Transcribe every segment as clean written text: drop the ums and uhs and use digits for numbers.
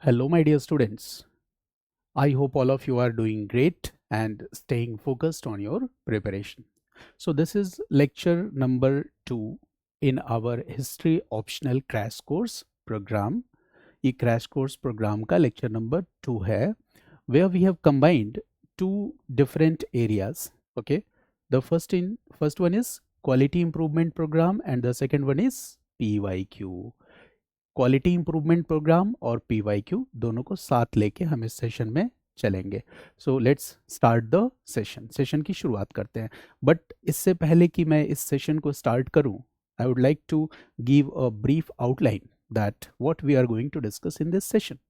Hello, my dear students. I hope all of you are doing great and staying focused on your preparation. So, this is lecture number 2 in our history optional crash course program. ये crash course program का lecture number 2 है, where we have combined two different areas. Okay, the first one is quality improvement program and the second one is PYQ. Quality improvement programme और PYQ दोनों को साथ लेके हम इस सेशन में चलेंगे. So let's start the session की शुरुआत करते हैं. बट इससे पहले कि मैं इस सेशन को स्टार्ट करूं, I would like to give a brief outline that what we are going to discuss in this session.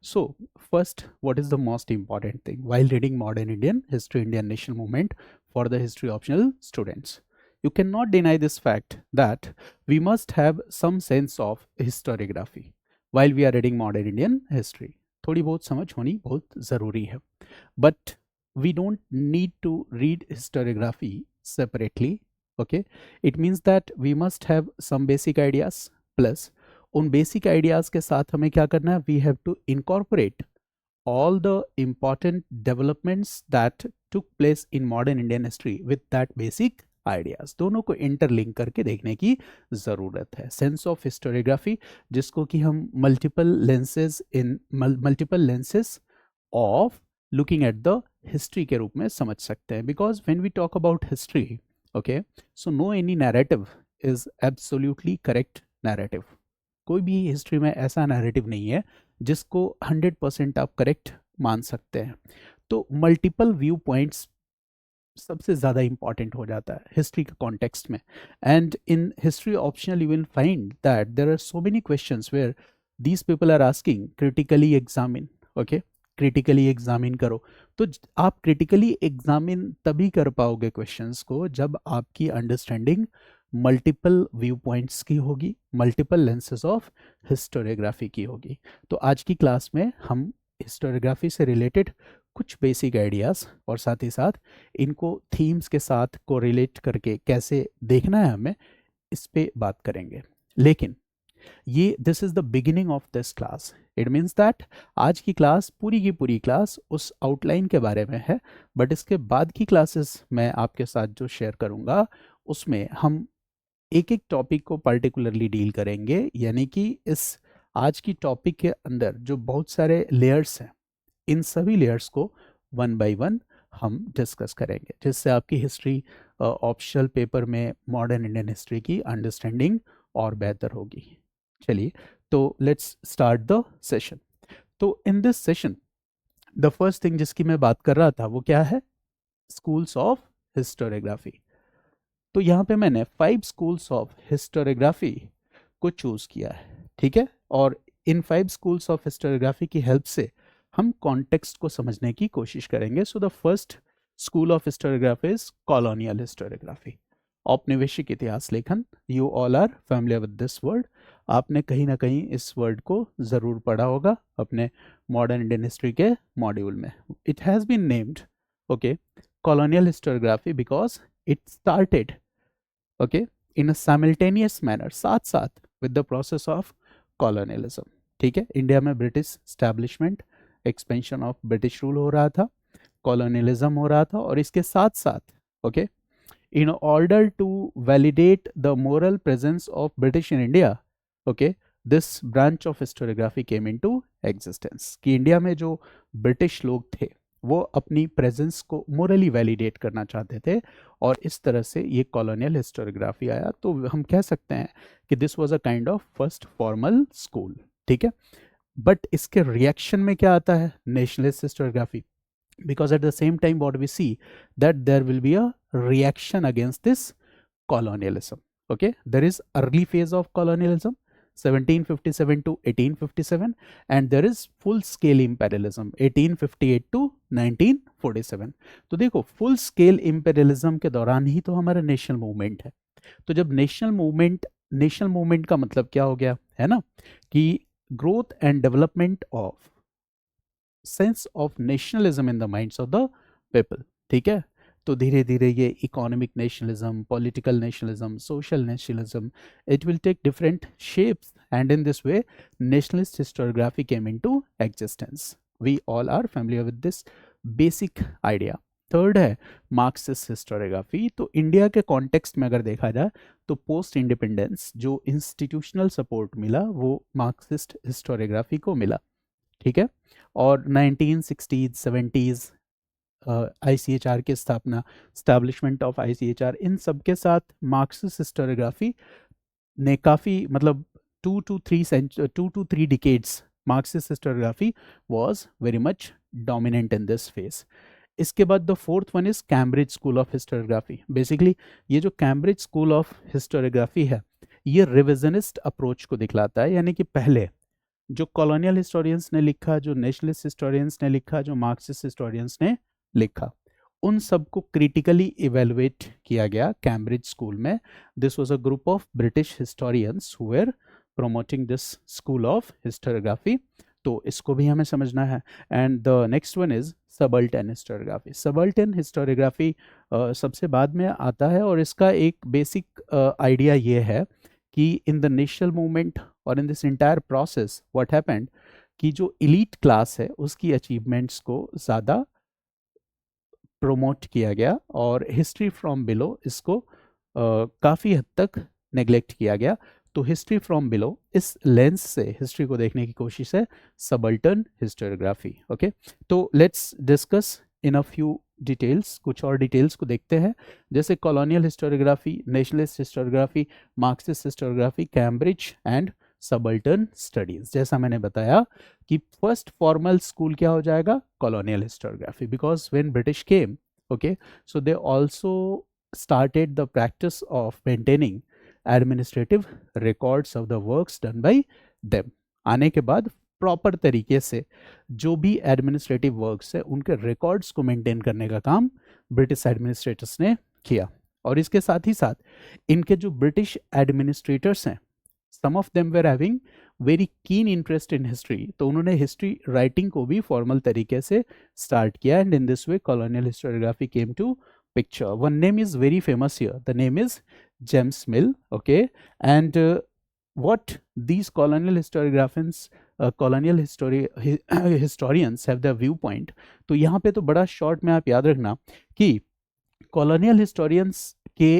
So, first, what is the most important thing while reading modern Indian history, Indian national movement for the history optional students? You cannot deny this fact that we must have some sense of historiography while we are reading modern Indian history. थोड़ी बहुत समझ होनी बहुत ज़रूरी है. But we don't need to read historiography separately. Okay, it means that we must have some basic ideas plus उन basic ideas के साथ हमें क्या करना है, we have to incorporate all the important developments that took place in modern Indian history with that basic ideas. दोनों को interlink करके देखने की ज़रूरत है. सेंस ऑफ हिस्टोरियोग्राफी, जिसको कि हम multiple lenses of looking at the history के रूप में समझ सकते हैं. Because when we talk about history, okay, so no any narrative is absolutely correct narrative. कोई भी हिस्ट्री में ऐसा नैरेटिव नहीं है जिसको 100% आप करेक्ट मान सकते हैं. तो मल्टीपल व्यू पॉइंट्स सबसे ज़्यादा इंपॉर्टेंट हो जाता है हिस्ट्री के कॉन्टेक्स्ट में. And in history optional you will find that there are so many questions where these people are asking critically examine. Okay, critically examine करो. तो आप क्रिटिकली एग्जामिन तभी कर पाओगे क्वेश्चंस को जब आपकी अंडरस्टैंडिंग मल्टीपल व्यू पॉइंट्स की होगी, मल्टीपल लेंसेज ऑफ हिस्टोरियोग्राफी की होगी. तो आज की क्लास में हम हिस्टोरियोग्राफी से रिलेटेड कुछ बेसिक आइडियाज़ और साथ ही साथ इनको थीम्स के साथ को रिलेट करके कैसे देखना है हमें, इस पे बात करेंगे. लेकिन ये this is the beginning of this class. It means that आज की क्लास पूरी की पूरी क्लास उस आउटलाइन के बारे में है. बट इसके बाद की क्लासेस मैं आपके साथ जो शेयर करूँगा उसमें हम एक एक टॉपिक को पर्टिकुलरली डील करेंगे. यानी कि इस आज की टॉपिक के अंदर जो बहुत सारे लेयर्स हैं, इन सभी लेयर्स को वन बाय वन हम डिस्कस करेंगे, जिससे आपकी हिस्ट्री ऑप्शनल पेपर में मॉडर्न इंडियन हिस्ट्री की अंडरस्टैंडिंग और बेहतर होगी. चलिए, तो लेट्स स्टार्ट द सेशन. तो in this session the first thing जिसकी मैं बात कर रहा था वो क्या है, स्कूल्स ऑफ हिस्टोरियोग्राफी. तो यहाँ पे मैंने 5 स्कूल्स ऑफ हिस्टोरियोग्राफी को चूज़ किया है. ठीक है, और इन 5 स्कूल्स ऑफ हिस्टोरियोग्राफी की हेल्प से हम कॉन्टेक्स्ट को समझने की कोशिश करेंगे. So the first school of historiography is colonial historiography, औपनिवेशिक इतिहास लेखन. You all are familiar with this word. आपने कहीं ना कहीं इस वर्ड को ज़रूर पढ़ा होगा अपने मॉडर्न इंडियन हिस्ट्री के मॉड्यूल में. It has been named, okay, colonial historiography because it started, okay, in a simultaneous manner, साथ साथ with the process of colonialism. ठीक है, इंडिया में British establishment, expansion of British rule हो रहा था, कॉलोनियलिज्म हो रहा था, और इसके साथ साथ, okay, in order to validate the moral presence of British in India, okay, this branch of historiography came into existence. कि इंडिया में जो ब्रिटिश लोग थे वो अपनी प्रेजेंस को मोरली वैलिडेट करना चाहते थे, और इस तरह से ये कॉलोनियल हिस्टोरियोग्राफी आया. तो हम कह सकते हैं कि this was a kind of first formal school. ठीक है, बट इसके रिएक्शन में क्या आता है, nationalist historiography. because at the same time what we see that there will be a reaction against this colonialism. Okay, there is early phase of colonialism 1757 to 1857, and there is full scale imperialism 1858 to 1947. तो देखो, full scale imperialism के दौरान ही तो हमारा national movement है. तो जब national movement का मतलब क्या हो गया है ना, कि growth and development of sense of nationalism in the minds of the people. ठीक है, तो धीरे धीरे ये economic nationalism, political nationalism, social nationalism, it will take different shapes, and in this way nationalist historiography came into existence. We all are familiar with this basic idea. Third है Marxist historiography. तो India के context में अगर देखा जाए तो post independence जो institutional support मिला वो मार्क्सिस्ट हिस्टोरियोग्राफी को मिला, ठीक है। और 1960s 70s ICHR की स्थापना, स्टैब्लिशमेंट ऑफ ICHR, इन सब के साथ मार्क्सिस्ट हिस्टोरियोग्राफी ने काफ़ी मतलब 2 to 3 decades Marxist historiography was very much dominant in this phase. इसके बाद the fourth one is Cambridge school of historiography. Basically ये जो कैम्ब्रिज स्कूल ऑफ हिस्टोरियोग्राफी है ये रिविजनिस्ट अप्रोच को दिखलाता है, यानी कि पहले जो कॉलोनियल हिस्टोरियंस ने लिखा, जो नेशनलिस्ट हिस्टोरियंस ने लिखा, जो मार्क्सिस्ट हिस्टोरियंस ने लिखा, उन सबको क्रिटिकली इवेलुएट किया गया कैम्ब्रिज स्कूल में। This was a group of British historians who were promoting this school of historiography. तो इसको भी हमें समझना है। And the next one is subaltern historiography. Subaltern historiography सबसे बाद में आता है, और इसका एक बेसिक आइडिया ये है कि इन द नेशनल मूवमेंट और in this entire process what happened कि जो इलीट क्लास है उसकी अचीवमेंट्स को ज़्यादा प्रोमोट किया गया, और हिस्ट्री फ्रॉम बिलो इसको काफ़ी हद तक नेग्लेक्ट किया गया। तो हिस्ट्री फ्रॉम बिलो इस लेंस से हिस्ट्री को देखने की कोशिश है सबल्टन हिस्टोरियोग्राफी। ओके, तो let's discuss in a few details, कुछ और डिटेल्स को देखते हैं, जैसे colonial historiography, nationalist historiography, Marxist historiography, Cambridge and subaltern studies. जैसा मैंने बताया कि फर्स्ट फॉर्मल स्कूल क्या हो जाएगा, colonial historiography, because when British came, okay, so they also started the practice of maintaining administrative records of the works done by them। आने के बाद प्रॉपर तरीके से जो भी एडमिनिस्ट्रेटिव वर्क्स है उनके रिकॉर्ड्स को मेंटेन करने का काम ब्रिटिश एडमिनिस्ट्रेटर्स ने किया। और इसके साथ ही साथ इनके जो ब्रिटिश एडमिनिस्ट्रेटर्स हैं, some of them were having very keen interest in history, तो उन्होंने हिस्ट्री राइटिंग को भी फॉर्मल तरीके से स्टार्ट किया। And in this way colonial historiography came to picture. One name is very famous here. The name is James Mill. Okay, and what these colonial historiographians, historians have their viewpoint. तो यहाँ पे तो बड़ा short में आप याद रखना कि colonial historians के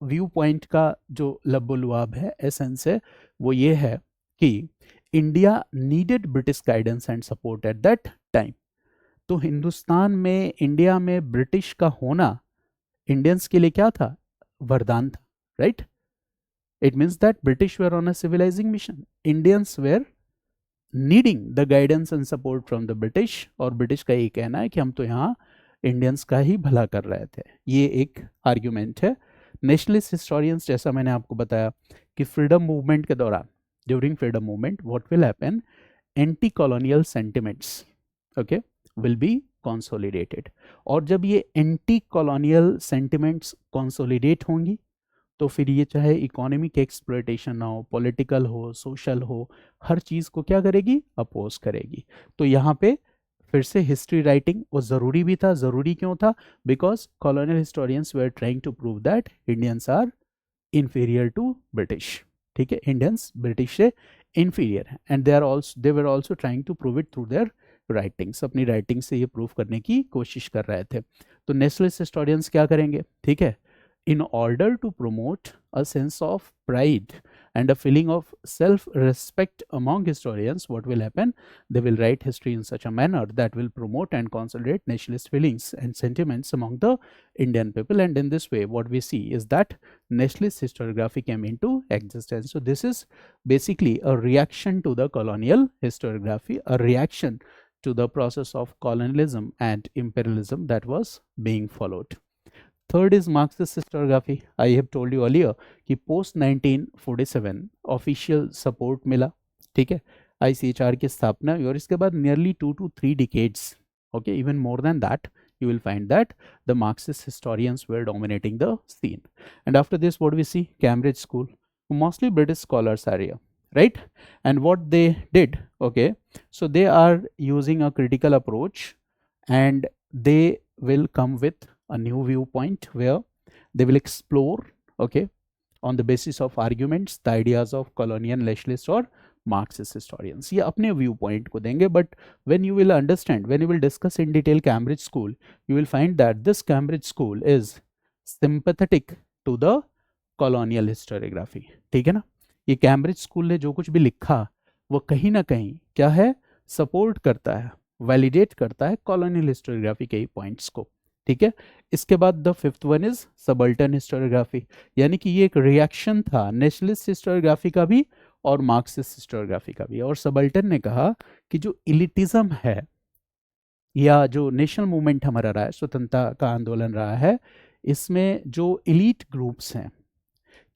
व्यू पॉइंट का जो लबोलुआब है, एसेंस है, वो ये है कि India needed British guidance and support at that time. तो हिंदुस्तान में, इंडिया में ब्रिटिश का होना इंडियंस के लिए क्या था, वरदान था, right. It means that British were on a civilising mission, Indians were needing the guidance and support from the British, और ब्रिटिश का ये कहना है कि हम तो यहाँ इंडियंस का ही भला कर रहे थे। ये एक आर्ग्यूमेंट है। नेशनलिस्ट हिस्टोरियंस, जैसा मैंने आपको बताया कि फ्रीडम मूवमेंट के दौरान, during freedom movement what will happen, anti colonial sentiments okay will be consolidated, और जब ये एंटी कॉलोनियल सेंटिमेंट्स कंसोलिडेट होंगी तो फिर ये चाहे इकोनॉमिक एक्सप्लॉयटेशन हो, पॉलिटिकल हो, सोशल हो, हर चीज़ को क्या करेगी, अपोज करेगी। तो यहाँ पे फिर से हिस्ट्री राइटिंग वो ज़रूरी भी था। ज़रूरी क्यों था, because colonial historians were trying to prove that Indians are inferior to British. ठीक है, इंडियंस ब्रिटिश से इंफीरियर है, and they were also trying to prove it through their writings. अपनी राइटिंग से ये प्रूफ करने की कोशिश कर रहे थे। तो नेशनलिस्ट हिस्टोरियंस क्या करेंगे, ठीक है, in order to promote a sense of pride and a feeling of self-respect among historians, what will happen, they will write history in such a manner that will promote and consolidate nationalist feelings and sentiments among the Indian people. And in this way what we see is that nationalist historiography came into existence. So this is basically a reaction to the colonial historiography, a reaction to the process of colonialism and imperialism that was being followed. Third is Marxist historiography. I have told you earlier कि post 1947 official support मिला, ठीक है, ICHR की स्थापना, और इसके बाद nearly 2 to 3 decades, okay, even more than that, you will find that the Marxist historians were dominating the scene. And after this what we see, Cambridge School, mostly British scholars are here, right? And what they did, okay, so they are using a critical approach and they will come with a new viewpoint where they will explore, okay, on the basis of arguments the ideas of colonial nationalist or Marxist historians. ये अपने view point को देंगे, but when you will understand, when you will discuss in detail Cambridge School, you will find that this Cambridge School is sympathetic to the colonial historiography. ठीक है ना, ये Cambridge school ने जो कुछ भी लिखा वो कहीं ना कहीं क्या है, सपोर्ट करता है, वैलिडेट करता है कॉलोनियल हिस्टोरियोग्राफी के ही पॉइंट्स को. ठीक है. इसके बाद the fifth one is subaltern historiography, यानी कि ये एक रिएक्शन था नेशनलिस्ट हिस्टोरियोग्राफी का भी और मार्क्सिस्ट हिस्टोरियोग्राफी का भी. और सबल्टन ने कहा कि जो इलिटिज्म है या जो नेशनल मूवमेंट हमारा रहा है, स्वतंत्रता का आंदोलन रहा है, इसमें जो इलीट ग्रुप्स हैं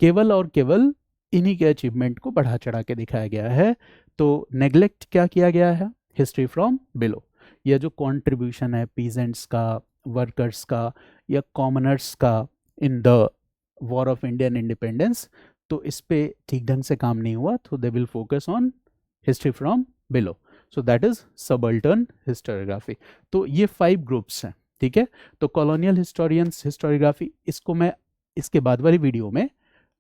केवल और केवल इन्हीं के अचीवमेंट को बढ़ा चढ़ा के दिखाया गया है. तो नेग्लेक्ट क्या किया गया है, हिस्ट्री फ्रॉम बिलो, या जो कॉन्ट्रीब्यूशन है पीजेंट्स का, वर्कर्स का या कॉमनर्स का in the war of Indian independence, तो इस पे ठीक ढंग से काम नहीं हुआ, तो they will focus on history from below. So that is subaltern historiography. तो ये 5 ग्रुप्स हैं. ठीक है. तो कॉलोनियल हिस्टोरियंस हिस्टोरियोग्राफी, इसको मैं इसके बाद वाली वीडियो में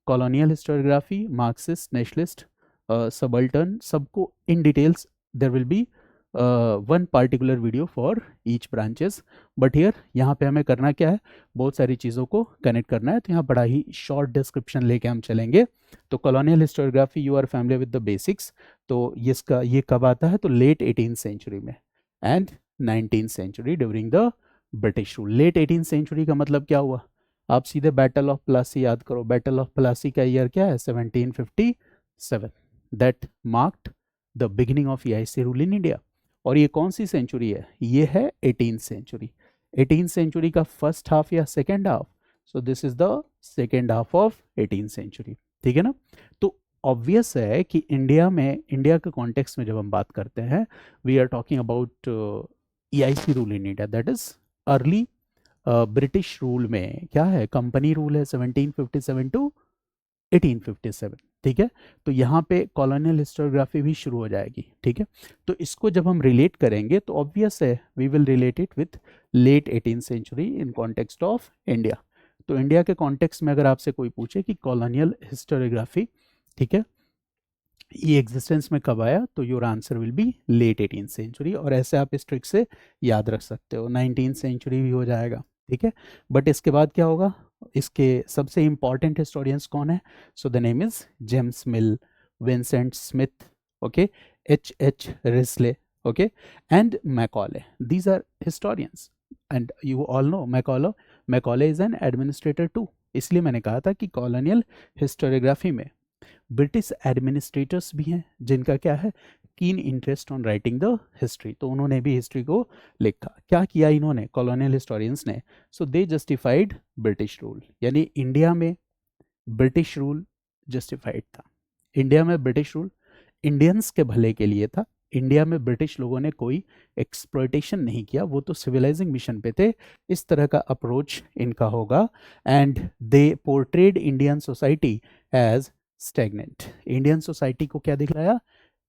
colonial historiography, Marxist, nationalist, subaltern, सबको in details there will be one particular video for each branches. But here यहाँ पे हमें करना क्या है, बहुत सारी चीज़ों को कनेक्ट करना है, तो यहाँ बड़ा ही शॉर्ट डिस्क्रिप्शन लेके हम चलेंगे. तो colonial historiography you are familiar with the basics. तो इसका ये कब आता है, तो लेट 18th सेंचुरी में and 19th century during the British rule. Late 18th century का मतलब क्या हुआ, आप सीधे बैटल ऑफ प्लासी याद करो. बैटल ऑफ प्लासी का ईयर क्या है, 1757. That marked the beginning of EIC rule in India. और ये कौन सी सेंचुरी है, ये है 18th सेंचुरी. 18th सेंचुरी का फर्स्ट हाफ या second half, so this is the second half of 18th century. ठीक है ना. तो ऑब्वियस है कि इंडिया में, इंडिया के कॉन्टेक्स्ट में जब हम बात करते हैं, we are talking about EIC rule in India, that is early British rule में क्या है, कंपनी रूल है 1757 टू 1857. ठीक है. तो यहाँ पे कॉलोनियल हिस्टोरियोग्राफी भी शुरू हो जाएगी. ठीक है. तो इसको जब हम रिलेट करेंगे तो ऑब्वियस है we will relate it with late 18th century in context of India. तो इंडिया के कॉन्टेक्स्ट में अगर आपसे कोई पूछे कि कॉलोनियल हिस्टोरियोग्राफी, ठीक है, ये एग्जिस्टेंस में कब आया, तो your answer will be late 18th century. और ऐसे आप इस ट्रिक से याद रख सकते हो. 19th सेंचुरी भी हो जाएगा. ठीक है. बट इसके बाद क्या होगा, इसके सबसे इंपॉर्टेंट हिस्टोरियंस कौन है, so the name is James Mill, Vincent Smith, okay, H Risley, okay, and Macaulay. These are historians and you all know Macaulay is an administrator too. इसलिए मैंने कहा था कि कॉलोनियल हिस्टोरियोग्राफी में ब्रिटिश एडमिनिस्ट्रेटर्स भी हैं जिनका क्या है, keen interest on writing the history. तो उन्होंने भी हिस्ट्री को लिखा. क्या किया इन्होंने, कॉलोनियल हिस्टोरियंस ने, सो दे जस्टिफाइड ब्रिटिश रूल. यानी इंडिया में ब्रिटिश रूल जस्टिफाइड था. इंडिया में ब्रिटिश रूल इंडियंस के भले के लिए था. इंडिया में ब्रिटिश लोगों ने कोई एक्सप्लॉयटेशन नहीं किया, वो तो सिविलाइजिंग मिशन पे थे. इस तरह का अप्रोच इनका होगा. And they portrayed Indian society as stagnant. Indian society को क्या दिखलाया,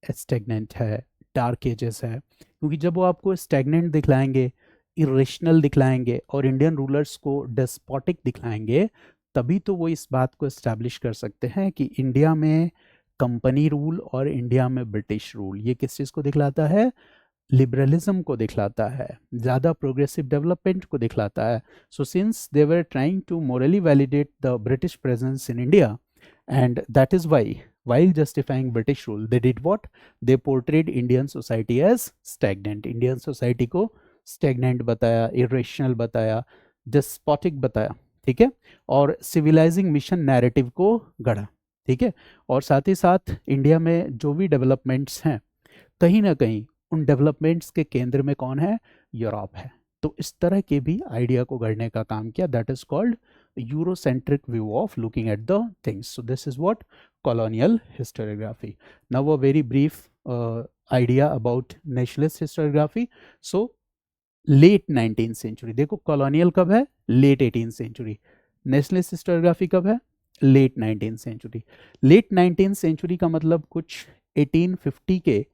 स्टैग्नेंट है, डार्क एजेस है. क्योंकि जब वो आपको स्टैग्नेंट दिखलाएंगे, इरेशनल दिखलाएंगे और इंडियन रूलर्स को डेस्पोटिक दिखलाएंगे, तभी तो वो इस बात को इस्टेब्लिश कर सकते हैं कि इंडिया में कंपनी रूल और इंडिया में ब्रिटिश रूल. ये किस चीज़ को दिखलाता है, लिबरलिज्म को दिखलाता है, ज़्यादा प्रोग्रेसिव डेवलपमेंट को दिखलाता है. So since they were trying to morally validate the British presence in India, and that is why while justifying British rule they did what, they portrayed Indian society as stagnant. Indian society को stagnant बताया, irrational बताया, despotic बताया. ठीक है. और civilizing mission narrative को गढ़ा. ठीक है. और साथ ही साथ इंडिया में जो भी डेवलपमेंट्स हैं, कहीं ना कहीं उन डेवलपमेंट्स के केंद्र में कौन है, यूरोप है. तो इस तरह के भी आइडिया को गढ़ने का काम किया. That is called Eurocentric view of looking at the things. So this is what colonial historiography. Now a very brief idea about nationalist historiography. So late 19th century. देखो colonial कब है, late 18th century. nationalist historiography कब है, late 19th century. late 19th century का मतलब कुछ 1850 के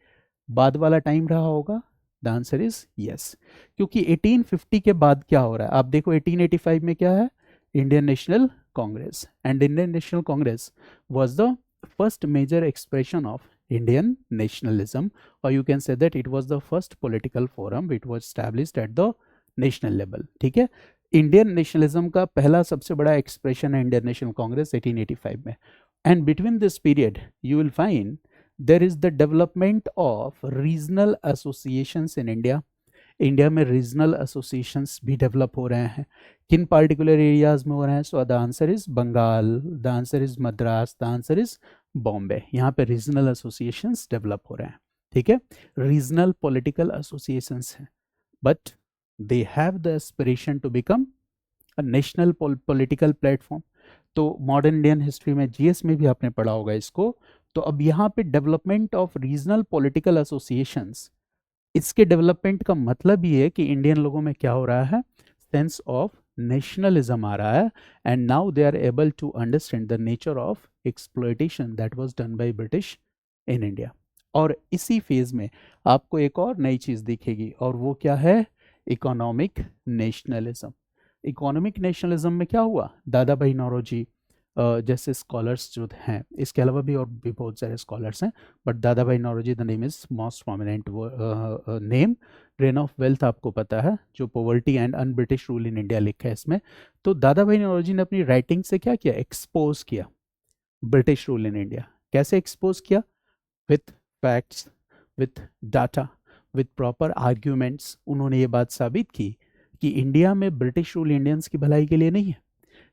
बाद वाला टाइम रहा होगा. द आंसर इज यस, क्योंकि 1850 के बाद क्या हो रहा है आप देखो, 1885 में क्या है, Indian National Congress, and Indian National Congress was the first major expression of Indian nationalism, और you can say that it was the first political forum, it was established at the national level, ठीक है। Indian nationalism का पहला सबसे बड़ा expression है Indian National Congress 1885 में, and between this period you will find there is the development of regional associations in India. India में regional associations भी डेवलप हो रहे हैं, किन पार्टिकुलर एरियाज में हो रहे हैं, so the answer is Bengal, the answer is Madras, the answer is Bombay, यहाँ पे रीजनल एसोसिएशंस डेवलप हो रहे हैं, ठीक है। रीजनल पॉलिटिकल एसोसिएशंस हैं, but they have the aspiration to become a national political platform. तो मॉडर्न इंडियन हिस्ट्री में, जीएस में भी आपने पढ़ा होगा इसको। तो अब यहाँ पे development of regional political associations, इसके डेवलपमेंट का मतलब ये है कि इंडियन लोगों में क्या हो रहा है, सेंस ऑफ नेशनलिज्म आ रहा है, and now they are able to understand the nature of exploitation that was done by British in India. और इसी फेज में आपको एक और नई चीज दिखेगी, और वो क्या है, इकोनॉमिक नेशनलिज्म। इकोनॉमिक नेशनलिज्म में क्या हुआ, दादा भाई नौरोजी जैसे स्कॉलर्स जो हैं, इसके अलावा भी और भी बहुत सारे स्कॉलर्स हैं, but Dadabhai Naoroji the name is most prominent name. Drain of wealth आपको पता है, जो poverty and un British rule in India लिखा है इसमें। तो दादा भाई नौरोजी ने अपनी राइटिंग से क्या किया, एक्सपोज किया ब्रिटिश रूल इन इंडिया। कैसे एक्सपोज किया, with facts, with data, with proper arguments. उन्होंने ये बात साबित की कि इंडिया में ब्रिटिश रूल इंडियंस की भलाई के लिए नहीं है,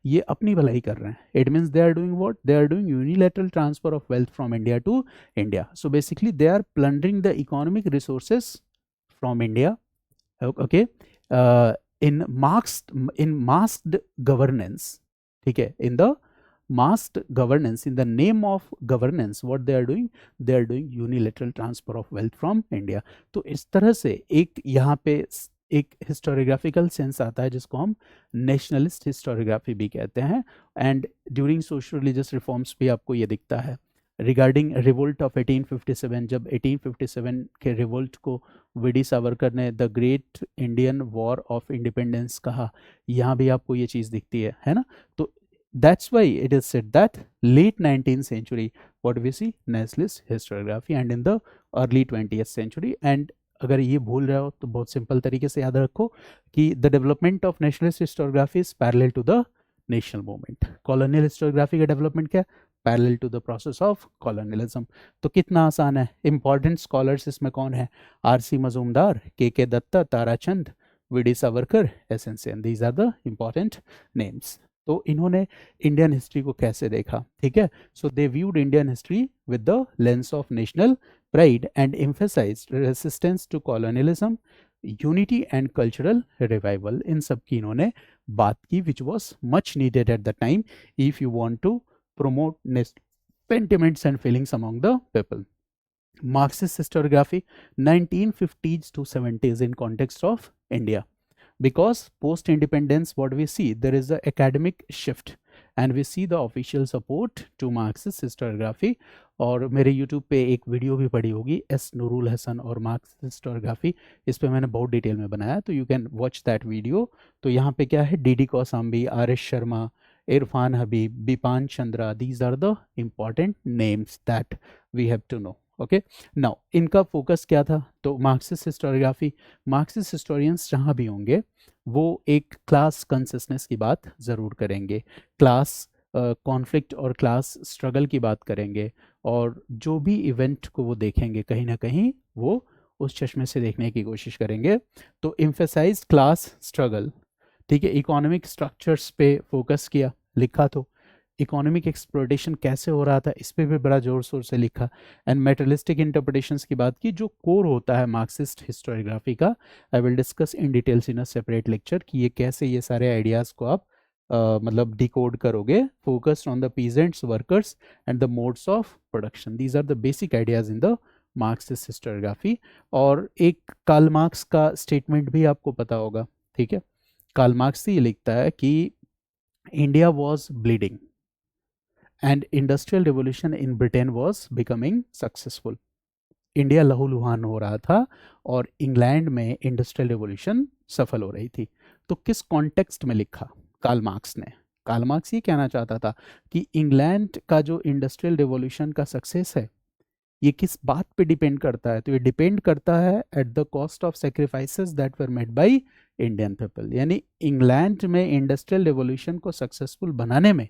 ये अपनी भलाई कर रहे हैं। It means they are doing what, they are doing unilateral transfer of wealth from India to India. So basically they are plundering the economic resources from India, okay, in masked governance, ठीक है, in the masked governance, in the name of governance, what they are doing unilateral transfer of wealth from India। तो इस तरह से एक यहाँ पे एक हिस्टोरियोग्राफिकल सेंस आता है जिसको हम नेशनलिस्ट हिस्टोरियोग्राफी भी कहते हैं। And during social religious reforms भी आपको ये दिखता है। रिगार्डिंग रिवोल्ट ऑफ 1857, जब 1857 के रिवोल्ट को वीडी सावरकर ने the great Indian war of independence कहा, यहाँ भी आपको ये चीज़ दिखती है ना। तो that's why it is said that late 19th century what we see nationalist historiography, and in the early 20th century। and अगर ये भूल रहे हो तो बहुत सिंपल तरीके से याद रखो कि the development of nationalist historiography is parallel to the national movement. Colonial historiography का डेवलपमेंट क्या है, parallel to the process of colonialism. तो कितना आसान है। इंपॉर्टेंट स्कॉलर्स इसमें कौन है, RC. Majumdar, K Datta, Tarachand, VD. Savarkar, SN. Sen, these are the important names. तो इन्होंने इंडियन हिस्ट्री को कैसे देखा, ठीक है। So they viewed Indian history with the lens of national pride and emphasized resistance to colonialism, unity and cultural revival. इन सब की इन्होंने बात की, which was much needed at the time if you want to promote sentiments and feelings among the people। Marxist historiography 1950s to 70s in context of India, because post independence what we see, there is a academic shift and we see the official support to Marxist historiography। और मेरे YouTube पे एक video भी पड़ी होगी, S Nurul Hasan और Marxist historiography, इस पे मैंने बहुत डिटेल में बनाया, तो you can watch that video. तो यहाँ पे क्या है, D Kosambi, RS. Sharma, Irfan Habib, Bipan Chandra, these are the important names that we have to know. Okay, now इनका फोकस क्या था, तो मार्क्सिस्ट हिस्टोरियोग्राफी, मार्क्सिस्ट हिस्टोरियंस जहाँ भी होंगे वो एक क्लास कंसिस्टेंस की बात ज़रूर करेंगे, क्लास कॉन्फ्लिक्ट और क्लास स्ट्रगल की बात करेंगे, और जो भी इवेंट को वो देखेंगे कहीं ना कहीं वो उस चश्मे से देखने की कोशिश करेंगे। तो एम्फेसाइज क्लास स्ट्रगल, ठीक है। इकोनॉमिक स्ट्रक्चर्स पे फोकस किया, लिखा तो इकोनॉमिक एक्सप्लॉयटेशन कैसे हो रहा था इस पे भी बड़ा जोर शोर से लिखा। एंड मेटलिस्टिक इंटरप्रिटेशंस की बात की, जो कोर होता है मार्क्सिस्ट हिस्टोरियोग्राफी का। I will discuss in details in a separate lecture कि ये कैसे ये सारे आइडियाज़ को आप मतलब डिकोड करोगे। Focused on the peasants, workers and the modes of production, these are the basic ideas in the Marxist historiography. और एक कार्ल मार्क्स का स्टेटमेंट भी आपको पता होगा, ठीक है। कार्ल मार्क्स ये लिखता है कि India was bleeding and industrial revolution in Britain was becoming successful। India लहूलुहान हो रहा था और इंग्लैंड में इंडस्ट्रियल रिवॉल्यूशन सफल हो रही थी। तो किस कॉन्टेक्स्ट में लिखा कार्ल मार्क्स ने? कार्ल मार्क्स ये कहना चाहता था कि इंग्लैंड का जो इंडस्ट्रियल रिवॉल्यूशन का सक्सेस है ये किस बात पे डिपेंड करता है? तो ये डिपेंड करता है at the cost of sacrifices that were made by Indian people. यानी इंग्लैंड में इंडस्ट्रियल रिवॉल्यूशन को सक्सेसफुल बनाने में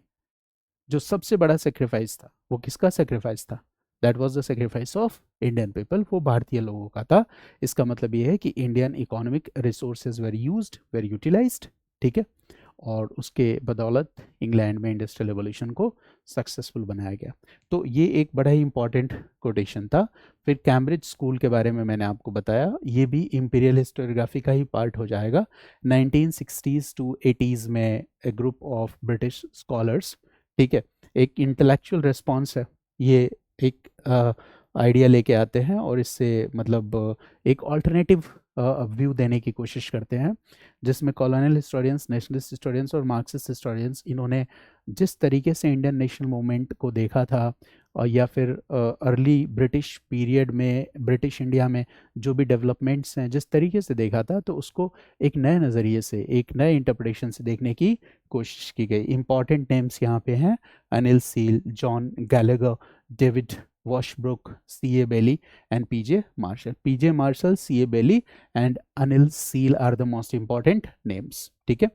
जो सबसे बड़ा सेक्रीफाइस था वो किसका सेक्रीफाइस था? That was the sacrifice of Indian people, वो भारतीय लोगों का था। इसका मतलब ये है कि Indian economic resources were used, were utilised, ठीक है, और उसके बदौलत इंग्लैंड में इंडस्ट्रियल रिवॉल्यूशन को सक्सेसफुल बनाया गया। तो ये एक बड़ा ही इंपॉर्टेंट कोटेशन था। फिर कैम्ब्रिज स्कूल के बारे में मैंने आपको बताया, ये भी इंपीरियल हिस्टोरियोग्राफी का ही पार्ट हो जाएगा। 1960s to 80s में ए ग्रुप ऑफ ब्रिटिश स्कॉलर्स, ठीक है, एक इंटेलेक्चुअल रिस्पॉन्स है, ये एक आइडिया लेके आते हैं और इससे मतलब एक ऑल्टरनेटिव व्यू देने की कोशिश करते हैं, जिसमें कॉलोनियल हिस्टोरियंस, नेशनलिस्ट हिस्टोरियंस और मार्क्सिस्ट हिस्टोरियंस, इन्होंने जिस तरीके से इंडियन नेशनल मूवमेंट को देखा था या फिर अर्ली ब्रिटिश पीरियड में ब्रिटिश इंडिया में जो भी डेवलपमेंट्स हैं जिस तरीके से देखा था, तो उसको एक नए नज़रिए से, एक नए इंटरप्रिटेशन से देखने की कोशिश की गई। इंपॉर्टेंट नेम्स यहाँ पे हैं Anil Seal, John Gallagher, David Washbrook, C.A. Bailey and P.J. Marshall. P.J. Marshall, C.A. Bailey and Anil Seal are the most important names. ठीक है,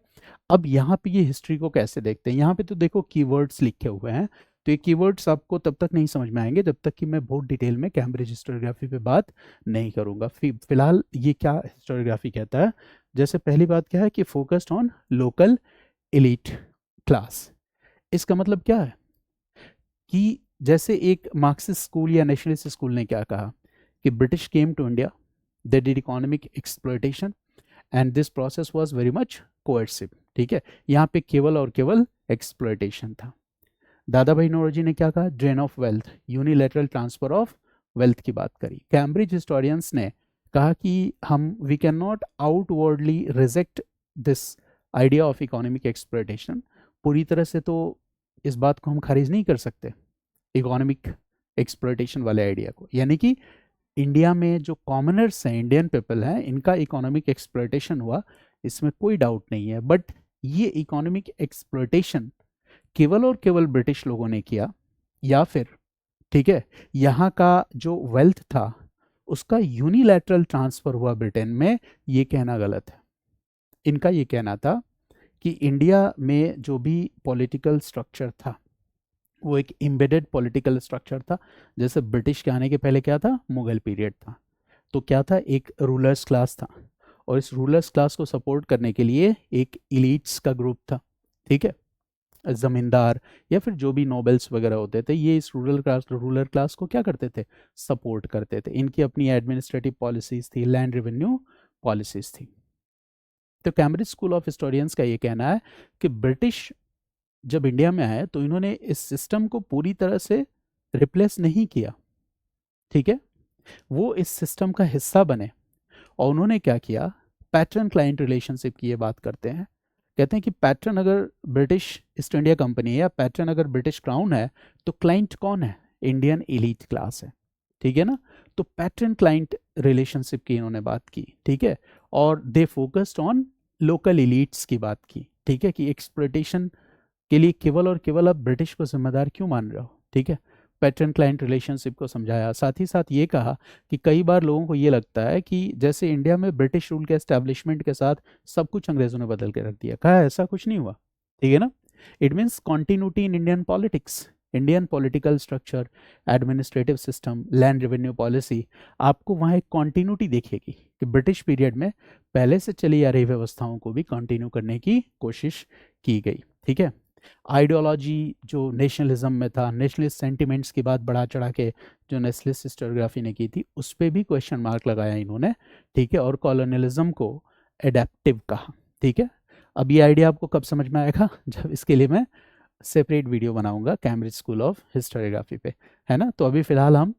अब यहाँ पे ये हिस्ट्री को कैसे देखते हैं? यहाँ पे तो देखो कीवर्ड्स लिखे हुए हैं, तो ये कीवर्ड्स आपको तब तक नहीं समझ में आएंगे जब तक कि मैं बहुत डिटेल में कैम्ब्रिज हिस्टोरियोग्राफी पे बात नहीं करूँगा। फिलहाल ये क्या हिस्टोरियोग्राफी कहता है? जैसे पहली बात क्या है कि focused on local elite class. इसका मतलब क्या है कि जैसे एक मार्क्सिस्ट स्कूल या नेशनलिस्ट स्कूल ने क्या कहा कि British came to India, they did economic exploitation and this process was very much coercive. ठीक है, यहाँ पे केवल और केवल एक्सप्लॉयटेशन था। दादा भाई नौरोजी ने क्या कहा? Drain of wealth, unilateral transfer of wealth की बात करी। कैम्ब्रिज हिस्टोरियंस ने कहा कि हम we can not outwardly reject this idea of economic exploitation. पूरी तरह से तो इस बात को हम खारिज नहीं कर सकते इकोनॉमिक एक्सप्लॉयटेशन वाले आइडिया को, यानी कि इंडिया में जो कॉमनर्स हैं, इंडियन पीपल हैं, इनका इकोनॉमिक एक्सप्लॉयटेशन हुआ, इसमें कोई डाउट नहीं है। बट ये इकोनॉमिक एक्सप्लॉयटेशन केवल और केवल ब्रिटिश लोगों ने किया या फिर, ठीक है, यहाँ का जो वेल्थ था उसका यूनिलैटरल ट्रांसफर हुआ ब्रिटेन में, ये कहना गलत है। इनका ये कहना था कि इंडिया में जो भी पॉलिटिकल स्ट्रक्चर था वो एक एम्बेडेड पॉलिटिकल स्ट्रक्चर था। जैसे ब्रिटिश के आने के पहले क्या था? मुगल पीरियड था। तो क्या था? एक रूलर्स क्लास था और इस रूलर्स क्लास को सपोर्ट करने के लिए एक इलीट्स का ग्रुप था, ठीक है, जमींदार या फिर जो भी नोबल्स वगैरह होते थे, ये इस रूलर क्लास को क्या करते थे? सपोर्ट करते थे। इनकी अपनी एडमिनिस्ट्रेटिव पॉलिसीज थी, लैंड रेवेन्यू पॉलिसीज थी। तो कैम्ब्रिज स्कूल ऑफ हिस्टोरियंस का ये कहना है कि ब्रिटिश जब इंडिया में आए तो इन्होंने इस सिस्टम को पूरी तरह से रिप्लेस नहीं किया, ठीक है, वो इस सिस्टम का हिस्सा बने। और उन्होंने क्या किया? पैटर्न क्लाइंट रिलेशनशिप की ये बात करते हैं। कहते हैं कि पैटर्न अगर ब्रिटिश ईस्ट इंडिया कंपनी है या पैटर्न अगर ब्रिटिश क्राउन है तो क्लाइंट कौन है? इंडियन एलीट क्लास है, ठीक है ना। तो पैटर्न क्लाइंट रिलेशनशिप की इन्होंने बात की, ठीक है, और they focused on local elites की बात की, ठीक है, कि एक्सप्लॉयटेशन के लिए केवल और केवल आप ब्रिटिश को जिम्मेदार क्यों मान रहे हो, ठीक है। पैटर्न क्लाइंट रिलेशनशिप को समझाया। साथ ही साथ ये कहा कि कई बार लोगों को ये लगता है कि जैसे इंडिया में ब्रिटिश रूल के एस्टेब्लिशमेंट के साथ सब कुछ अंग्रेजों ने बदल के रख दिया। कहा ऐसा कुछ नहीं हुआ, ठीक है ना। It means continuity in Indian politics, Indian political structure, administrative system, land revenue policy, आपको वहाँ एक कॉन्टिन्यूटी दिखेगी कि ब्रिटिश पीरियड में पहले से चली आ रही व्यवस्थाओं को भी कंटिन्यू करने की कोशिश की गई, ठीक है। आइडियोलॉजी जो नेशनलिज्म में था, नेशनलिस्ट सेंटिमेंट्स की बात बढ़ा चढ़ा के जो नेशनलिस्ट हिस्टोरियोग्राफी ने की थी, उस पर भी क्वेश्चन मार्क लगाया इन्होंने, ठीक है, और कॉलोनियलिज्म को एडेप्टिव कहा, ठीक है। अब ये आइडिया आपको कब समझ में आएगा? जब इसके लिए मैं सेपरेट वीडियो बनाऊंगा कैम्ब्रिज स्कूल ऑफ हिस्टोरियोग्राफी पे, है ना। तो अभी फ़िलहाल हम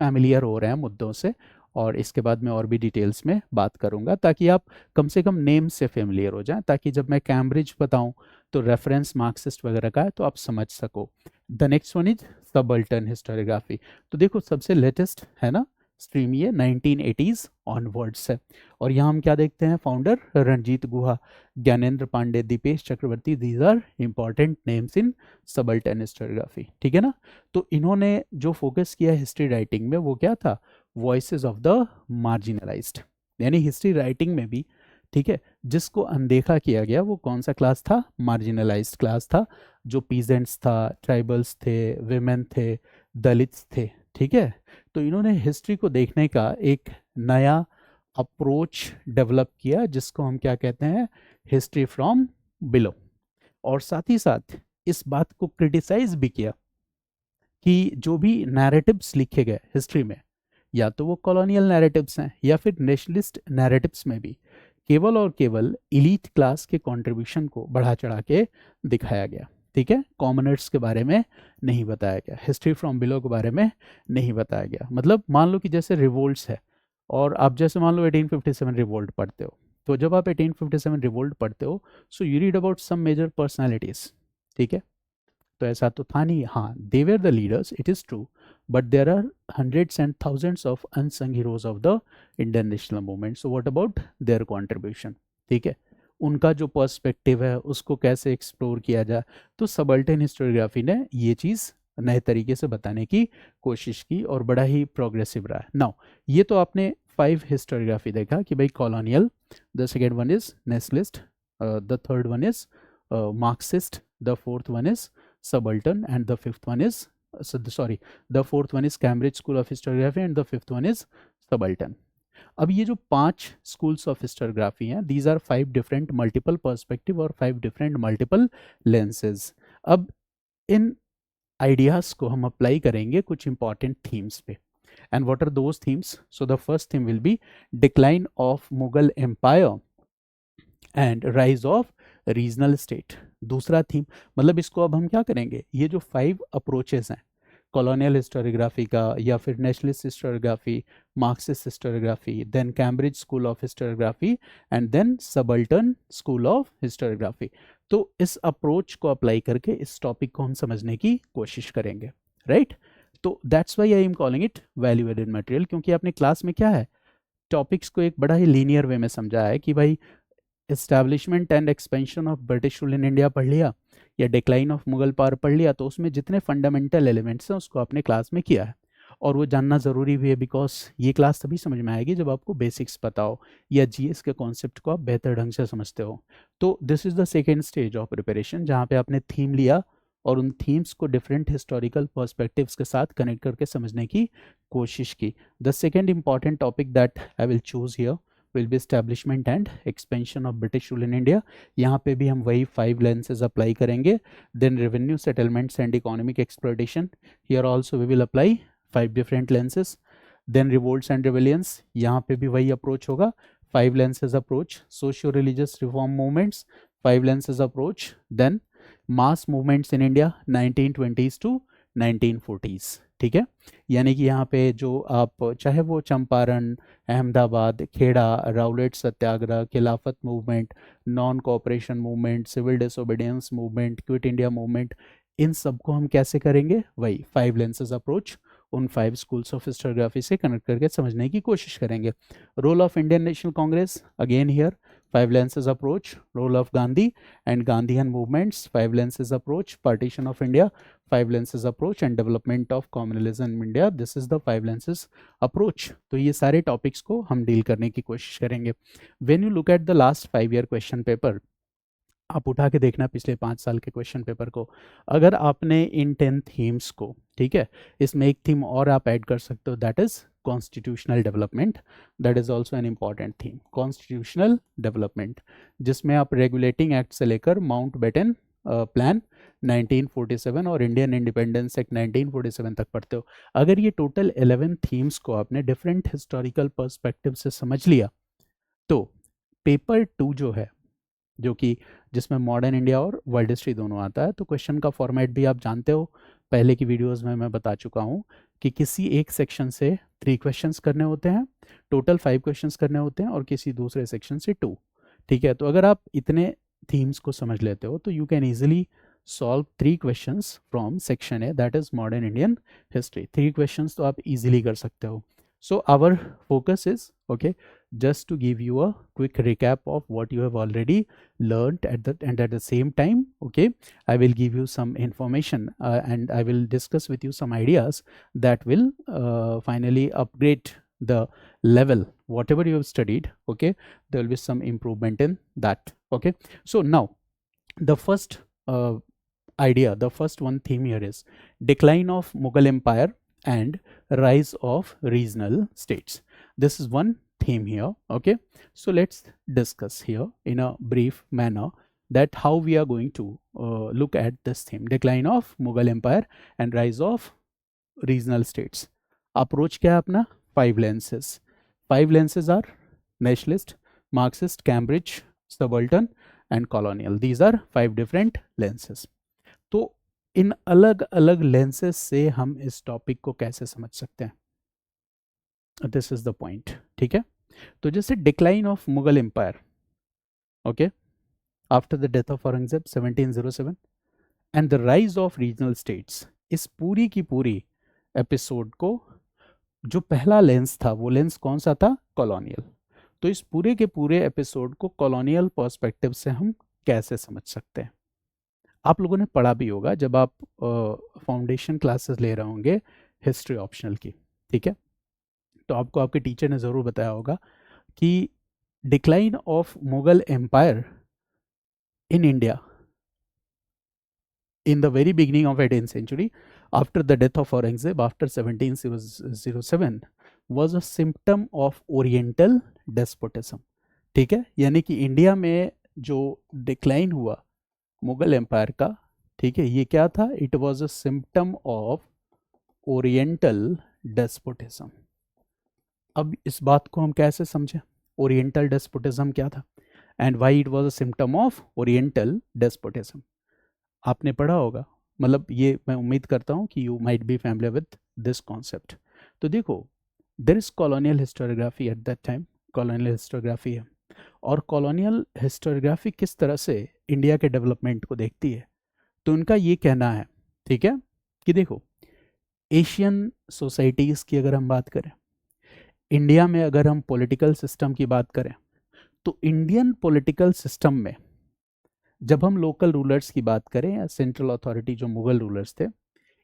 फैमिलियर हो रहे हैं मुद्दों से, और इसके बाद मैं और भी डिटेल्स में बात करूंगा ताकि आप कम से कम नेम से फेमिलियर हो जाएं, ताकि जब मैं कैम्ब्रिज बताऊं तो रेफरेंस मार्क्सिस्ट वगैरह का है तो आप समझ सको। The next one is subaltern historiography. तो देखो सबसे लेटेस्ट है ना स्ट्रीम ये 1980s ऑनवर्ड्स है। और यहाँ हम क्या देखते हैं, founder Ranajit Guha, Gyanendra Pandey, Dipesh Chakrabarty, these are important names in subaltern historiography, ठीक है ना। तो इन्होंने जो फोकस किया हिस्ट्री राइटिंग में वो क्या था, वॉइसेस ऑफ द मार्जिनलाइज्ड, यानी हिस्ट्री राइटिंग में भी, ठीक है, जिसको अनदेखा किया गया वो कौन सा क्लास था, मार्जिनलाइज्ड क्लास था, जो पीजेंट्स था, ट्राइबल्स थे, विमेन थे, दलित्स थे, ठीक है। तो इन्होंने हिस्ट्री को देखने का एक नया अप्रोच डेवलप किया जिसको हम क्या कहते हैं, हिस्ट्री फ्रॉम बिलो। और साथ ही साथ इस बात को क्रिटिसाइज भी किया कि जो भी नैरेटिव्स लिखे गए हिस्ट्री में, या तो वो कॉलोनियल नैरेटिव्स हैं या फिर नेशनलिस्ट नैरेटिव्स में भी केवल और केवल इलीट क्लास के कंट्रीब्यूशन को बढ़ा चढ़ा के दिखाया गया, ठीक है। कॉमनर्स के बारे में नहीं बताया गया, हिस्ट्री फ्रॉम बिलो के बारे में नहीं बताया गया। मतलब मान लो कि जैसे रिवोल्ट्स है, और आप जैसे मान लो 1857 रिवोल्ट पढ़ते हो, तो जब आप 1857 रिवोल्ट पढ़ते हो, so you read about some major personalities, ठीक है। तो ऐसा तो था नहीं, हाँ they were the leaders, it is true, but there are hundreds and thousands of unsung heroes of the Indian national movement. So what about their contribution? ठीक है, उनका जो पर्सपेक्टिव है उसको कैसे एक्सप्लोर किया जाए, तो सबल्टन हिस्टोरियोग्राफी ने ये चीज़ नए तरीके से बताने की कोशिश की और बड़ा ही प्रोग्रेसिव रहा। नाउ ये तो आपने 5 हिस्टोरियोग्राफी देखा कि भाई colonial, the second one is nationalist, the third one is Marxist, the fourth one is subaltern, and the fifth one is the fourth one is Cambridge School of Historiography and the fifth one is subaltern. अब ये जो 5 schools of historiography हैं, these are 5 different multiple perspective और 5 different multiple lenses. अब इन ideas को हम apply करेंगे कुछ important themes पे, and what are those themes? So the first theme will be decline of Mughal Empire and rise of regional state. दूसरा theme, मतलब इसको अब हम क्या करेंगे, ये जो 5 अप्रोचेस हैं, कॉलोनियल हिस्टोरियोग्राफी का, या फिर nationalist historiography, Marxist historiography, then Cambridge school of historiography, and then subaltern school of historiography. तो इस अप्रोच को अप्लाई करके इस टॉपिक को हम समझने की कोशिश करेंगे, राइट। तो that's why I am calling it value added material, क्योंकि आपने क्लास में क्या है, टॉपिक्स को एक बड़ा ही लीनियर वे में समझा है कि भाई establishment and expansion of British rule in India पढ़ लिया, या डिक्लाइन ऑफ मुगल पावर पढ़ लिया, तो उसमें जितने फंडामेंटल एलिमेंट्स हैं उसको आपने क्लास में किया है। और वो जानना ज़रूरी भी है, बिकॉज ये क्लास तभी समझ में आएगी जब आपको बेसिक्स पता हो या जीएस के कॉन्सेप्ट को आप बेहतर ढंग से समझते हो। तो this is the second stage of preparation, जहाँ पे आपने थीम लिया और उन थीम्स को डिफरेंट हिस्टोरिकल पर्सपेक्टिव्स के साथ कनेक्ट करके समझने की कोशिश की। The second important topic that I will choose here will be establishment and expansion of British rule in India. यहाँ पे भी हम वही 5 lenses अप्लाई करेंगे। Then revenue settlements and economic exploitation, here also we will apply 5 different lenses. Then revolts and rebellions, यहाँ पे भी वही approach होगा, 5 lenses approach. Socio-religious reform movements, 5 lenses approach. Then mass movements in India 1920s to 1940s, ठीक है। यानी कि यहाँ पे जो आप चाहे वो Champaran, Ahmedabad, Kheda, Rowlatt Satyagraha, Khilafat movement, non cooperation movement, civil disobedience movement, quit India movement, इन सबको हम कैसे करेंगे, वही 5 लेंसेज अप्रोच, उन 5 स्कूल्स ऑफ हिस्टोरियोग्राफी से कनेक्ट करके समझने की कोशिश करेंगे। Role of Indian National Congress, again here 5 lenses approach. Role of Gandhi and Gandhian movements, 5 lenses approach. Partition of India, 5 lenses approach. And development of communalism in India, this is the 5 lenses approach. तो ये सारे topics को हम deal करने की कोशिश करेंगे। When you look at the last 5-year question paper, आप उठा के देखना पिछले 5 साल के क्वेश्चन पेपर को, अगर आपने इन 10 थीम्स को, ठीक है, इसमें एक थीम और आप ऐड कर सकते हो, that is constitutional development, that is also an important theme, constitutional development, जिसमें आप रेगुलेटिंग एक्ट से लेकर माउंट बेटन प्लान 1947 और इंडियन इंडिपेंडेंस एक्ट 1947 तक पढ़ते हो। अगर ये टोटल 11 थीम्स को आपने डिफरेंट हिस्टोरिकल पर्सपेक्टिव से समझ लिया, तो पेपर 2 जो है, जो कि जिसमें मॉडर्न इंडिया और वर्ल्ड हिस्ट्री दोनों आता है, तो क्वेश्चन का फॉर्मेट भी आप जानते हो, पहले की वीडियोस में मैं बता चुका हूँ कि किसी एक सेक्शन से 3 क्वेश्चंस करने होते हैं, टोटल 5 क्वेश्चंस करने होते हैं, और किसी दूसरे सेक्शन से 2, ठीक है। तो अगर आप इतने थीम्स को समझ लेते हो तो you can easily solve 3 questions from section A, that is modern Indian history. 3 questions तो आप इजीली कर सकते हो। So our focus is, okay, just to give you a quick recap of what you have already learned and at the same time, okay, I will give you some information and I will discuss with you some ideas that will finally upgrade the level whatever you have studied. Okay, there will be some improvement in that. Okay, so now the first idea, the first one theme here is decline of Mughal Empire and rise of regional states. This is one theme here. Okay, so let's discuss here in a brief manner that how we are going to look at this theme, decline of Mughal Empire and rise of regional states. Approach क्या है अपना? 5 lenses. 5 lenses are nationalist, Marxist, Cambridge, subaltern and colonial. These are 5 different lenses. तो इन अलग अलग lenses से हम इस topic को कैसे समझ सकते हैं? This is the point. ठीक है, तो जैसे decline of Mughal empire, okay, after the death of Aurangzeb 1707 and the rise of regional states, इस पूरी की पूरी एपिसोड को जो पहला लेंस था वो लेंस कौन सा था? कॉलोनियल. तो इस पूरे के पूरे एपिसोड को कॉलोनियल पर्सपेक्टिव से हम कैसे समझ सकते हैं? आप लोगों ने पढ़ा भी होगा जब आप फाउंडेशन क्लासेस ले रहे होंगे हिस्ट्री ऑप्शनल की. ठीक है, तो आपको आपके टीचर ने ज़रूर बताया होगा कि decline of Mughal empire in India in the very beginning of 18th century after the death of Aurangzeb after 1707 was a symptom of Oriental despotism. ठीक है, यानी कि इंडिया में जो डिक्लाइन हुआ मुगल एम्पायर का, ठीक है, ये क्या था? It was a symptom of oriental despotism. अब इस बात को हम कैसे समझें? ओरिएंटल डेस्पोटिज्म क्या था and why it was a symptom of oriental despotism? आपने पढ़ा होगा, मतलब ये मैं उम्मीद करता हूँ कि you might be familiar with this concept. तो देखो, there is colonial historiography at that time. Colonial historiography है, और कॉलोनियल हिस्टोरियोग्राफी किस तरह से इंडिया के डेवलपमेंट को देखती है? तो उनका ये कहना है, ठीक है, कि देखो, एशियन सोसाइटीज़ की अगर हम बात करें, इंडिया में अगर हम पॉलिटिकल सिस्टम की बात करें, तो इंडियन पॉलिटिकल सिस्टम में जब हम लोकल रूलर्स की बात करें या सेंट्रल अथॉरिटी जो मुगल रूलर्स थे,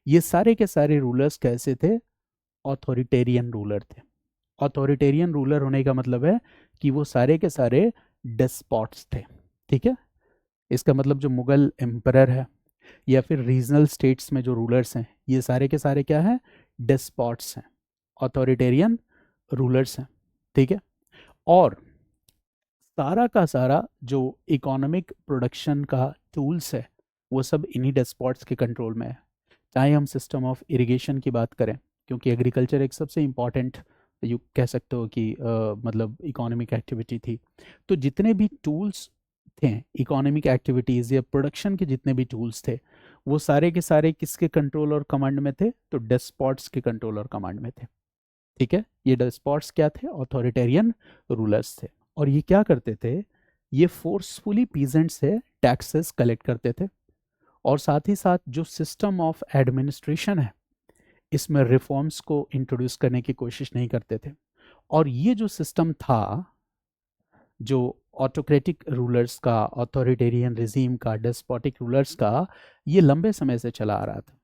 ये सारे के सारे रूलर्स कैसे थे? ऑथोरिटेरियन रूलर थे. ऑथोरिटेरियन रूलर होने का मतलब है कि वो सारे के सारे डेस्पॉट्स थे. ठीक है, इसका मतलब जो मुगल एम्परर है या फिर रीजनल स्टेट्स में जो रूलर्स हैं, ये सारे के सारे क्या हैं? डेस्पॉट्स हैं, ऑथोरिटेरियन रूलर्स हैं. ठीक है, और सारा का सारा जो इकोनॉमिक प्रोडक्शन का टूल्स है वो सब इन्हीं डेस्पॉट्स के कंट्रोल में है. चाहे हम सिस्टम ऑफ इरिगेशन की बात करें, क्योंकि एग्रीकल्चर एक सबसे इम्पॉर्टेंट, यू कह सकते हो कि मतलब इकोनॉमिक एक्टिविटी थी. तो जितने भी टूल्स थे इकोनॉमिक एक्टिविटीज़ या प्रोडक्शन के जितने भी टूल्स थे, वो सारे के सारे किसके कंट्रोल और कमांड में थे? तो डेस्पॉट्स के कंट्रोल और कमांड में थे. ठीक है, ये डेस्पॉट्स क्या थे? ऑथोरिटेरियन रूलर्स थे. और ये क्या करते थे? ये फोर्सफुली पीजेंट से टैक्सेस कलेक्ट करते थे, और साथ ही साथ जो सिस्टम ऑफ एडमिनिस्ट्रेशन है इसमें रिफॉर्म्स को इंट्रोड्यूस करने की कोशिश नहीं करते थे. और ये जो सिस्टम था, जो ऑटोक्रेटिक रूलर्स का, ऑथोरिटेरियन रिजीम का, डेस्पोटिक रूलर्स का, ये लंबे समय से चला आ रहा था.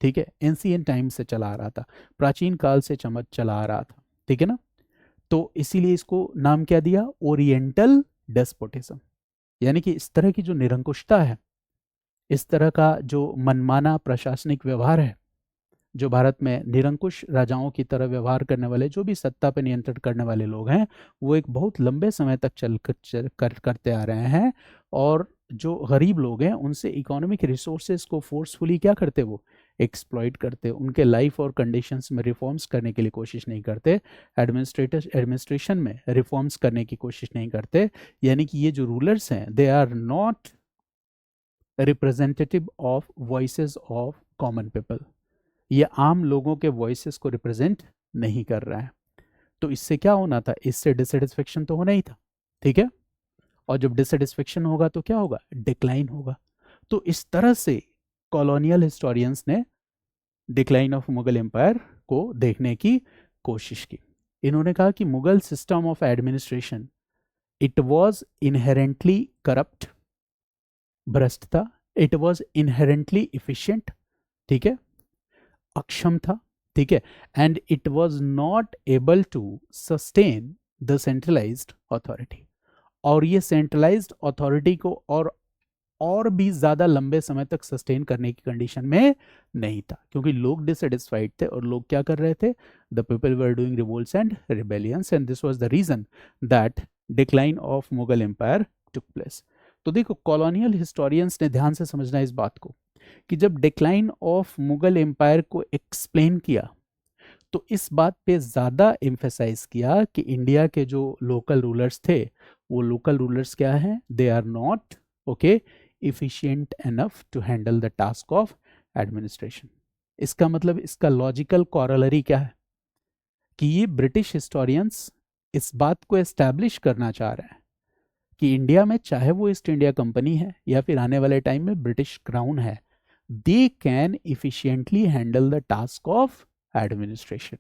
ठीक है, एंशिएंट टाइम से चला आ रहा था, प्राचीन काल से चला आ रहा था. ठीक है ना, तो इसीलिए इसको नाम क्या दिया? Oriental despotism. यानी कि इस तरह की जो निरंकुशता है, इस तरह का जो मनमाना प्रशासनिक व्यवहार है, जो भारत में निरंकुश राजाओं की तरह व्यवहार करने वाले, जो भी सत्ता पर नियंत्रण करने वाले लोग हैं, वो एक बहुत लंबे समय तक करते आ रहे हैं. और जो गरीब लोग हैं उनसे इकोनॉमिक रिसोर्सेज को फोर्सफुली क्या करते? वो एक्सप्लॉइट करते, उनके लाइफ और कंडीशंस में रिफॉर्म्स करने के लिए कोशिश नहीं करते, एडमिनिस्ट्रेशन में रिफॉर्म्स करने की कोशिश नहीं करते. यानी कि ये जो रूलर्स हैं, they are not representative of voices of common people. ये आम लोगों के वॉइसेस को रिप्रेजेंट नहीं कर रहा है. तो इससे क्या होना था? इससे डिससेटिस्फेक्शन तो होना ही था. ठीक है, और जब डिससेटिस्फेक्शन होगा तो क्या होगा? डिक्लाइन होगा. तो इस तरह से कॉलोनियल हिस्टोरियंस ने डिक्लाइन ऑफ मुगल एम्पायर को देखने की कोशिश की. इन्होंने कहा कि Mughal system of administration it was inherently corrupt, भ्रष्ट था, इट वॉज इनहेरेंटली इफिशियंट, ठीक है, अक्षम था, ठीक है, and it was not able to sustain the centralised authority, और ये सेंट्रलाइज्ड अथॉरिटी को और भी ज्यादा लंबे समय तक सस्टेन करने की कंडीशन में नहीं था, क्योंकि लोग डिससेटिस्फाइड थे और लोग क्या कर रहे थे, the people were doing revolts and rebellions, and this was the reason that decline of Mughal empire took place. तो देखो, कॉलोनियल हिस्टोरियंस ने ध्यान से समझना इस बात को कि जब डिक्लाइन ऑफ मुगल एम्पायर को एक्सप्लेन किया तो इस बात पे ज़्यादा एम्फेसाइज किया कि इंडिया के जो लोकल रूलर्स थे, वो लोकल रूलर्स क्या हैं, they are not okay efficient enough to handle the task of administration. इसका मतलब, इसका लॉजिकल कॉरलरी क्या है कि ये ब्रिटिश हिस्टोरियंस इस बात को एस्टैब्लिश करना चाह रहे हैं कि इंडिया में, चाहे वो ईस्ट इंडिया कंपनी है या फिर आने वाले टाइम में ब्रिटिश क्राउन है, they can efficiently handle the task of administration.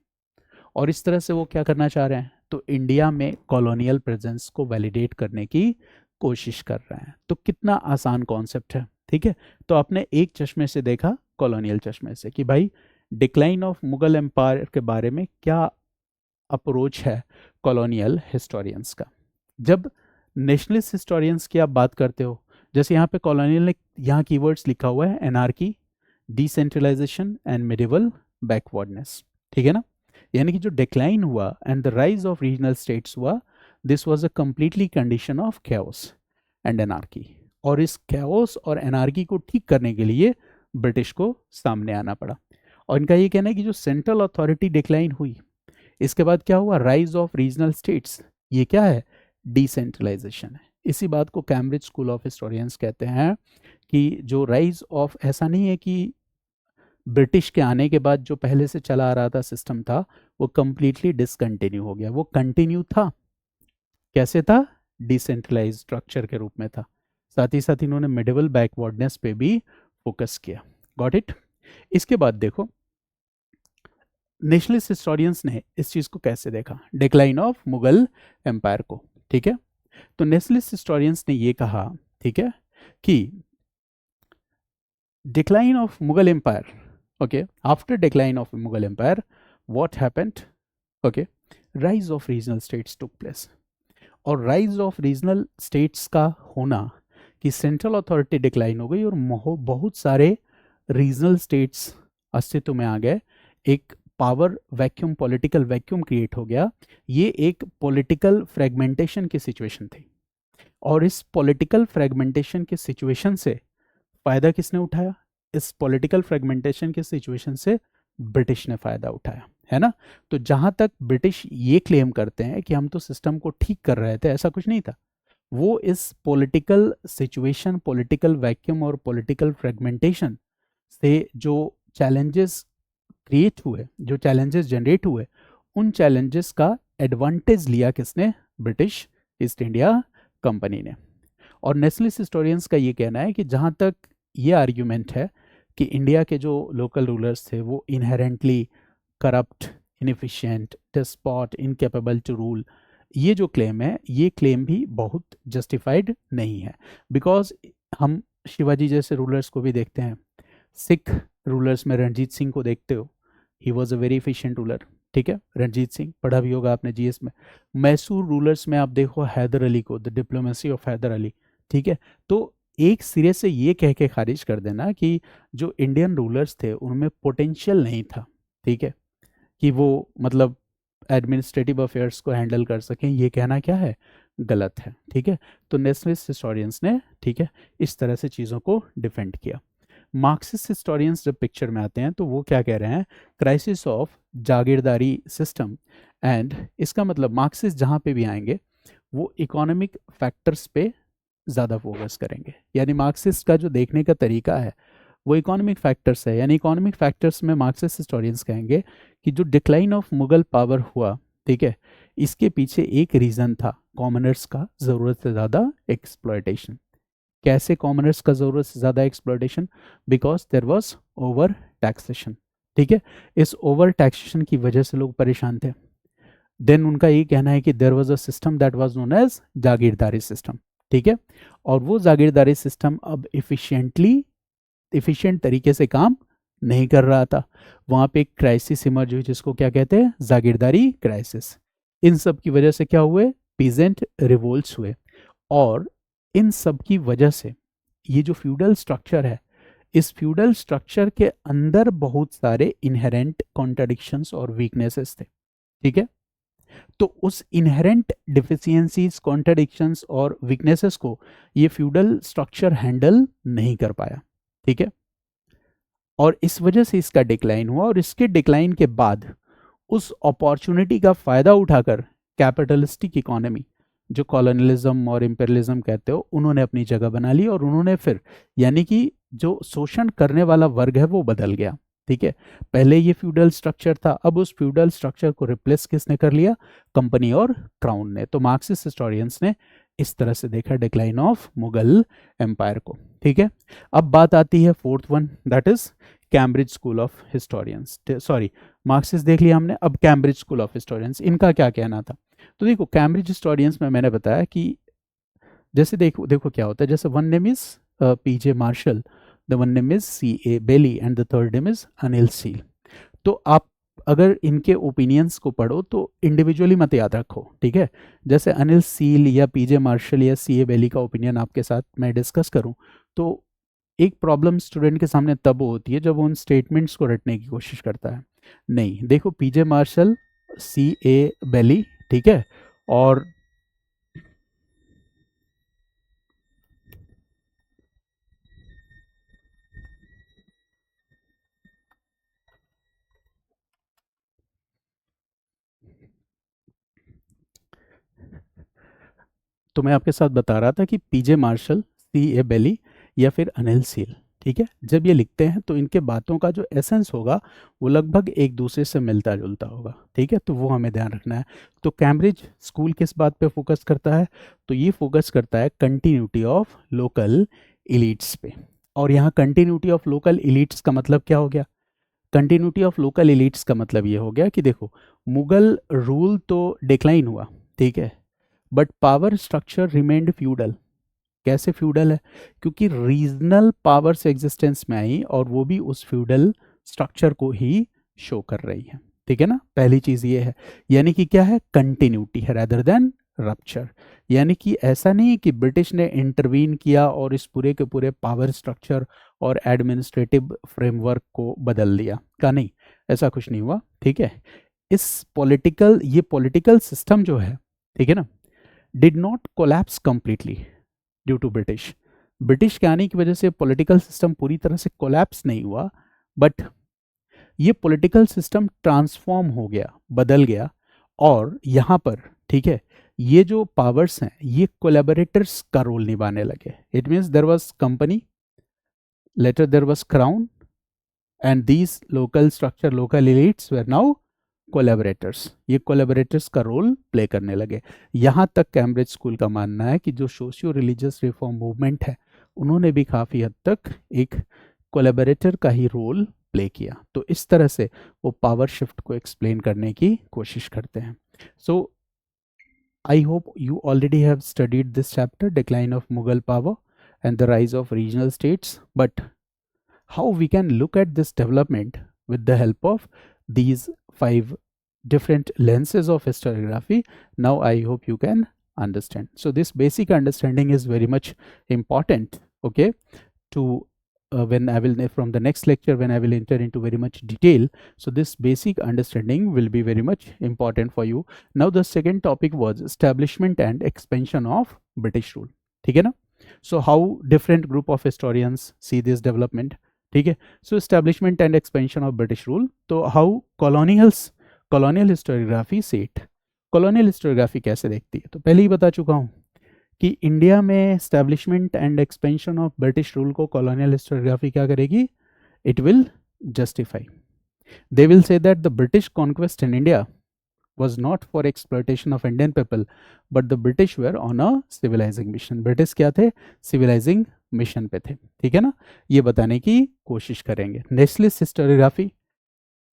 और इस तरह से वो क्या करना चाह रहे हैं, तो इंडिया में कॉलोनियल प्रेजेंस को वैलिडेट करने की कोशिश कर रहे हैं। तो कितना आसान कॉन्सेप्ट है, ठीक है। तो आपने एक चश्मे से देखा, कॉलोनियल चश्मे से, कि भाई डिक्लाइन ऑफ मुगल एम्पायर के बारे में क्या अप्रोच है कॉलोनियल हिस्टोरियंस का। जब नेशनलिस्ट हिस्टोरियंस की आप बात करते हो, जैसे यहाँ पे कॉलोनियल ने यहाँ कीवर्ड्स लिखा हुआ है, anarchy, decentralisation and medieval backwardness, ठीक है ना। यानी कि जो डिक्लाइन हुआ and the rise of regional states हुआ, this was a completely condition of chaos and anarchy. और इस कैओस और एनार्की को ठीक करने के लिए ब्रिटिश को सामने आना पड़ा। और इनका ये कहना है कि जो सेंट्रल अथॉरिटी डिक्लाइन हुई, इसके बाद क्या हुआ, राइज ऑफ रीजनल स्टेट्स, ये क्या है, डिसेंट्रलाइजेशन है। इसी बात को कैम्ब्रिज स्कूल ऑफ हिस्टोरियंस कहते हैं कि जो राइज ऑफ, ऐसा नहीं है कि ब्रिटिश के आने के बाद जो पहले से चला आ रहा था सिस्टम था, वो कंप्लीटली डिसकंटिन्यू हो गया, वो कंटिन्यू था, कैसे था, डिसेंट्रलाइज स्ट्रक्चर के रूप में था। साथ ही साथ इन्होंने मिडिवल बैकवर्डनेस पे भी फोकस किया। Got it. इसके बाद देखो, नेशनलिस्ट हिस्टोरियंस ने इस चीज को कैसे देखा, डिक्लाइन ऑफ मुगल एम्पायर को, ठीक है। तो नेशनलिस्ट हिस्टोरियंस ने ये कहा, ठीक है, कि decline of Mughal empire, okay, after decline of Mughal empire, what happened, okay, rise of regional states took place। और rise of regional states का होना कि सेंट्रल अथॉरिटी डिक्लाइन हो गई और बहुत सारे रीजनल स्टेट्स अस्तित्व में आ गए, एक power vacuum, political vacuum create हो गया। ये एक पॉलिटिकल फ्रेगमेंटेशन की सिचुएशन थी, और इस पॉलिटिकल फ्रेगमेंटेशन के सिचुएशन से फायदा किसने उठाया, इस पॉलिटिकल फ्रेगमेंटेशन के सिचुएशन से ब्रिटिश ने फायदा उठाया, है ना। तो जहां तक ब्रिटिश ये क्लेम करते हैं कि हम तो सिस्टम को ठीक कर रहे थे, ऐसा कुछ नहीं था। वो इस पॉलिटिकल सिचुएशन, पॉलिटिकल वैक्यूम और पॉलिटिकल फ्रेगमेंटेशन से जो चैलेंजेस क्रिएट हुए, जो चैलेंजेस जनरेट हुए, उन चैलेंजेस का एडवांटेज लिया किसने, ब्रिटिश ईस्ट इंडिया कंपनी ने। और नेशनलिस्ट हिस्टोरियंस का ये कहना है कि जहाँ तक ये आर्ग्यूमेंट है कि इंडिया के जो लोकल रूलर्स थे वो inherently corrupt, inefficient, despot, incapable to rule, ये जो क्लेम है, ये क्लेम भी बहुत जस्टिफाइड नहीं है। बिकॉज हम शिवाजी जैसे रूलर्स को भी देखते हैं, सिख रूलर्स में रणजीत सिंह को देखते हो, he was a very efficient ruler, ठीक है, रणजीत सिंह, पढ़ा भी होगा आपने जीएस में। मैसूर रूलर्स में आप देखो हैदर अली को, the diplomacy of Hyder Ali, ठीक है। तो एक सिरे से ये कह के खारिज कर देना कि जो इंडियन रूलर्स थे उनमें पोटेंशियल नहीं था, ठीक है, कि वो मतलब एडमिनिस्ट्रेटिव अफेयर्स को हैंडल कर सकें, ये कहना क्या है, गलत है, ठीक है। तो नेशनलिस्ट हिस्टोरियंस ने, ठीक है, इस तरह से चीज़ों को डिफेंड किया। मार्क्सिस्ट हिस्टोरियंस जब पिक्चर में आते हैं तो वो क्या कह रहे हैं, क्राइसिस ऑफ जागीरदारी सिस्टम, एंड इसका मतलब मार्क्सिस्ट जहाँ पे भी आएंगे वो इकोनॉमिक फैक्टर्स पे ज़्यादा फोकस करेंगे। यानी मार्क्सिस्ट का जो देखने का तरीका है वो इकोनॉमिक फैक्टर्स है। यानी इकोनॉमिक फैक्टर्स में मार्क्सिस्ट हिस्टोरियंस कहेंगे कि जो डिक्लाइन ऑफ मुगल पावर हुआ, ठीक है, इसके पीछे एक रीज़न था कॉमनर्स का ज़रूरत से ज़्यादा एक्सप्लॉयटेशन। कैसे कॉमनर्स का ज़रूरत से ज़्यादा exploitation, because there was over taxation, ठीक है। इस ओवर टैक्सेशन की वजह से लोग परेशान थे। देन उनका ये कहना है कि there was a system that was known as जागीरदारी सिस्टम, ठीक है। और वो जागीरदारी सिस्टम अब इफिशिएंट तरीके से काम नहीं कर रहा था। वहां पे एक क्राइसिस इमर्ज हुई जिसको क्या कहते हैं, जागीरदारी क्राइसिस। इन सब की वजह से क्या हुए, पीजेंट रिवोल्ट्स हुए। और इन सब की वजह से ये जो फ्यूडल स्ट्रक्चर है, इस फ्यूडल स्ट्रक्चर के अंदर बहुत सारे इनहेरेंट कॉन्ट्रडिक्शंस और वीकनेसेस थे, ठीक है। तो उस इनहेरेंट डिफिशियंसीज, कॉन्ट्रडिक्शंस और वीकनेसेस को ये फ्यूडल स्ट्रक्चर हैंडल नहीं कर पाया, ठीक है। और इस वजह से इसका डिक्लाइन हुआ, और इसके डिक्लाइन के बाद उस अपॉर्चुनिटी का फायदा उठाकर कैपिटलिस्टिक इकोनॉमी, जो कॉलोनियलिज्म और इंपेरियलिज्म कहते हो, उन्होंने अपनी जगह बना ली। और उन्होंने फिर, यानी कि जो शोषण करने वाला वर्ग है वो बदल गया, ठीक है। पहले ये फ्यूडल स्ट्रक्चर था, अब उस फ्यूडल स्ट्रक्चर को रिप्लेस किसने कर लिया, कंपनी और क्राउन ने। तो मार्क्सिस्ट हिस्टोरियंस ने इस तरह से देखा डिक्लाइन ऑफ मुगल एम्पायर को, ठीक है। अब बात आती है fourth one, that is Cambridge school of historians. Sorry, Marxist देख लिया हमने, अब कैम्ब्रिज स्कूल ऑफ हिस्टोरियंस, इनका क्या कहना था। तो देखो कैम्ब्रिज हिस्टोरियंस में मैंने बताया कि जैसे देखो देखो क्या होता है, जैसे one name is P J Marshall, the one name is C A Bayly and the third name is Anil Seal. तो आप अगर इनके ओपिनियंस को पढ़ो तो इंडिविजुअली मत याद रखो, ठीक है। जैसे अनिल सील या पीजे मार्शल या सी ए बेली का ओपिनियन आपके साथ मैं डिस्कस करूं, तो एक प्रॉब्लम स्टूडेंट के सामने तब होती है जब वो उन स्टेटमेंट्स को रटने की कोशिश करता है। नहीं, देखो पीजे मार्शल, सी ए बेली, ठीक है। और तो मैं आपके साथ बता रहा था कि पीजे मार्शल, सी ए बेली या फिर अनिल सील, ठीक है, जब ये लिखते हैं तो इनके बातों का जो एसेंस होगा वो लगभग एक दूसरे से मिलता जुलता होगा, ठीक है। तो वो हमें ध्यान रखना है। तो कैम्ब्रिज स्कूल किस बात पे फोकस करता है, तो ये फोकस करता है कंटिन्यूटी ऑफ लोकल इलीट्स पे। और यहाँ कंटिन्यूटी ऑफ लोकल इलीट्स का मतलब क्या हो गया, कंटिन्यूटी ऑफ लोकल इलीट्स का मतलब ये हो गया कि देखो मुगल रूल तो डिक्लाइन हुआ, ठीक है, but power structure remained feudal. कैसे फ्यूडल है, क्योंकि रीजनल पावर्स एग्जिस्टेंस में आई और वो भी उस फ्यूडल स्ट्रक्चर को ही शो कर रही है, ठीक है ना। पहली चीज ये है, यानी कि क्या है, कंटिन्यूटी है रेदर देन रप्चर। यानी कि ऐसा नहीं कि ब्रिटिश ने इंटरवीन किया और इस पूरे के पूरे पावर स्ट्रक्चर और एडमिनिस्ट्रेटिव फ्रेमवर्क को बदल दिया, का नहीं, ऐसा कुछ नहीं हुआ, ठीक है। ये पॉलिटिकल सिस्टम जो है, ठीक है ना, did not collapse completely due to British. British के आने की वजह से पॉलिटिकल सिस्टम पूरी तरह से कोलैप्स नहीं हुआ, बट ये पॉलिटिकल सिस्टम ट्रांसफॉर्म हो गया, बदल गया। और यहाँ पर, ठीक है, ये जो पावर्स हैं ये कोलैबोरेटर्स का रोल निभाने लगे। It means there was company, later there was crown, and these local structure, local elites were now collaborators. ये कोलैबोरेटर्स का रोल प्ले करने लगे। यहाँ तक कैम्ब्रिज स्कूल का मानना है कि जो सोशियो रिलीजियस रिफॉर्म मूवमेंट है उन्होंने भी काफ़ी हद तक एक कोलैबोरेटर का ही रोल प्ले किया। तो इस तरह से वो पावर शिफ्ट को एक्सप्लेन करने की कोशिश करते हैं। So I hope you already have studied this chapter, decline of Mughal power and the rise of regional states, but how we can look at this development with the help of these 5 different lenses of historiography, now I hope you can understand. So this basic understanding is very much important, okay, to when I will, from the next lecture when I will enter into very much detail, so this basic understanding will be very much important for you. Now the second topic was establishment and expansion of British rule, ठीक है ना। So how different group of historians see this development, ठीक है। So establishment and expansion of British rule, तो how colonial historiography see it, colonial historiography कैसे देखती है। तो पहले ही बता चुका हूँ कि इंडिया में establishment and expansion of British rule को कॉलोनियल हिस्टोरियोग्राफी क्या करेगी, it will justify. They will say that the British conquest in India was not for exploitation of Indian people, but the British were on a civilizing mission. British क्या थे, civilising mission पे थे, ठीक है ना। ये बताने की कोशिश करेंगे। नेशनलिस्ट हिस्टोरियोग्राफी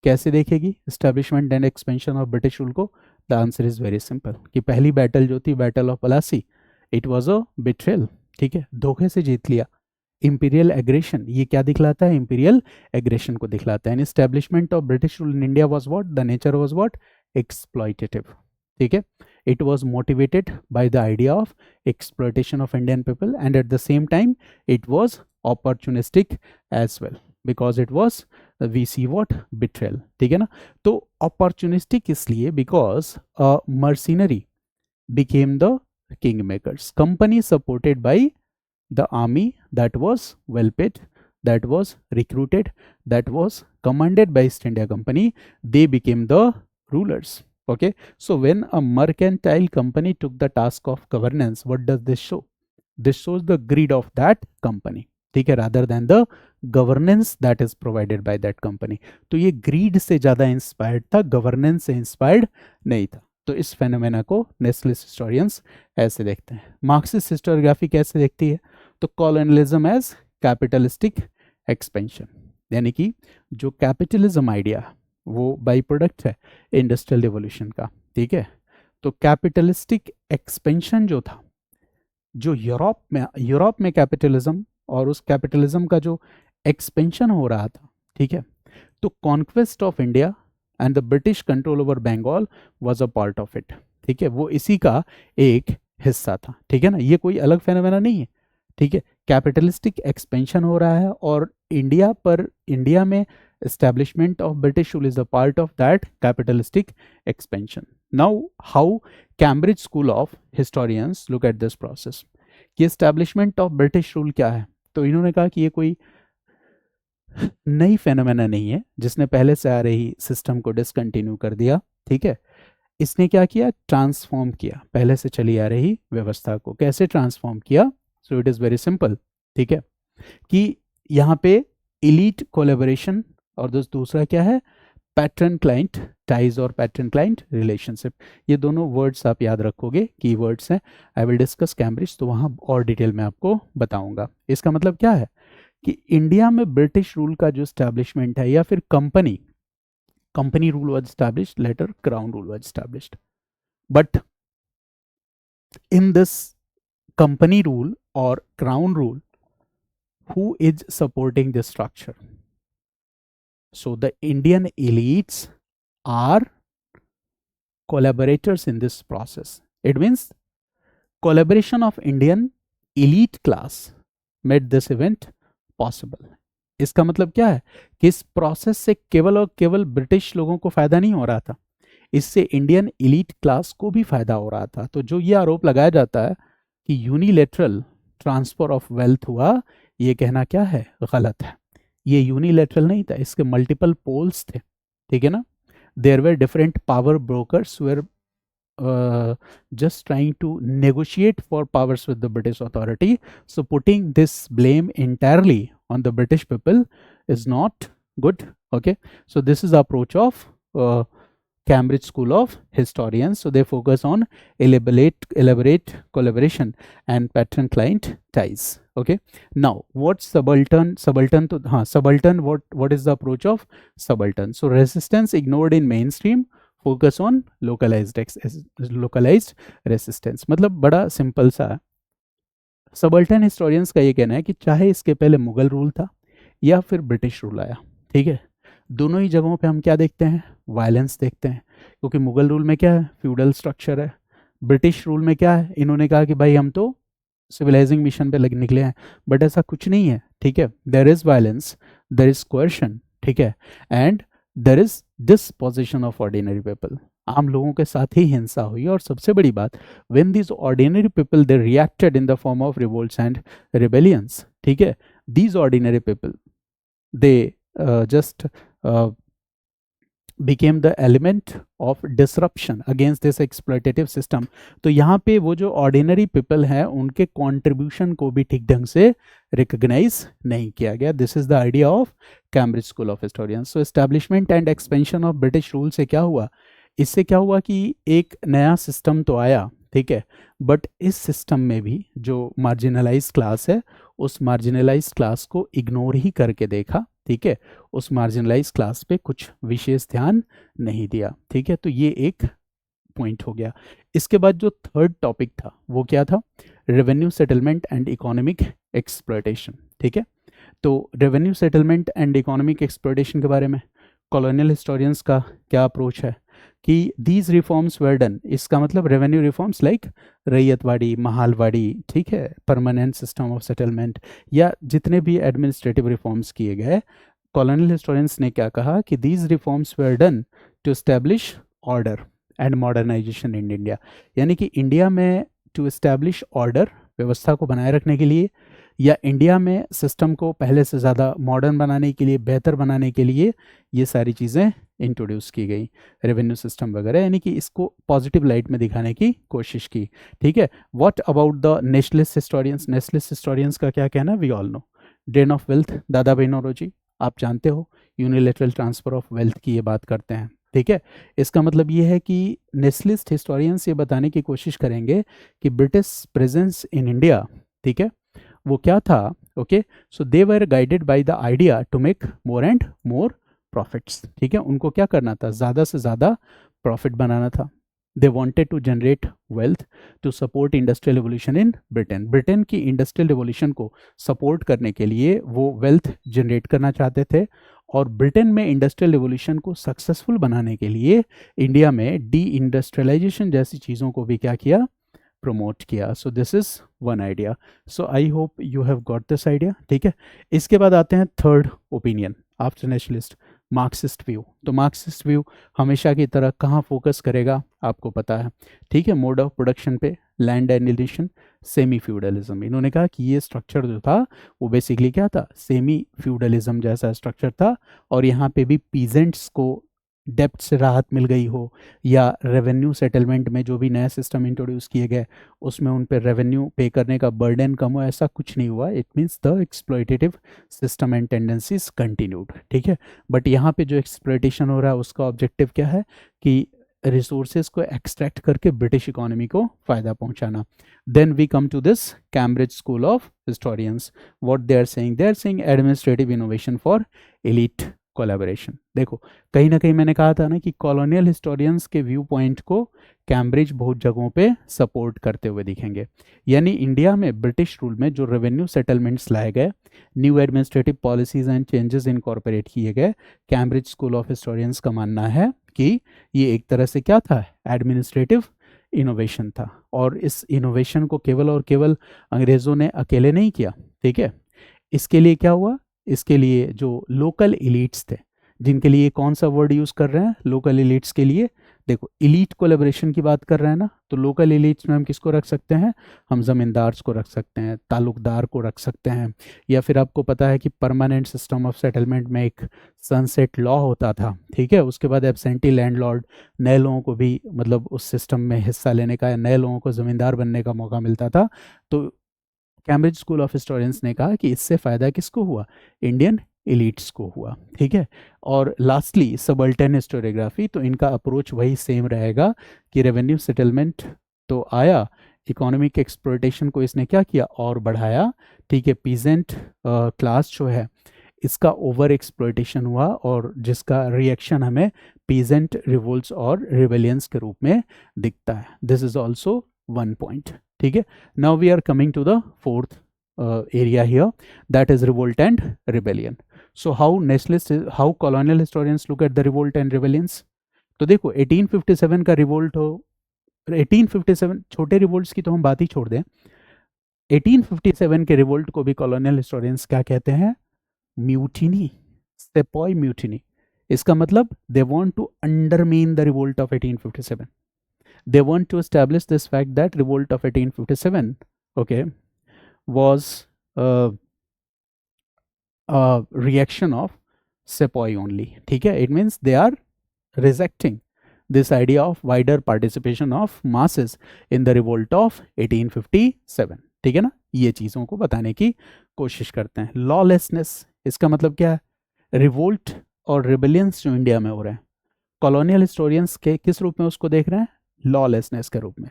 कैसे देखेगी establishment and expansion of British rule को, the answer is very simple कि पहली बैटल जो थी battle of Plassey, it was a betrayal, ठीक है, धोखे से जीत लिया। इंपीरियल एग्रेशन, ये क्या दिखलाता है, इंपीरियल एग्रेशन को दिखलाता है। And establishment of British rule in India was what, the nature was what, exploitative, ठीक है। It was motivated by the idea of exploitation of Indian people and at the same time it was opportunistic as well because it was we see what betrayal, ठीक है ना। तो opportunistic इसलिए because mercenary became the kingmakers, company supported by the army that was well paid, that was recruited, that was commanded by East India Company, they became the rulers. Okay, so when a mercantile company took the task of governance, what does this show? This shows the greed of that company, ठीक है, rather than the governance that is provided by that company. तो ये greed से ज़्यादा inspired था, governance से inspired नहीं था। तो इस फेनोमेना को नेशनलिस्ट हिस्टोरियंस ऐसे देखते हैं। मार्क्सिस्ट हिस्टोरियोग्राफी कैसे देखती है, तो कॉलोनियलिज्म एज कैपिटलिस्टिक एक्सपेंशन, यानी कि जो कैपिटलिज्म आइडिया वो बाई प्रोडक्ट है इंडस्ट्रियल रिवॉल्यूशन का, ठीक है। तो कैपिटलिस्टिक एक्सपेंशन जो था, जो यूरोप में कैपिटलिज्म और उस कैपिटलिज्म का जो एक्सपेंशन हो रहा था, ठीक है, तो conquest of India and the British control over Bengal was a part of it, ठीक है, वो इसी का एक हिस्सा था, ठीक है ना। ये कोई अलग फेनोमेना नहीं है, ठीक है। कैपिटलिस्टिक एक्सपेंशन हो रहा है और इंडिया में establishment of British rule is a part of that capitalistic expansion. Now, how Cambridge School of Historians look at this process? कि establishment of British rule क्या है, तो इन्होंने कहा कि ये कोई नई फेनोमेना नहीं है जिसने पहले से आ रही सिस्टम को डिसकंटिन्यू कर दिया, ठीक है। इसने क्या किया, ट्रांसफॉर्म किया पहले से चली आ रही व्यवस्था को। कैसे ट्रांसफॉर्म किया, so it is very simple, ठीक है, कि यहाँ पे इलीट कोलेबोरेशन और दूसरा क्या है, पैटर्न क्लाइंट टाइज और पैटर्न क्लाइंट रिलेशनशिप। ये दोनों वर्ड्स आप याद रखोगे, की वर्ड्स हैं। आई विल डिस्कस कैम्ब्रिज, तो वहाँ और डिटेल में आपको बताऊंगा। इसका मतलब क्या है कि इंडिया में ब्रिटिश रूल का जो स्टैब्लिशमेंट है या फिर company rule was established, later crown rule was established, but in this company rule or crown rule, who is supporting this structure? So the Indian elites are collaborators in this process. It means collaboration of Indian elite class made this event possible. इसका मतलब क्या है कि इस process से केवल और केवल ब्रिटिश लोगों को फायदा नहीं हो रहा था, इससे इंडियन एलीट क्लास को भी फायदा हो रहा था। तो जो ये आरोप लगाया जाता है कि यूनिलेटरल ट्रांसफर ऑफ वेल्थ हुआ, ये कहना क्या है, गलत है। ये यूनिलेटरल नहीं था, इसके मल्टीपल पोल्स थे, ठीक है ना। There were different power brokers were just trying to negotiate for powers with the British authority. So putting this blame entirely on the British people is not good. Okay, so this is the approach of Cambridge School of Historians. So they focus on elaborate collaboration and pattern client ties. Okay, now what's subaltern? Subaltern, what is the approach of subaltern? So resistance ignored in mainstream, focus on localised resistance. मतलब बड़ा simple सा है। Subaltern historians का ये कहना है कि चाहे इसके पहले मुगल रूल था या फिर ब्रिटिश रूल आया, ठीक है, दोनों ही जगहों पे हम क्या देखते हैं, वायलेंस देखते हैं। क्योंकि मुगल रूल में क्या है, फ्यूडल स्ट्रक्चर है, ब्रिटिश रूल में क्या है, इन्होंने कहा कि भाई हम तो सिविलाइजिंग मिशन पे निकले हैं, बट ऐसा कुछ नहीं है, ठीक है। There is violence, there is coercion, ठीक है, and there is disposition of ordinary people, आम लोगों के साथ ही हिंसा हुई। और सबसे बड़ी बात, when these ordinary people they reacted in the form of revolts and rebellions, ठीक है, these ordinary people they just became the element of disruption against this exploitative system. तो यहाँ पे वो जो ordinary people हैं उनके contribution को भी ठीक ढंग से recognize नहीं किया गया. This is the idea of Cambridge School of Historians. So establishment and expansion of British rule से क्या हुआ, इससे क्या हुआ कि एक नया सिस्टम तो आया, ठीक है, बट इस सिस्टम में भी जो मार्जिनलाइज क्लास है उस मार्जिनलाइज क्लास को इग्नोर ही करके देखा, ठीक है, उस मार्जिनलाइज क्लास पे कुछ विशेष ध्यान नहीं दिया, ठीक है. तो ये एक पॉइंट हो गया। इसके बाद जो थर्ड टॉपिक था वो क्या था, revenue settlement and economic exploitation. ठीक है, तो revenue settlement and economic exploitation के बारे में कॉलोनियल हिस्टोरियंस का क्या अप्रोच है कि दीज रिफॉर्म्स वर डन, इसका मतलब revenue reforms like ryotwari, Mahalwari, ठीक है, परमानेंट सिस्टम ऑफ सेटलमेंट, या जितने भी एडमिनिस्ट्रेटिव रिफॉर्म्स किए गए, कॉलोनियल हिस्टोरियंस ने क्या कहा कि these reforms were done to establish order and modernisation in India, यानी कि इंडिया में टू एस्टैब्लिश ऑर्डर, व्यवस्था को बनाए रखने के लिए, या इंडिया में सिस्टम को पहले से ज़्यादा मॉडर्न बनाने के लिए, बेहतर बनाने के लिए ये सारी चीज़ें इंट्रोड्यूस की गई, रेवेन्यू सिस्टम वगैरह, यानी कि इसको पॉजिटिव लाइट में दिखाने की कोशिश की। ठीक है, what about the nationalist historians, nationalist historians का क्या कहना, we all know, drain of wealth, Dadabhai Naoroji, आप जानते हो, यूनिलेटरल ट्रांसफर ऑफ वेल्थ की ये बात करते हैं। ठीक है, इसका मतलब ये है कि नेशनलिस्ट हिस्टोरियंस ये बताने की कोशिश करेंगे कि ब्रिटिश प्रेजेंस इन इंडिया, ठीक है, वो क्या था, okay, so they were guided by the idea to make more and more profits. ठीक है, उनको क्या करना था, ज़्यादा से ज़्यादा प्रॉफिट बनाना था। They wanted to generate wealth to support industrial revolution in Britain, Britain की इंडस्ट्रियल रिवोल्यूशन को सपोर्ट करने के लिए वो वेल्थ जनरेट करना चाहते थे, और ब्रिटेन में इंडस्ट्रियल रिवोल्यूशन को सक्सेसफुल बनाने के लिए इंडिया में डी इंडस्ट्रियलाइजेशन जैसी चीज़ों को भी क्या किया, प्रमोट किया। सो this is one idea, so I hope you have got this idea. ठीक है, इसके बाद आते हैं third opinion after nationalist, Marxist view. तो मार्क्सिस्ट व्यू हमेशा की तरह कहाँ फोकस करेगा, आपको पता है, ठीक है, मोड ऑफ प्रोडक्शन पे, लैंड एलिनेशन, सेमी फ्यूडलिज्म। इन्होंने कहा कि ये स्ट्रक्चर जो था वो बेसिकली क्या था, सेमी फ्यूडलिज्म जैसा स्ट्रक्चर था, और यहाँ पे भी पीजेंट्स को डेप्थ से राहत मिल गई हो, या रेवेन्यू सेटलमेंट में जो भी नया सिस्टम इंट्रोड्यूस किए गए उसमें उन पर रेवेन्यू पे करने का बर्डन कम हो, ऐसा कुछ नहीं हुआ। It means the exploitative system and tendencies continued. ठीक है, बट यहाँ पे जो एक्सप्लॉयटेशन हो रहा है उसका ऑब्जेक्टिव क्या है कि रिसोर्सेज को एक्सट्रैक्ट करके ब्रिटिश इकोनॉमी को फ़ायदा पहुंचाना। Then we come to this Cambridge school of historians, what they are saying administrative innovation for elite collaboration. देखो, कहीं ना कहीं मैंने कहा था ना कि कॉलोनियल हिस्टोरियंस के व्यू पॉइंट को कैम्ब्रिज बहुत जगहों पे सपोर्ट करते हुए दिखेंगे, यानी इंडिया में ब्रिटिश रूल में जो रेवेन्यू सेटलमेंट्स लाए गए, new administrative policies and changes incorporate किए गए, कैम्ब्रिज स्कूल ऑफ हिस्टोरियंस का मानना है कि ये एक तरह से क्या था, एडमिनिस्ट्रेटिव इनोवेशन था, और इस इनोवेशन को केवल और केवल अंग्रेज़ों ने अकेले नहीं किया। ठीक है, इसके लिए क्या हुआ, इसके लिए जो लोकल इलीट्स थे, जिनके लिए कौन सा वर्ड यूज़ कर रहे हैं, लोकल इलीट्स के लिए, देखो इलीट कोलेबोरेशन की बात कर रहे हैं ना, तो लोकल इलीट्स में हम किसको रख सकते हैं, हम जमींदार्स को रख सकते हैं, ताल्लुकदार को रख सकते हैं, या फिर आपको पता है कि परमानेंट सिस्टम ऑफ सेटलमेंट में एक सनसेट लॉ होता था। ठीक है, उसके बाद एब्सेंटी लैंडलॉर्ड, नए लोगों को भी मतलब उस सिस्टम में हिस्सा लेने का या नए लोगों को ज़मींदार बनने का मौका मिलता था। तो कैम्ब्रिज स्कूल ऑफ हिस्टोरियंस ने कहा कि इससे फ़ायदा किसको हुआ, इंडियन एलिट्स को हुआ। ठीक है, और लास्टली सबल्टन हिस्टोरियोग्राफी, तो इनका अप्रोच वही सेम रहेगा कि रेवेन्यू सेटलमेंट तो आया, इकोनॉमिक एक्सप्लॉयटेशन को इसने क्या किया और बढ़ाया। ठीक है, पीजेंट क्लास जो है इसका ओवर एक्सप्लॉयटेशन हुआ, और जिसका रिएक्शन हमें पीजेंट रिवोल्ट्स और रिबेलियंस के रूप में दिखता है। This is also one point. ठीक है, now we are coming to the fourth area here, that is revolt and rebellion. So how colonial historians look at the revolt and rebellions? तो देखो 1857 का रिवोल्ट हो, 1857 छोटे रिवोल्ट्स की तो हम बात ही छोड़ दें, 1857 के रिवोल्ट को भी कॉलोनियल हिस्टोरियंस क्या कहते हैं, म्यूटिनी, सेपॉय म्यूटिनी। इसका मतलब they want to undermine the revolt of 1857, they want to establish this fact that revolt of 1857, okay, was a reaction of sepoy only. ठीक है, it means they are rejecting this idea of wider participation of masses in the revolt of 1857. ठीक है ना, ये चीज़ों को बताने की कोशिश करते हैं। लॉलेसनेस, इसका मतलब क्या है, रिवोल्ट और रिबेलियंस जो इंडिया में हो रहे हैं, कॉलोनियल हिस्टोरियंस के किस रूप में उसको देख रहे हैं, लॉलेसनेस के रूप में।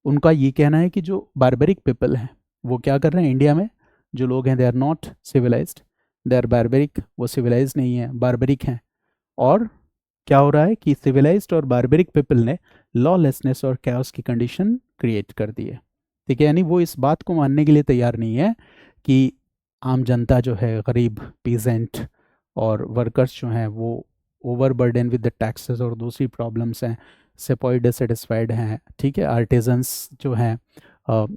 उनका ये कहना है कि जो बारबरिक पीपल हैं वो क्या कर रहे हैं, इंडिया में जो लोग हैं, they are not civilised, they are barbaric, वो सिविलाइज नहीं है, बारबरिक हैं, और क्या हो रहा है कि सिविलाइज्ड और बारबेरिक पीपल ने लॉलेसनेस और कैओस की कंडीशन क्रिएट कर दी है। ठीक है, यानी वो इस बात को मानने के लिए तैयार नहीं है कि आम जनता जो है, गरीब पीजेंट और वर्कर्स जो हैं वो ओवरबर्डन विद द टैक्सेस और दूसरी प्रॉब्लम्स हैं, सेपॉय डिससेटिस्फाइड हैं, ठीक है, आर्टिजन्स जो हैं,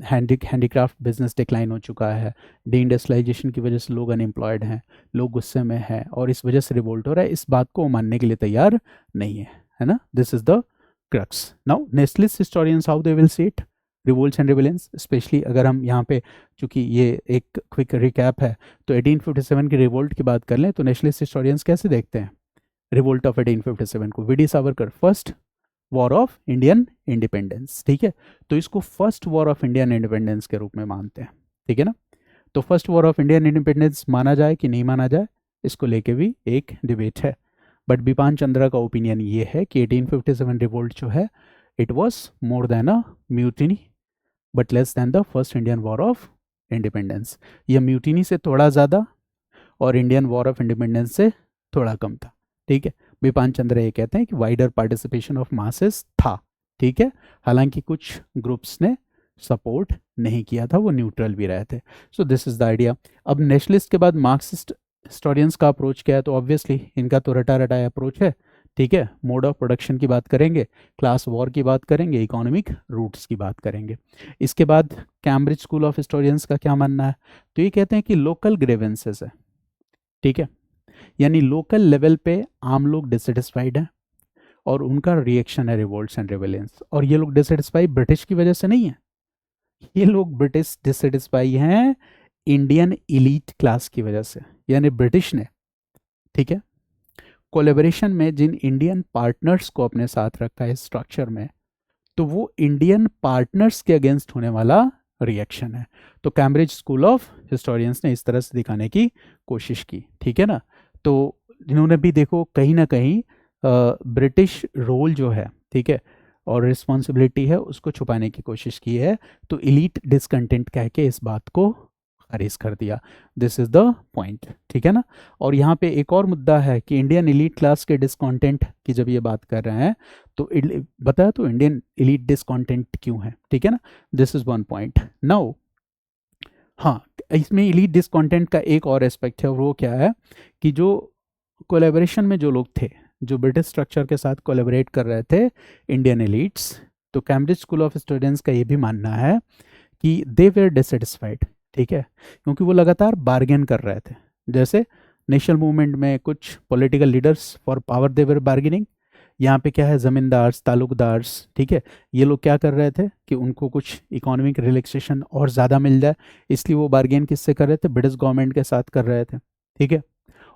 हैंडीक्राफ्ट बिजनेस डिक्लाइन हो चुका है, डी इंडस्ट्रियलाइजेशन की वजह से लोग अनएम्प्लॉयड हैं, लोग गुस्से में हैं और इस वजह से रिवोल्ट हो रहा है, इस बात को वो मानने के लिए तैयार नहीं है ना। This is the crux. Now nationalist historians how they will see it, revolts and rebellions, specially अगर हम यहाँ पे, चूंकि ये एक क्विक रिकैप है, तो 1857 की रिवोल्ट की बात कर लें तो नेशनलिस्ट हिस्टोरियंस कैसे देखते हैं रिवोल्ट ऑफ 1857 को? V D Savarkar, first war of Indian independence, ठीक है, तो इसको first war of Indian independence के रूप में मानते हैं, ठीक है ना। तो first war of Indian independence माना जाए कि नहीं माना जाए, इसको लेके भी एक डिबेट है, बट बिपान चंद्रा का ओपिनियन ये है कि 1857 रिवोल्ट जो है, it was more than a mutiny but less than the first Indian war of independence. यह म्यूटिनी से थोड़ा ज़्यादा और इंडियन वॉर ऑफ इंडिपेंडेंस से थोड़ा कम था, ठीक है। बिपान चंद्र ये कहते हैं कि वाइडर पार्टिसिपेशन ऑफ मासेस था, ठीक है, हालांकि कुछ ग्रुप्स ने सपोर्ट नहीं किया था, वो न्यूट्रल भी रहे थे। सो दिस इज द आइडिया। अब नेशनलिस्ट के बाद मार्क्सिस्ट हिस्टोरियंस का अप्रोच क्या है? तो ऑब्वियसली इनका तो रटा रटाया अप्रोच है, ठीक है। मोड ऑफ प्रोडक्शन की बात करेंगे, क्लास वॉर की बात करेंगे, इकोनॉमिक रूट्स की बात करेंगे। इसके बाद कैम्ब्रिज स्कूल ऑफ हिस्टोरियंस का क्या मानना है? तो ये कहते हैं कि लोकल ग्रेवेंसेस है, ठीक है, यानी लोकल लेवल पे आम लोग डिससेटिस्फाइड हैं और उनका रिएक्शन है रिवोल्ट्स एंड रिवेलियंस। और ये लोग डिससेटिस्फाई ब्रिटिश की वजह से नहीं है, ये लोग ब्रिटिश डिससेटिस्फाई हैं इंडियन इलीट क्लास की वजह से, यानी ब्रिटिश ने, ठीक है, कोलेबोरेशन में जिन इंडियन पार्टनर्स को अपने साथ रखा है स्ट्रक्चर में, तो वो इंडियन पार्टनर्स के अगेंस्ट होने वाला रिएक्शन है। तो कैम्ब्रिज स्कूल ऑफ हिस्टोरियंस ने इस तरह से दिखाने की कोशिश की, ठीक है ना। तो इन्होंने भी देखो कहीं ना कहीं ब्रिटिश रोल जो है, ठीक है, और रिस्पॉन्सिबिलिटी है उसको छुपाने की कोशिश की है, तो इलीट डिसकंटेंट कह के इस बात को खारिज कर दिया। दिस इज द पॉइंट, ठीक है ना। और यहाँ पे एक और मुद्दा है कि इंडियन इलीट क्लास के डिसकंटेंट की जब ये बात कर रहे हैं तो बताया तो इंडियन इलीट डिसकंटेंट क्यों है, ठीक है ना। This is one point. Now हाँ, इसमें इलीट डिसकंटेंट का एक और एस्पेक्ट है, वो क्या है कि जो कोलेबोरेशन में जो लोग थे, जो ब्रिटिश स्ट्रक्चर के साथ कोलेबोरेट कर रहे थे इंडियन एलिट्स, तो कैम्ब्रिज स्कूल ऑफ स्टूडेंट्स का ये भी मानना है कि दे वेर डिससेटिस्फाइड, ठीक है, क्योंकि वो लगातार बार्गेन कर रहे थे। जैसे नेशनल मूवमेंट में कुछ political leaders for power they were bargaining, यहाँ पे क्या है, ज़मींदार्स, तालुकदार्स, ठीक है, ये लोग क्या कर रहे थे कि उनको कुछ इकोनॉमिक रिलैक्सेशन और ज़्यादा मिल जाए, इसलिए वो बार्गेन किससे कर रहे थे? ब्रिटिश गवर्नमेंट के साथ कर रहे थे, ठीक है।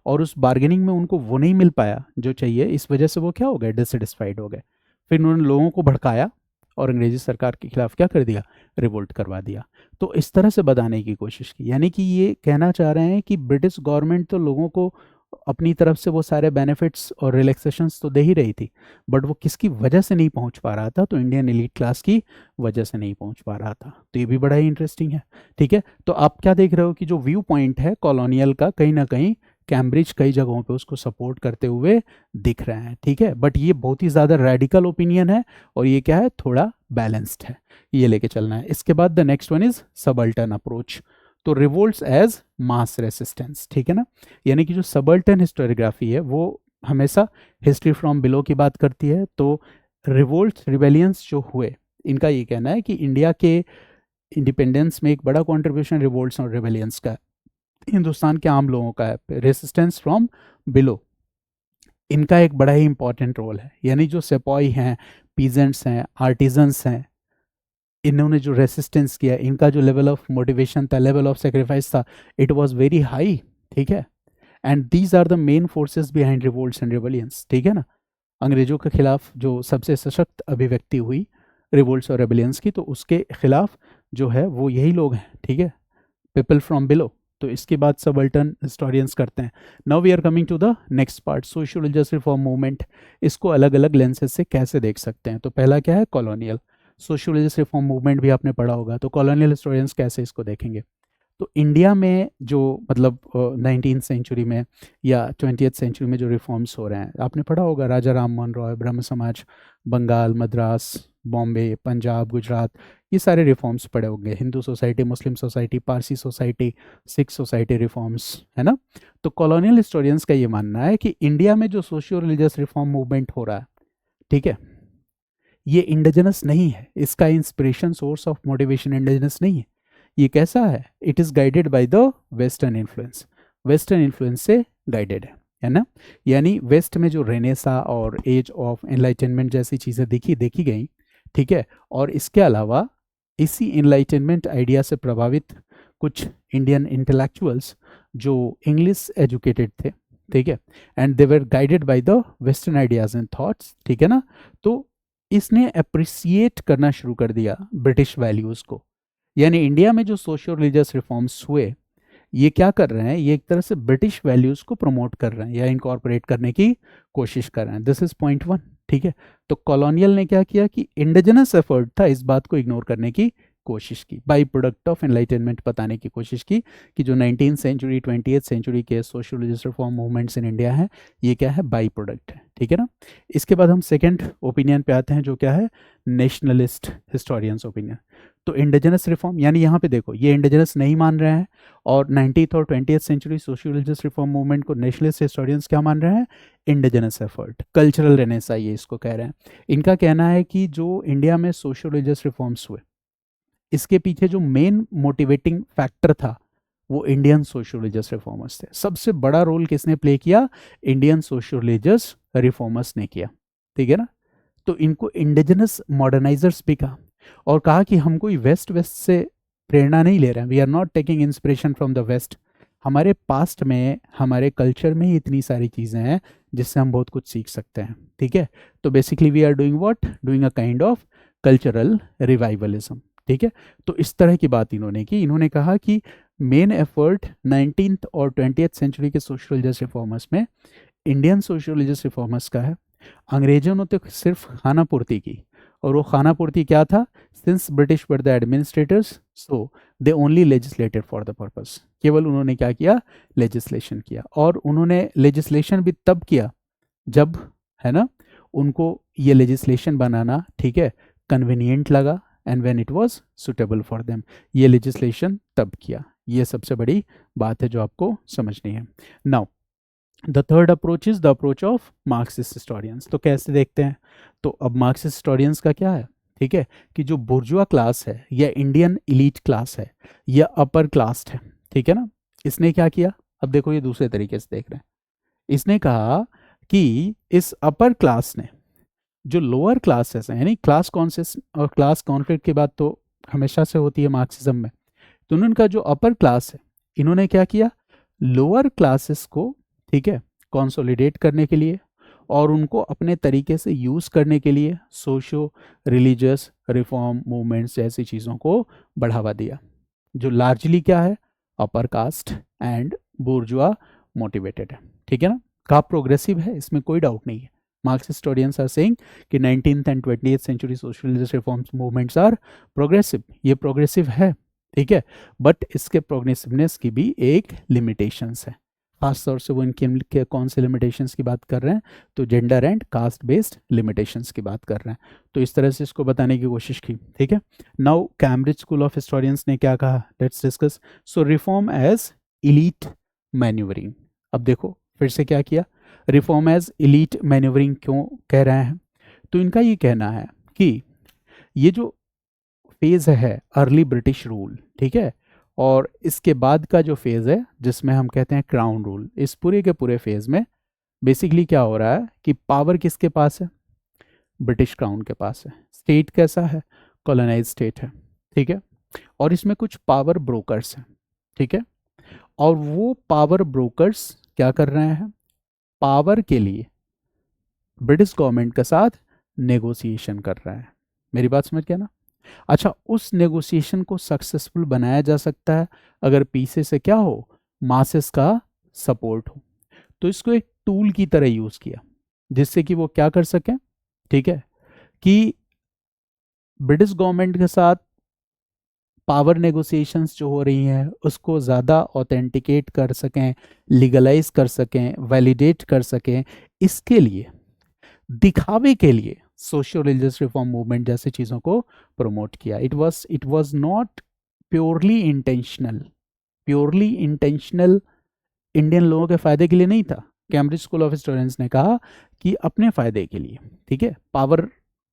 और उस बार्गेनिंग में उनको वो नहीं मिल पाया जो चाहिए, इस वजह से वो क्या हो गए? डिससेटिस्फाइड हो गए। फिर उन्होंने लोगों को भड़काया और अंग्रेजी सरकार के खिलाफ क्या कर दिया? रिवोल्ट करवा दिया। तो इस तरह से बताने की कोशिश की, यानी कि ये कहना चाह रहे हैं कि ब्रिटिश गवर्नमेंट तो लोगों को अपनी तरफ से वो सारे बेनिफिट्स और रिलैक्सेशंस तो दे ही रही थी, बट वो किसकी वजह से नहीं पहुंच पा रहा था? तो इंडियन एलीट क्लास की वजह से नहीं पहुंच पा रहा था। तो ये भी बड़ा ही इंटरेस्टिंग है, ठीक है। तो आप क्या देख रहे हो कि जो व्यू पॉइंट है कॉलोनियल का, कहीं ना कहीं कैम्ब्रिज कई जगहों पे उसको सपोर्ट करते हुए दिख रहे हैं, ठीक है। बट ये बहुत ही ज़्यादा रेडिकल ओपिनियन है और ये क्या है? थोड़ा बैलेंस्ड है, ये लेके चलना है। इसके बाद the next one is subaltern approach, तो रिवोल्ट्स एज मास रेसिस्टेंस, ठीक है ना। यानी कि जो सबल्टन हिस्टोरियोग्राफी है वो हमेशा हिस्ट्री फ्रॉम बिलो की बात करती है। तो रिवोल्ट रिवेलियंस जो हुए, इनका ये कहना है कि इंडिया के इंडिपेंडेंस में एक बड़ा कॉन्ट्रीब्यूशन रिवोल्ट्स और रिवेलियंस का, हिंदुस्तान के आम लोगों का है। रेसिस्टेंस फ्रॉम बिलो, इनका एक बड़ा ही इंपॉर्टेंट रोल है। यानी जो सेपॉय हैं, पीजेंट्स हैं, आर्टिजन्स हैं, इन्होंने जो रेसिस्टेंस किया, इनका जो लेवल ऑफ मोटिवेशन था, लेवल ऑफ सेक्रीफाइस था, इट वाज वेरी हाई, ठीक है। And these are the main forces behind revolts and rebellions, ठीक है ना। अंग्रेजों के खिलाफ जो सबसे सशक्त अभिव्यक्ति हुई रिवोल्ट्स और रेबेलियंस की, तो उसके खिलाफ जो है वो यही लोग हैं, ठीक है, पीपल फ्रॉम बिलो। तो इसके बाद सबल्टन हिस्टोरियंस करते हैं। Now we are coming to the next part, social justice reform movement. इसको अलग अलग लेंसेज से कैसे देख सकते हैं? तो पहला क्या है? कॉलोनियल। सोशल रिफॉर्म मूवमेंट भी आपने पढ़ा होगा, तो कॉलोनियल हिस्टोरियंस कैसे इसको देखेंगे? तो इंडिया में जो मतलब 19th सेंचुरी में या 20th सेंचुरी में जो रिफॉर्म्स हो रहे हैं, आपने पढ़ा होगा राजा राम मोहन रॉय, ब्रह्म समाज, बंगाल, मद्रास, बॉम्बे, पंजाब, गुजरात, ये सारे रिफॉर्म्स पड़े होंगे, Hindu society, Muslim society, Parsi society, Sikh society reforms, है ना। तो कॉलोनियल हिस्टोरियंस का ये मानना है कि इंडिया में जो सोशियो रिलीजियस रिफॉर्म मूवमेंट हो रहा है, ठीक है, ये इंडिजिनस नहीं है, इसका inspiration, source of motivation indigenous नहीं है। ये कैसा है? It is guided by the western influence, western influence से गाइडेड है ना। यानी वेस्ट में जो रेनेसा और एज ऑफ एनलाइटनमेंट जैसी चीज़ें देखी गई, ठीक है, और इसके अलावा इसी एनलाइटनमेंट आइडिया से प्रभावित कुछ इंडियन इंटेलेक्चुअल्स जो इंग्लिश एजुकेटेड थे, ठीक है, and they were guided by the western ideas and thoughts, ठीक है ना। तो इसने अप्रिसिएट करना शुरू कर दिया ब्रिटिश वैल्यूज़ को। यानी इंडिया में जो सोशियो रिलीजियस रिफॉर्म्स हुए, ये क्या कर रहे हैं, ये एक तरह से ब्रिटिश वैल्यूज़ को प्रमोट कर रहे हैं या इनकॉर्पोरेट करने की कोशिश कर रहे हैं। दिस इज पॉइंट वन, ठीक है। तो कॉलोनियल ने क्या किया कि इंडिजिनस एफर्ट था, इस बात को इग्नोर करने की कोशिश की, बाई प्रोडक्ट ऑफ एनलाइटनमेंट बताने की कोशिश की कि जो 19th सेंचुरी 20th सेंचुरी के social religious reform movements in India है, ये क्या है, बाई प्रोडक्ट है, ठीक है ना। इसके बाद हम सेकंड ओपिनियन पे आते हैं, जो क्या है, नेशनलिस्ट हिस्टोरियंस ओपिनियन। तो इंडिजिनस रिफॉर्म, यानी यहाँ पे देखो ये इंडिजिनस नहीं मान रहे हैं, और 19th और 20th century social religious reform movement को नेशनलिस्ट हिस्टोरियंस क्या मान रहे हैं, इंडिजिनस एफर्ट, कल्चरल रेनेसा, ये इसको कह रहे हैं। इनका कहना है कि जो इंडिया में सोशल रिलीजियस रिफॉर्म्स हुए, इसके पीछे जो मेन मोटिवेटिंग फैक्टर था, वो इंडियन सोशल रिलीजियस रिफॉर्मर्स थे। सबसे बड़ा रोल किसने प्ले किया, इंडियन सोशल रिलीजियस रिफॉर्मर्स ने किया, ठीक है ना। तो इनको इंडिजिनस मॉडर्नाइजर्स भी कहा, और कहा कि हम कोई वेस्ट वेस्ट से प्रेरणा नहीं ले रहे हैं, we are not taking inspiration from the west. हमारे पास्ट में, हमारे कल्चर में इतनी सारी चीज़ें हैं जिससे हम बहुत कुछ सीख सकते हैं, ठीक है। तो basically we are doing what, doing a kind of cultural revivalism, ठीक है। तो इस तरह की बात इन्होंने की। इन्होंने कहा कि मेन एफर्ट 19th और 20th सेंचुरी के सोशल रिलीजियस रिफॉर्मर्स में इंडियन सोशल रिलीजियस रिफॉर्मर्स का है। अंग्रेजों ने तो सिर्फ खाना पूर्ति की, और वो खाना पूर्ति क्या था, since British were the administrators so they only legislated for the purpose, केवल उन्होंने क्या किया, लेजिस्लेशन किया। और उन्होंने लेजिस्लेशन भी तब किया जब, है ना, उनको ये लेजिस्लेशन बनाना, ठीक है, कन्वीनियंट लगा, and when it was suitable for them, ये लेजिस्लेशन तब किया। ये सबसे बड़ी बात है जो आपको समझनी है। Now the third approach is the approach of Marxist historians. तो कैसे देखते हैं, तो अब मार्क्सिस्ट हिस्टोरियंस का क्या है, ठीक है, कि जो बुर्जुआ क्लास है या इंडियन इलीट क्लास है या अपर क्लास है, ठीक है ना, इसने क्या किया, अब देखो ये दूसरे तरीके से देख रहे हैं। इसने कहा कि इस अपर क्लास ने जो लोअर क्लासेस हैं, यानी क्लास कॉन्सेस और क्लास कॉन्फ्लिक्ट की बात तो हमेशा से होती है मार्क्सिज्म में, तो उनका जो अपर क्लास है, इन्होंने क्या किया, लोअर क्लासेस को, ठीक है, कंसोलिडेट करने के लिए और उनको अपने तरीके से यूज़ करने के लिए सोशो रिलीजियस रिफॉर्म मूवमेंट्स जैसी चीज़ों को बढ़ावा दिया, जो लार्जली क्या है, upper caste and bourgeois motivated है, ठीक है ना। का प्रोग्रेसिव है, इसमें कोई डाउट नहीं है। मार्क्सिस्ट हिस्टोरियंस आर सेइंग कि 19th and 20th century social religious reforms movements are progressive, ये प्रोग्रेसिव है, ठीक है, बट इसके प्रोग्रेसिवनेस की भी एक लिमिटेशंस है। खासतौर से वो इनके कौन से लिमिटेशंस की बात कर रहे हैं, तो gender and caste based limitations की बात कर रहे हैं। तो इस तरह से इसको बताने की कोशिश की, ठीक है। Now Cambridge school of historians ने क्या कहा, let's discuss. So reform as elite manoeuvring. अब देखो फिर से क्या किया, रिफॉर्म एज इलीट मैन्यूवरिंग क्यों कह रहे हैं, तो इनका ये कहना है कि ये जो फेज है अर्ली ब्रिटिश रूल, ठीक है, और इसके बाद का जो फेज है जिसमें हम कहते हैं क्राउन रूल, इस पूरे के पूरे फेज में बेसिकली क्या हो रहा है कि पावर किसके पास है, ब्रिटिश क्राउन के पास है। स्टेट कैसा है, कॉलोनाइज स्टेट है, ठीक है, और इसमें कुछ पावर ब्रोकर्स हैं, ठीक है, और वो पावर ब्रोकर्स क्या कर रहे हैं, पावर के लिए ब्रिटिश गवर्नमेंट के साथ नेगोशिएशन कर रहे हैं। मेरी बात समझ गया ना। अच्छा, उस नेगोशिएशन को सक्सेसफुल बनाया जा सकता है अगर पीछे से क्या हो, मासेस का सपोर्ट हो। तो इसको एक टूल की तरह यूज किया जिससे कि वो क्या कर सकें, ठीक है, कि ब्रिटिश गवर्नमेंट के साथ पावर नेगोशिएशंस जो हो रही हैं उसको ज़्यादा ऑथेंटिकेट कर सकें, लीगलाइज कर सकें, वैलिडेट कर सकें, इसके लिए, दिखावे के लिए सोशल रिलीजियस रिफॉर्म मूवमेंट जैसी चीज़ों को प्रमोट किया। It was not purely intentional, purely intentional Indian लोगों के फायदे के लिए नहीं था। कैम्ब्रिज स्कूल ऑफ हिस्टोरियंस ने कहा कि अपने फायदे के लिए, ठीक है, पावर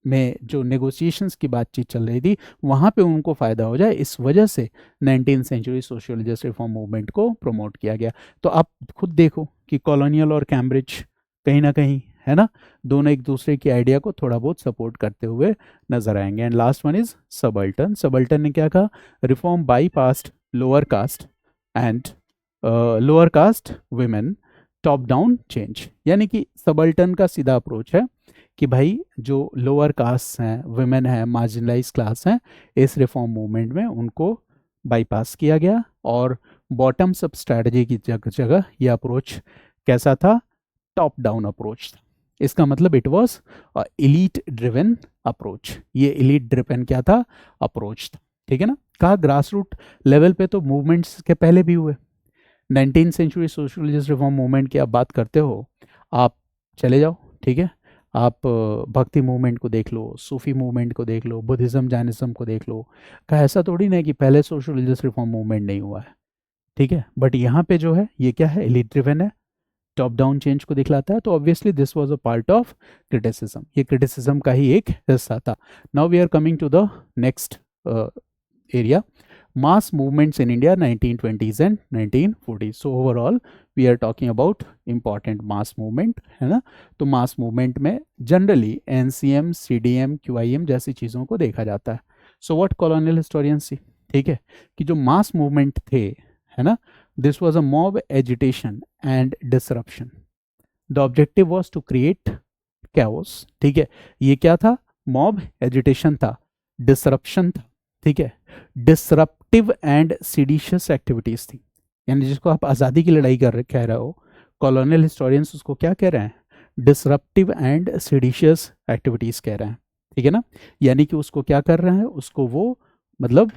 में जो नेगोशिएशंस की बातचीत चल रही थी वहाँ पे उनको फ़ायदा हो जाए, इस वजह से 19th century social justice reform movement को प्रमोट किया गया। तो आप खुद देखो कि कॉलोनियल और कैम्ब्रिज कहीं ना कहीं, है ना, दोनों एक दूसरे की आइडिया को थोड़ा बहुत सपोर्ट करते हुए नजर आएंगे। And last one is subaltern. Subaltern ने क्या कहा? Reform bypassed lower caste and lower caste women top down change. यानी कि सबल्टन का सीधा अप्रोच है कि भाई जो लोअर कास्ट हैं, वुमेन हैं, मार्जिनलाइज क्लास हैं, इस रिफॉर्म मूवमेंट में उनको बाईपास किया गया। और बॉटम सब स्ट्रैटेजी की जगह जगह ये अप्रोच कैसा था? टॉप डाउन अप्रोच था। इसका मतलब it was elite driven approach. ये इलीट ड्रिवन क्या था? अप्रोच था, ठीक है ना। कहा ग्रास रूट लेवल पे तो मूवमेंट्स के पहले भी हुए। 19th century socialist reform movement की आप बात करते हो, आप चले जाओ, ठीक है, आप भक्ति मूवमेंट को देख लो, सूफी मूवमेंट को देख लो, बुद्धिज़्म जैनिज्म को देख लो। कहा ऐसा थोड़ी ना है कि पहले सोशल रिलीजियस रिफॉर्म मूवमेंट नहीं हुआ है, ठीक है, बट यहाँ पे जो है ये क्या है? एलिट ड्रिवन है, टॉप डाउन चेंज को दिखलाता है। तो obviously this was a part of criticism, ये क्रिटिसिज्म का ही एक हिस्सा था। Now we are coming to the next area, mass movements in India 1920s and 1940s. So overall we are talking about important mass movement, है ना। तो mass movement में generally NCM, CDM, QIM जैसी चीज़ों को देखा जाता है। So what colonial historians see, ठीक है, कि जो mass movement थे, है ना, this was a mob agitation and disruption. The objective was to create chaos, ठीक है। ये क्या था? mob agitation था, disruption था, ठीक है, डिसरप्टिव एंड सीडिशियस एक्टिविटीज थी। यानी जिसको आप आज़ादी की लड़ाई कह रहे हो, कॉलोनियल हिस्टोरियंस उसको क्या कह रहे हैं? डिसरप्टिव एंड सीडिशियस एक्टिविटीज कह रहे हैं, ठीक है ना। यानी कि उसको क्या कर रहे हैं? उसको वो मतलब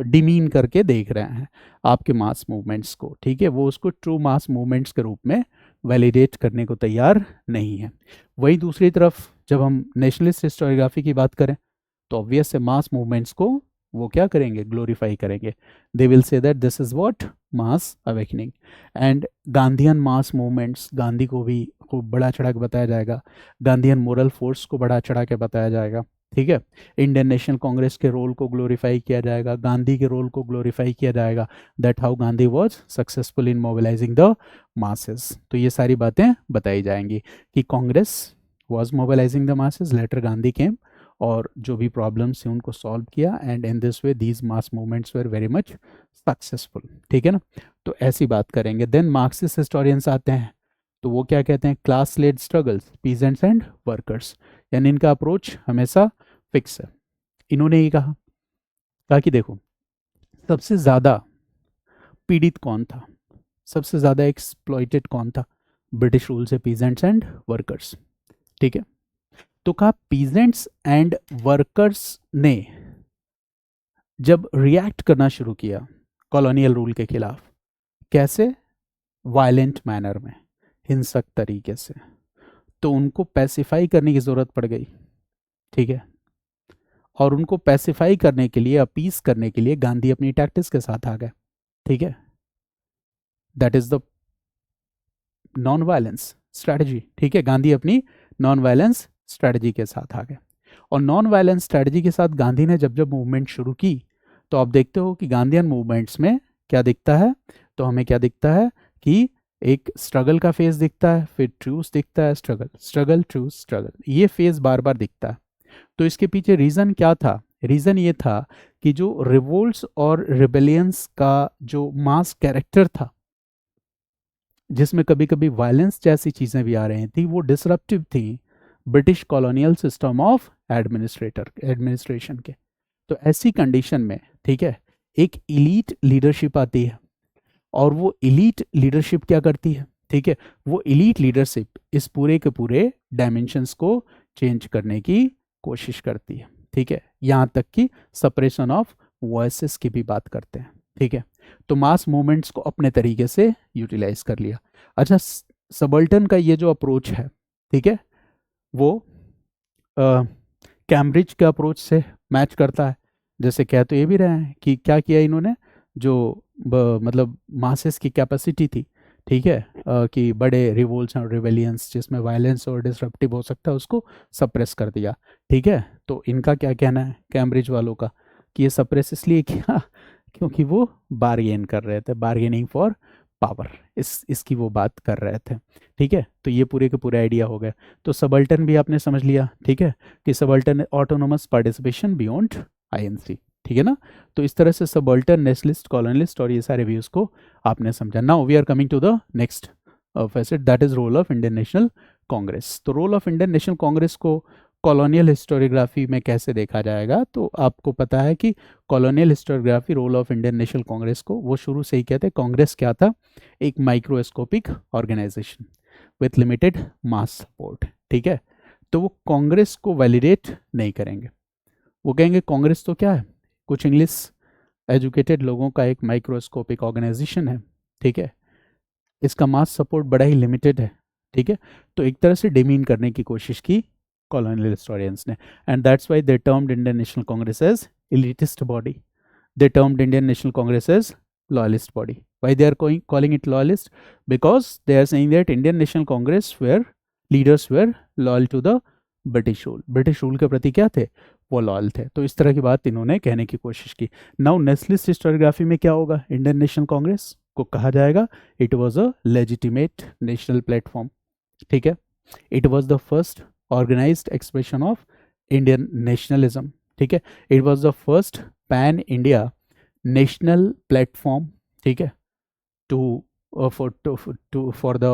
डिमीन करके देख रहे हैं आपके मास मूवमेंट्स को, ठीक है, वो उसको ट्रू मास मूवमेंट्स के रूप में वैलिडेट करने को तैयार नहीं है। वही दूसरी तरफ जब हम नेशनलिस्ट हिस्टोरियोग्राफी की बात करें तो ऑब्वियस है मास मूवमेंट्स को वो क्या करेंगे? ग्लोरीफाई करेंगे। They will say that this is what mass awakening. And Gandhian mass movements, Gandhi को भी खूब बड़ा चढ़ा के बताया जाएगा, गांधीयन मोरल फोर्स को बड़ा चढ़ा के बताया जाएगा, ठीक है। इंडियन नेशनल कांग्रेस के रोल को ग्लोरीफाई किया जाएगा, गांधी के रोल को ग्लोरीफाई किया जाएगा, that how Gandhi was successful in mobilizing the masses. तो ये सारी बातें बताई जाएंगी कि Congress was mobilizing the masses, later Gandhi came और जो भी प्रॉब्लम्स थे उनको सॉल्व किया, and in this way these mass movements were very much successful, ठीक है ना। तो ऐसी बात करेंगे। देन मार्क्सिस्ट हिस्टोरियंस आते हैं, तो वो क्या कहते हैं? Class led struggles, peasants and workers. यानी इनका अप्रोच हमेशा फिक्स है। इन्होंने ये कहा कि देखो सबसे ज़्यादा पीड़ित कौन था, सबसे ज़्यादा एक्सप्लॉइटेड कौन था? ब्रिटिश रूल से पीजेंट्स एंड वर्कर्स, ठीक है। तो कहा पीजेंट्स एंड वर्कर्स ने जब रिएक्ट करना शुरू किया कॉलोनियल रूल के खिलाफ, कैसे? वायलेंट मैनर में, हिंसक तरीके से, तो उनको पैसिफाई करने की ज़रूरत पड़ गई, ठीक है। और उनको पैसिफाई करने के लिए, अपीस करने के लिए गांधी अपनी टैक्टिक्स के साथ आ गए, ठीक है। That is the non violence strategy, ठीक है। गांधी अपनी नॉन वायलेंस स्ट्रैटेजी के साथ आ गए। और नॉन वायलेंस स्ट्रैटेजी के साथ गांधी ने जब जब मूवमेंट शुरू की, तो आप देखते हो कि गांधीयन मूवमेंट्स में क्या दिखता है? तो हमें क्या दिखता है कि एक स्ट्रगल का फेज दिखता है, फिर ट्रूस दिखता है, स्ट्रगल स्ट्रगल ट्रूस स्ट्रगल, ये फेज बार बार दिखता है। तो इसके पीछे रीज़न क्या था? रीज़न ये था कि जो रिवोल्ट्स और रिबेलियंस का जो मास कैरेक्टर था, जिसमें कभी कभी वायलेंस जैसी चीज़ें भी आ रही थी, वो डिसरप्टिव थी British colonial system of administration के। तो ऐसी कंडीशन में, ठीक है, एक इलीट लीडरशिप आती है, और वो इलीट लीडरशिप क्या करती है? ठीक है, वो इलीट लीडरशिप इस पूरे के पूरे डायमेंशंस को चेंज करने की कोशिश करती है, ठीक है, यहाँ तक कि सप्रेशन ऑफ वॉइसेस की भी बात करते हैं। ठीक है, तो मास मूवमेंट्स को अपने तरीके से यूटिलाइज कर लिया। अच्छा, सबल्टन का ये जो अप्रोच है, ठीक है, वो कैम्ब्रिज के अप्रोच से मैच करता है। जैसे कह तो ये भी रहे हैं कि क्या किया इन्होंने, जो मतलब मासेस की कैपेसिटी थी, ठीक है, कि बड़े रिवोल्ट्स और रिवेलियंस जिसमें वायलेंस और डिसरप्टिव हो सकता है उसको सप्रेस कर दिया। ठीक है, तो इनका क्या कहना है कैम्ब्रिज वालों का, कि ये सप्रेस इसलिए किया क्योंकि वो बार्गेन कर रहे थे, बार्गेनिंग फॉर पावर, इसकी वो बात कर रहे थे। ठीक है, तो ये पूरे के पूरे आइडिया हो गए। तो सबल्टन भी आपने समझ लिया, ठीक है, कि subaltern autonomous participation beyond INC. ठीक है ना, तो इस तरह से सबल्टन, नेशनलिस्ट, कॉलोनियलिस्ट और ये सारे व्यूज को आपने समझा। Now we are coming to the next facet, that is role of Indian National Congress. तो role of Indian National Congress को कॉलोनियल हिस्टोरियोग्राफी में कैसे देखा जाएगा, तो आपको पता है कि colonial historiography role of Indian National Congress को वो शुरू से ही कहते हैं, कांग्रेस क्या था, एक microscopic organisation with limited mass support. ठीक है, तो वो कांग्रेस को वैलिडेट नहीं करेंगे, वो कहेंगे कांग्रेस तो क्या है, कुछ इंग्लिश एजुकेटेड लोगों का एक माइक्रोस्कोपिक ऑर्गेनाइजेशन है। ठीक है, इसका मास सपोर्ट बड़ा ही लिमिटेड है। ठीक है, तो एक तरह से डिमीन करने की कोशिश की colonial historians ने, and that's why they termed Indian National Congress as elitist body. They termed Indian National Congress as loyalist body. Why they are calling it loyalist? Because they are saying that Indian National Congress where leaders were loyal to the British rule. British rule के प्रति क्या थे, वो loyal थे। तो इस तरह की बात इन्होंने कहने की कोशिश की। नाउ नेशनलिस्ट हिस्टोरियोग्राफी में क्या होगा, इंडियन नेशनल कांग्रेस को कहा जाएगा it was a legitimate national platform. ठीक है, it was the first organized expression of Indian nationalism. ठीक है, it was the first pan India national platform, ठीक है, to for the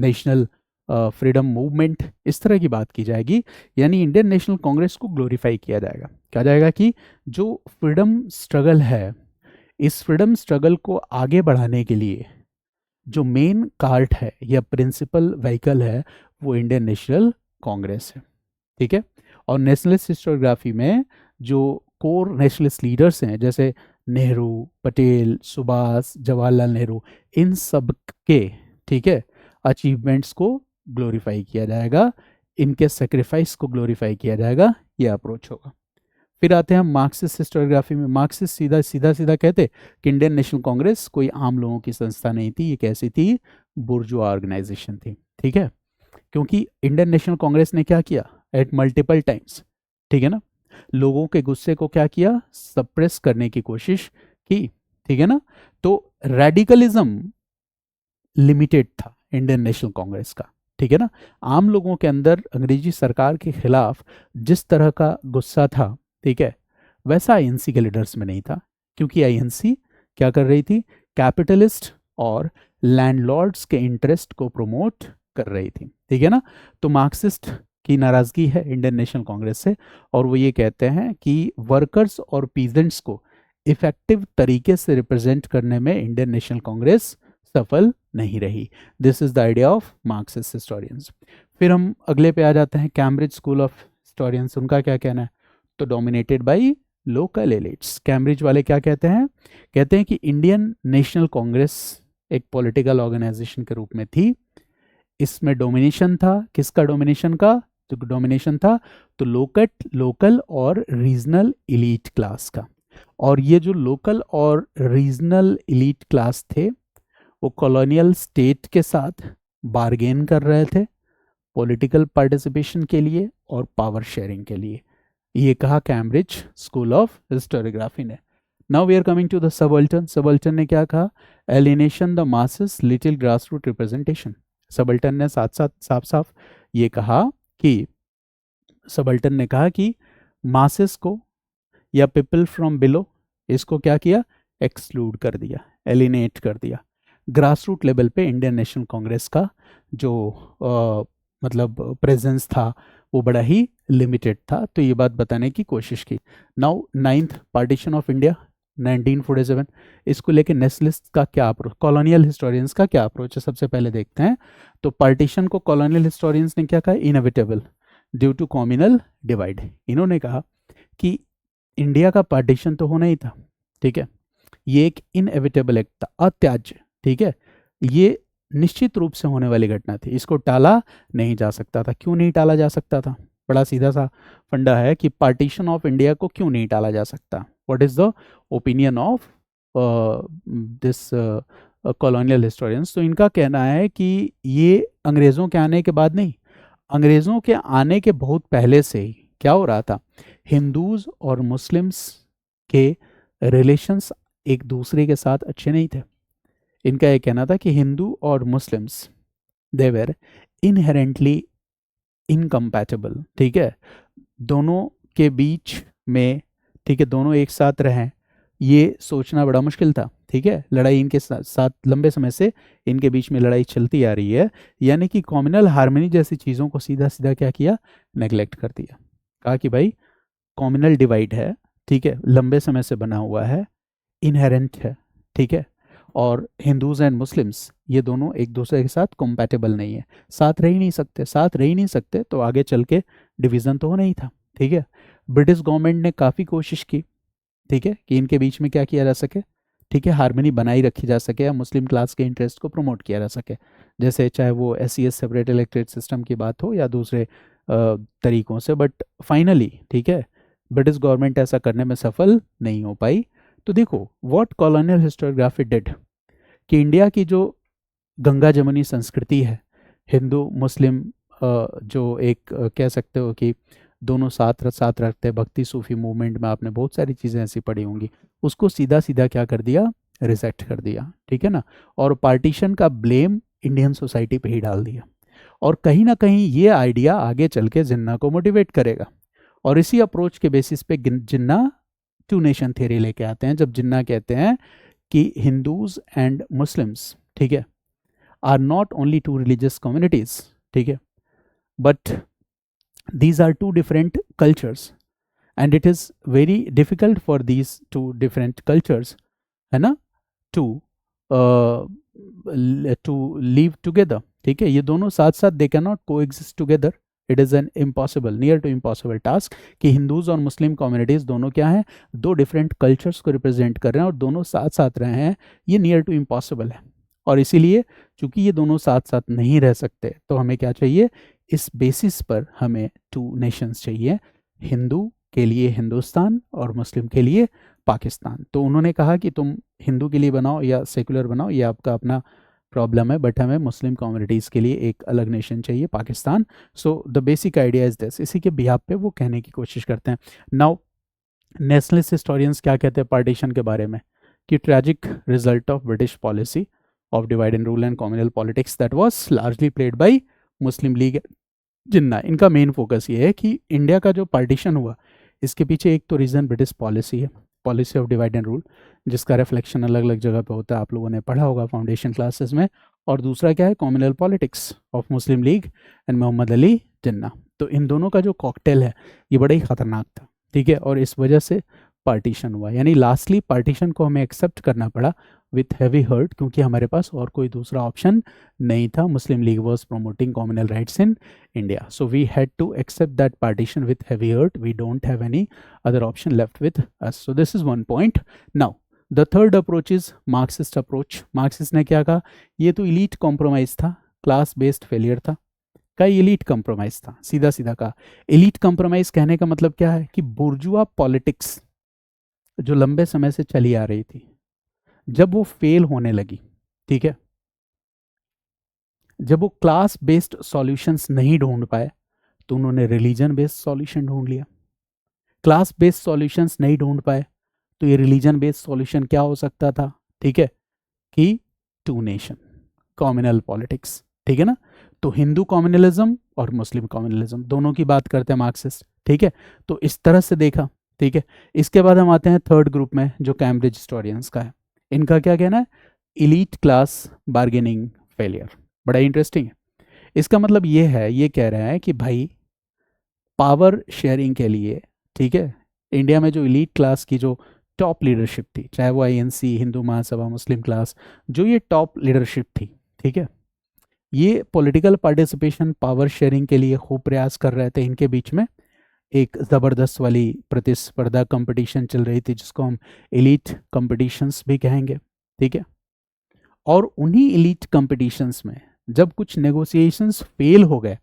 national freedom movement, इस तरह की बात की जाएगी। यानी इंडियन नेशनल कांग्रेस को ग्लोरीफाई किया जाएगा, कहा जाएगा कि जो फ्रीडम स्ट्रगल है, इस फ्रीडम स्ट्रगल को आगे बढ़ाने के लिए जो मेन कार्ट है या प्रिंसिपल व्हीकल है वो इंडियन नेशनल कांग्रेस है। ठीक है, और नेशनलिस्ट हिस्टोरियोग्राफी में जो कोर नेशनलिस्ट लीडर्स हैं जैसे नेहरू, पटेल, सुभाष, जवाहरलाल नेहरू, इन सब के, ठीक है, अचीवमेंट्स को ग्लोरीफाई किया जाएगा, इनके सेक्रीफाइस को ग्लोरीफाई किया जाएगा, ये अप्रोच होगा। फिर आते हैं हम मार्क्सिस्ट हिस्टोरियोग्राफी में। मार्क्सिस्ट सीधा सीधा सीधा कहते कि इंडियन नेशनल कांग्रेस कोई आम लोगों की संस्था नहीं थी, ये कैसी थी, बुर्जुआ ऑर्गेनाइजेशन थी। ठीक है, क्योंकि इंडियन नेशनल कांग्रेस ने क्या किया एट मल्टीपल टाइम्स, ठीक है ना, लोगों के गुस्से को क्या किया, सप्रेस करने की कोशिश की। ठीक है ना, तो रेडिकलिज्म लिमिटेड था इंडियन नेशनल कांग्रेस का। ठीक है ना, आम लोगों के अंदर अंग्रेजी सरकार के खिलाफ जिस तरह का गुस्सा था, ठीक है, वैसा आईएनसी के लीडर्स में नहीं था, क्योंकि आईएनसी क्या कर रही थी, कैपिटलिस्ट और लैंडलॉर्ड्स के इंटरेस्ट को प्रमोट कर रही थी। ठीक है ना, तो मार्क्सिस्ट की नाराजगी है इंडियन नेशनल कांग्रेस से, और वो ये कहते हैं कि वर्कर्स और पीजेंट्स को इफेक्टिव तरीके से रिप्रेजेंट करने में इंडियन नेशनल कांग्रेस सफल नहीं रही। This is the idea of Marxist historians. फिर हम अगले पे आ जाते हैं, कैम्ब्रिज स्कूल ऑफ हिस्टोरियंस, उनका क्या कहना है, तो dominated by local elites. Cambridge वाले क्या कहते हैं कि इंडियन नेशनल कांग्रेस एक पॉलिटिकल ऑर्गेनाइजेशन के रूप में थी, इसमें डोमिनेशन था, किसका डोमिनेशन का, तो डोमिनेशन था तो लोकल और रीजनल इलीट क्लास का। और ये जो लोकल और रीजनल इलीट क्लास थे वो कॉलोनियल स्टेट के साथ बार्गेन कर रहे थे पॉलिटिकल पार्टिसिपेशन के लिए और पावर शेयरिंग के लिए। ये कहा कैम्ब्रिज स्कूल ऑफ हिस्टोरियोग्राफी ने। Now we are coming to the subaltern. Subaltern ने क्या कहा, alienation the masses, little grass root representation. Subaltern ने साथ साथ साफ साफ ये कहा कि सबल्टन ने कहा कि मासेस को या पीपल फ्रॉम बिलो, इसको क्या किया, एक्सक्लूड कर दिया, एलिनेट कर दिया। ग्रास रूट लेवल पे इंडियन नेशनल कांग्रेस का जो मतलब प्रेजेंस था वो बड़ा ही लिमिटेड था, तो ये बात बताने की कोशिश की। Now 9th partition of India 1947, इसको लेके नेशनलिस्ट का क्या अप्रोच, कॉलोनियल हिस्टोरियंस का क्या अप्रोच है, सबसे पहले देखते हैं। तो पार्टीशन को कॉलोनियल हिस्टोरियंस ने क्या कहा, inevitable due to communal divide. इन्होंने कहा कि इंडिया का पार्टीशन तो होना ही था, ठीक है, ये एक इनएविटेबल एक्ट था, अत्याज्य, ठीक है, ये निश्चित रूप से होने वाली घटना थी, इसको टाला नहीं जा सकता था। क्यों नहीं टाला जा सकता था? बड़ा सीधा सा फंडा है कि पार्टीशन ऑफ इंडिया को क्यों नहीं टाला जा सकता। What is the opinion of this colonial historians? तो इनका कहना है कि ये अंग्रेज़ों के आने के बाद नहीं, अंग्रेज़ों के आने के बहुत पहले से ही क्या हो रहा था, हिंदूज और मुस्लिम्स के रिलेशंस एक दूसरे के साथ अच्छे नहीं थे। इनका ये कहना था कि हिंदू और Muslims they were inherently incompatible, ठीक है, दोनों के बीच में, ठीक है, दोनों एक साथ रहें, ये सोचना बड़ा मुश्किल था, ठीक है। लड़ाई इनके साथ लंबे समय से इनके बीच में लड़ाई चलती आ रही है, यानी कि कॉम्युनल हार्मनी जैसी चीज़ों को सीधा सीधा क्या किया, नेग्लेक्ट कर दिया। कहा कि भाई कॉम्युनल डिवाइड है, ठीक है, लंबे समय से बना हुआ है, इनहेरेंट है, ठीक है, और हिंदूज एंड मुस्लिम्स ये दोनों एक दूसरे के साथ कंपैटिबल नहीं है, साथ रह ही नहीं सकते, साथ रह ही नहीं सकते, तो आगे चल के डिवीज़न तो होना ही था, ठीक है। ब्रिटिश गवर्नमेंट ने काफ़ी कोशिश की, ठीक है, कि इनके बीच में क्या किया जा सके, ठीक है, हार्मनी बनाई रखी जा सके या मुस्लिम क्लास के इंटरेस्ट को प्रमोट किया जा सके, जैसे चाहे वो SES सेपरेट इलेक्टेड सिस्टम की बात हो या दूसरे तरीकों से, बट फाइनली, ठीक है, ब्रिटिश गवर्नमेंट ऐसा करने में सफल नहीं हो पाई। तो देखो व्हाट कॉलोनियल हिस्टोरियोग्राफी डिड, कि इंडिया की जो गंगा जमुनी संस्कृति है, हिंदू मुस्लिम जो एक कह सकते हो कि दोनों साथ साथ रखते हैं, भक्ति सूफी मूवमेंट में आपने बहुत सारी चीज़ें ऐसी पढ़ी होंगी, उसको सीधा सीधा क्या कर दिया, रिजेक्ट कर दिया, ठीक है ना, और पार्टीशन का ब्लेम इंडियन सोसाइटी पे ही डाल दिया। और कहीं ना कहीं ये आइडिया आगे चल के जिन्ना को मोटिवेट करेगा, और इसी अप्रोच के बेसिस पे जिन्ना टू नेशन थ्योरी लेके आते हैं, जब जिन्ना कहते हैं कि हिंदूज एंड मुस्लिम्स, ठीक है, are not only two religious communities, ठीक है, but these are two different cultures and it is very difficult for these two different cultures, है ना, to to live together, ठीक है, ये दोनों साथ साथ they cannot coexist together, it is an impossible, near to impossible task कि Hindus और मुस्लिम कम्युनिटीज दोनों क्या हैं, दो डिफरेंट कल्चर्स को रिप्रेजेंट कर रहे हैं और दोनों साथ साथ रहे हैं, ये नियर टू इम्पॉसिबल है। और इसीलिए चूंकि ये दोनों साथ साथ नहीं रह सकते, तो हमें क्या चाहिए, इस बेसिस पर हमें टू नेशंस चाहिए, हिंदू के लिए हिंदुस्तान और मुस्लिम के लिए पाकिस्तान। तो उन्होंने कहा कि तुम हिंदू के लिए बनाओ या सेकुलर बनाओ, ये आपका अपना प्रॉब्लम है, बट हमें मुस्लिम कम्युनिटीज़ के लिए एक अलग नेशन चाहिए, Pakistan. So the basic idea is this, इसी के बिहाफ पे वो कहने की कोशिश करते हैं। नाउ नेशनलिस्ट हिस्टोरियंस क्या कहते हैं पार्टीशन के बारे में, कि tragic result of British policy of divide and rule and communal politics that was largely played by Muslim League Jinnah. इनका मेन फोकस ये है कि इंडिया का जो पार्टीशन हुआ, इसके पीछे एक तो रीज़न ब्रिटिश पॉलिसी है, policy of divide and rule, जिसका रिफ्लेक्शन अलग अलग जगह पे होता है, आप लोगों ने पढ़ा होगा फाउंडेशन क्लासेस में, और दूसरा क्या है, communal politics of Muslim League and Mohammad Ali Jinnah. तो इन दोनों का जो कॉकटेल है ये बड़ा ही खतरनाक था, ठीक है, और इस वजह से पार्टीशन हुआ, यानी लास्टली पार्टीशन को हमें एक्सेप्ट करना पड़ा विथ हैवी हर्ट, क्योंकि हमारे पास और कोई दूसरा ऑप्शन नहीं था। Muslim League was promoting communal rights in India, so we had to accept that partition with heavy hurt, we don't have any other option left with us. So this is one point. Now the third approach is Marxist approach. Marxist ने क्या कहा, ये तो elite compromise था, class based failure था, का elite compromise था, सीधा सीधा कहा। इलीट कॉम्प्रोमाइज कहने का मतलब क्या है, कि बुर्जुआ पॉलिटिक्स जो लंबे समय से चली आ रही थी, जब वो फेल होने लगी, ठीक है, जब वो क्लास बेस्ड सॉल्यूशंस नहीं ढूंढ पाए, तो उन्होंने रिलीजन बेस्ड सॉल्यूशन ढूंढ लिया। क्लास बेस्ड सॉल्यूशंस नहीं ढूंढ पाए, तो ये रिलीजन बेस्ड सॉल्यूशन क्या हो सकता था, ठीक है, कि टू नेशन कॉम्युनल पॉलिटिक्स, ठीक है ना। तो हिंदू कॉम्युनलिज्म और मुस्लिम कॉम्युनलिज्म दोनों की बात करते हैं मार्क्सिस्ट, ठीक है, तो इस तरह से देखा, ठीक है। इसके बाद हम आते हैं थर्ड ग्रुप में, जो कैम्ब्रिज हिस्टोरियंस का है। इनका क्या कहना है, इलीट क्लास बार्गेनिंग फेलियर। बड़ा इंटरेस्टिंग है। इसका मतलब ये है, ये कह रहा है कि भाई पावर शेयरिंग के लिए, ठीक है, इंडिया में जो इलीट क्लास की जो टॉप लीडरशिप थी, चाहे वो INC, हिंदू महासभा, मुस्लिम क्लास, जो ये टॉप लीडरशिप थी, ठीक है, ये पॉलिटिकल पार्टिसिपेशन पावर शेयरिंग के लिए खूब प्रयास कर रहे थे इनके बीच में, एक ज़बरदस्त वाली प्रतिस्पर्धा कंपटीशन चल रही थी जिसको हम एलीट कंपटीशंस भी कहेंगे, ठीक है। और उन्हीं एलीट कंपटीशंस में जब कुछ नेगोशिएशंस फेल हो गए,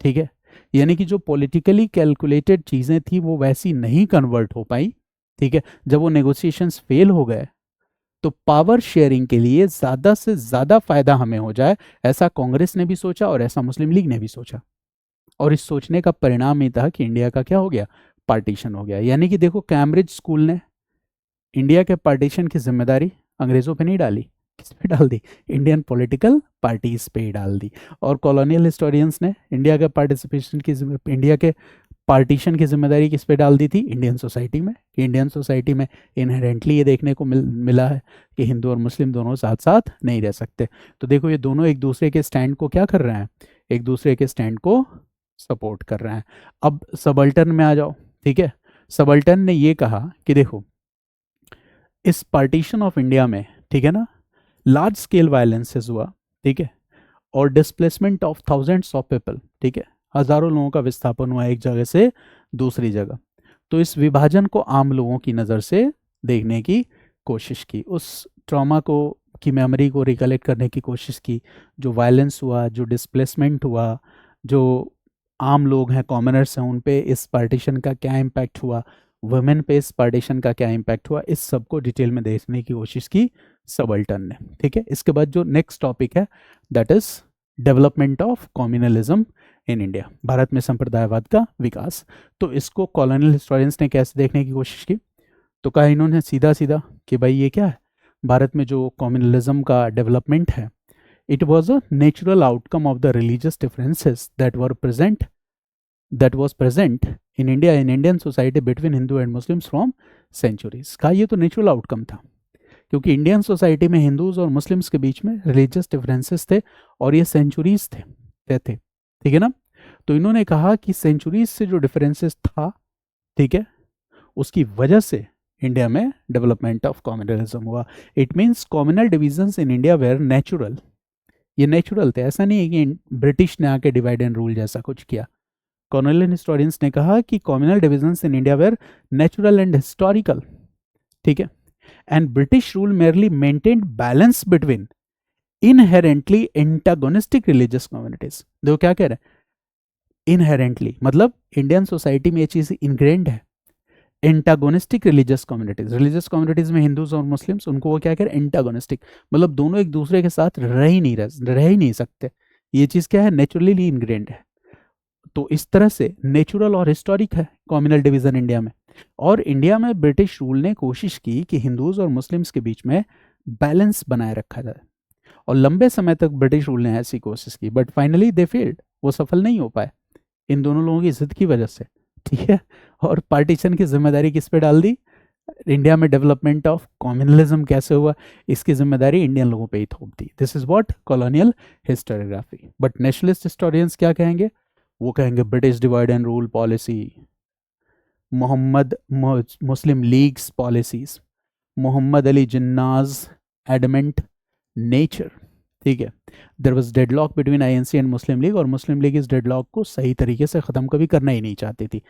ठीक है, यानी कि जो पॉलिटिकली कैलकुलेटेड चीज़ें थी वो वैसी नहीं कन्वर्ट हो पाई, ठीक है, जब वो नेगोशिएशंस फेल हो गए तो पावर शेयरिंग के लिए ज़्यादा से ज़्यादा फायदा हमें हो जाए, ऐसा कांग्रेस ने भी सोचा और ऐसा मुस्लिम लीग ने भी सोचा। और इस सोचने का परिणाम ये था कि इंडिया का क्या हो गया, पार्टीशन हो गया। यानी कि देखो, कैम्ब्रिज स्कूल ने इंडिया के पार्टीशन की जिम्मेदारी अंग्रेजों पे नहीं डाली, किस पे डाल दी, इंडियन पॉलिटिकल पार्टीज पे ही डाल दी। और कॉलोनियल हिस्टोरियंस ने इंडिया के पार्टिसिपेशन की इंडिया के पार्टीशन की जिम्मेदारी किस पे डाल दी थी, इंडियन सोसाइटी में। कि इंडियन सोसाइटी में इनहेरेंटली ये देखने को मिला है कि हिंदू और मुस्लिम दोनों साथ साथ नहीं रह सकते। तो देखो, ये दोनों एक दूसरे के स्टैंड को क्या कर रहे हैं, एक दूसरे के स्टैंड को सपोर्ट कर रहे हैं। अब सबल्टन में आ जाओ, ठीक है। सबल्टन ने ये कहा कि देखो, इस पार्टीशन ऑफ इंडिया में, ठीक है ना, लार्ज स्केल वायलेंसेस हुआ, ठीक है, और displacement of thousands of people, ठीक है, हजारों लोगों का विस्थापन हुआ एक जगह से दूसरी जगह। तो इस विभाजन को आम लोगों की नज़र से देखने की कोशिश की, उस ट्रॉमा को की मेमोरी को रिकलेक्ट करने की कोशिश की, जो वायलेंस हुआ, जो डिस्प्लेसमेंट हुआ, जो आम लोग हैं, कॉमनर्स हैं, उन पे इस पार्टीशन का क्या इम्पैक्ट हुआ, वुमेन पे इस पार्टीशन का क्या इम्पैक्ट हुआ, इस सब को डिटेल में देखने की कोशिश की सबल्टन ने, ठीक है। इसके बाद जो नेक्स्ट टॉपिक है that is development of communalism in India, Bharat में संप्रदायवाद का विकास। तो इसको कॉलोनियल हिस्टोरियंस ने कैसे देखने की कोशिश की, तो कहा इन्होंने सीधा सीधा कि भाई ये क्या है, भारत में जो कम्युनलिज्म का डेवलपमेंट है, it was a natural outcome of the religious differences that was present in India in Indian society between Hindu and Muslims from centuries. का ये तो नेचुरल आउटकम था, क्योंकि इंडियन सोसाइटी में हिंदूज और मुस्लिम्स के बीच में रिलीजियस डिफरेंसेस थे और ये सेंचुरीज थे, ठीक है ना। तो इन्होंने कहा कि सेंचुरीज से जो डिफरेंसेस था, ठीक है, उसकी वजह से इंडिया में डेवलपमेंट ऑफ कम्युनलिज्म हुआ। It means communal divisions in India were natural, ये नेचुरल थे, ऐसा नहीं है कि ब्रिटिश ने आके डिवाइड एंड रूल जैसा कुछ किया। कॉलोनियल हिस्टोरियंस ने कहा कि communal divisions in India were natural and historical, ठीक है, and British rule merely maintained balance between inherently antagonistic religious communities. देखो क्या कह रहे हैं, इनहेरेंटली मतलब इंडियन सोसाइटी में ये चीज इनग्रेन्ड है। एंटागोनिस्टिक रिलीजियस कम्युनिटीज में हिंदूज और मुस्लिम्स, उनको वो क्या कह रहे हैं, एंटागोनिस्टिक, मतलब दोनों एक दूसरे के साथ रह ही नहीं सकते। ये चीज क्या है, नेचुरली इनग्रेन्ड है। तो इस तरह से नेचुरल और हिस्टोरिक है कम्युनल डिवीजन इंडिया में। और इंडिया में ब्रिटिश रूल ने कोशिश की कि हिंदूज और मुस्लिम्स के बीच में बैलेंस बनाए रखा जाए, और लंबे समय तक ब्रिटिश रूल ने ऐसी कोशिश की, बट फाइनली दे फेल्ड, वो सफल नहीं हो पाए इन दोनों लोगों की जिद की वजह से, ठीक है। और पार्टीशन की जिम्मेदारी किस पे डाल दी, इंडिया में डेवलपमेंट ऑफ कम्युनलिज्म कैसे हुआ, इसकी जिम्मेदारी इंडियन लोगों पे ही थोप दी। This is what colonial historiography. But nationalist historians क्या कहेंगे, वो कहेंगे British divide and rule policy, Mohammad Muslim Leagues policies, Mohammad Ali Jinnah's adamant nature, ठीक है। There was deadlock between INC and Muslim League, और मुस्लिम लीग इस डेडलॉक को सही तरीके से ख़त्म कभी करना ही नहीं चाहती थी।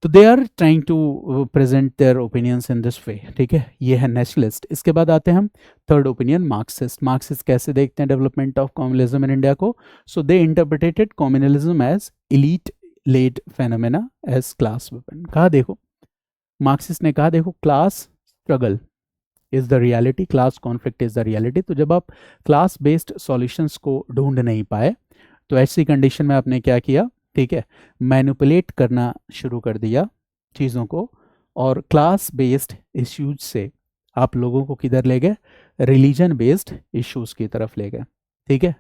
तो they are trying to present their opinions in this way, ठीक है। ये है नेशनलिस्ट। इसके बाद आते हैं हम थर्ड ओपिनियन, मार्क्सिस्ट। मार्क्सिस्ट कैसे देखते हैं development of communalism in India को, so they interpreted communalism as elite led phenomena as class weapon. कहा देखो, मार्क्सिस्ट ने कहा देखो, class struggle is the reality, class conflict is the reality. तो जब आप क्लास बेस्ड सॉल्यूशंस को ढूंढ नहीं पाए, तो ऐसी कंडीशन में आपने क्या किया, ठीक है, मैनिपुलेट करना शुरू कर दिया चीज़ों को, और क्लास बेस्ड इश्यूज से आप लोगों को किधर ले गए, रिलीजन बेस्ड इश्यूज की तरफ ले गए, ठीक है।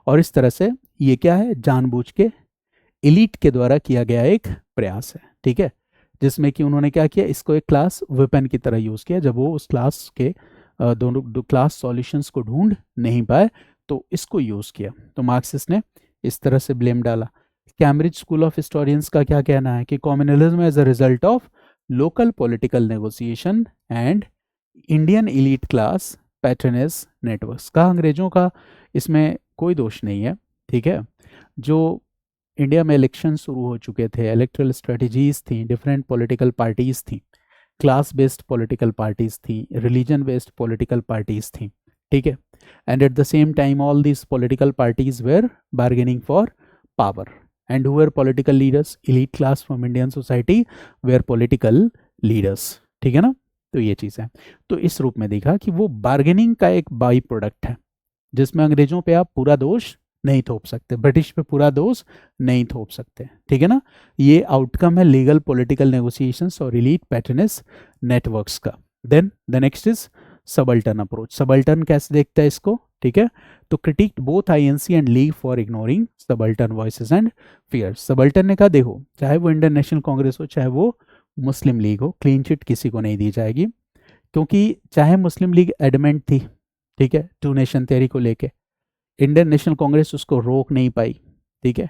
और इस तरह से ये क्या है, जानबूझ के एलीट के द्वारा किया गया एक प्रयास है, ठीक है, जिसमें कि उन्होंने क्या किया, इसको एक क्लास वेपन की तरह यूज़ किया। जब वो उस क्लास के दोनों क्लास सॉल्यूशंस को ढूंढ नहीं पाए, तो इसको यूज़ किया। तो मार्क्सिस्ट ने इस तरह से ब्लेम डाला। कैम्ब्रिज स्कूल ऑफ हिस्टोरियंस का क्या कहना है कि communalism as a result of local political negotiation and Indian elite class patronage networks. का अंग्रेजों का इसमें कोई दोष नहीं है, ठीक है। जो इंडिया में इलेक्शन शुरू हो चुके थे, इलेक्ट्रल स्ट्रेटजीज थी, डिफरेंट पॉलिटिकल पार्टीज थी, क्लास बेस्ड पॉलिटिकल पार्टीज थी, रिलीजन बेस्ड पॉलिटिकल पार्टीज थी, ठीक है। And at the same time all these political parties were bargaining for power, and who were political leaders, elite class from Indian society were political leaders, ठीक है ना। तो ये चीज़ है। तो इस रूप में देखा कि वो बार्गेनिंग का एक बाई प्रोडक्ट है, जिसमें अंग्रेजों पे आप पूरा दोष नहीं थोप सकते, ब्रिटिश पे पूरा दोष नहीं थोप सकते, ठीक है ना। ये आउटकम है लीगल पॉलिटिकल नेगोशिएशंस और एलीट पैटर्नेस नेटवर्क्स का। Then the next is subaltern approach. Subaltern कैसे देखता है इसको, ठीक है। तो critique both INC and league for ignoring subaltern voices and fears. Subaltern ने कहा देखो, चाहे वो इंडियन नेशनल कांग्रेस हो, चाहे वो मुस्लिम लीग हो, क्लीन चिट किसी को नहीं दी जाएगी, क्योंकि चाहे मुस्लिम लीग एडमेंट थी, ठीक है, टू नेशन थ्योरी को लेके, इंडियन नेशनल कांग्रेस उसको रोक नहीं पाई, ठीक है।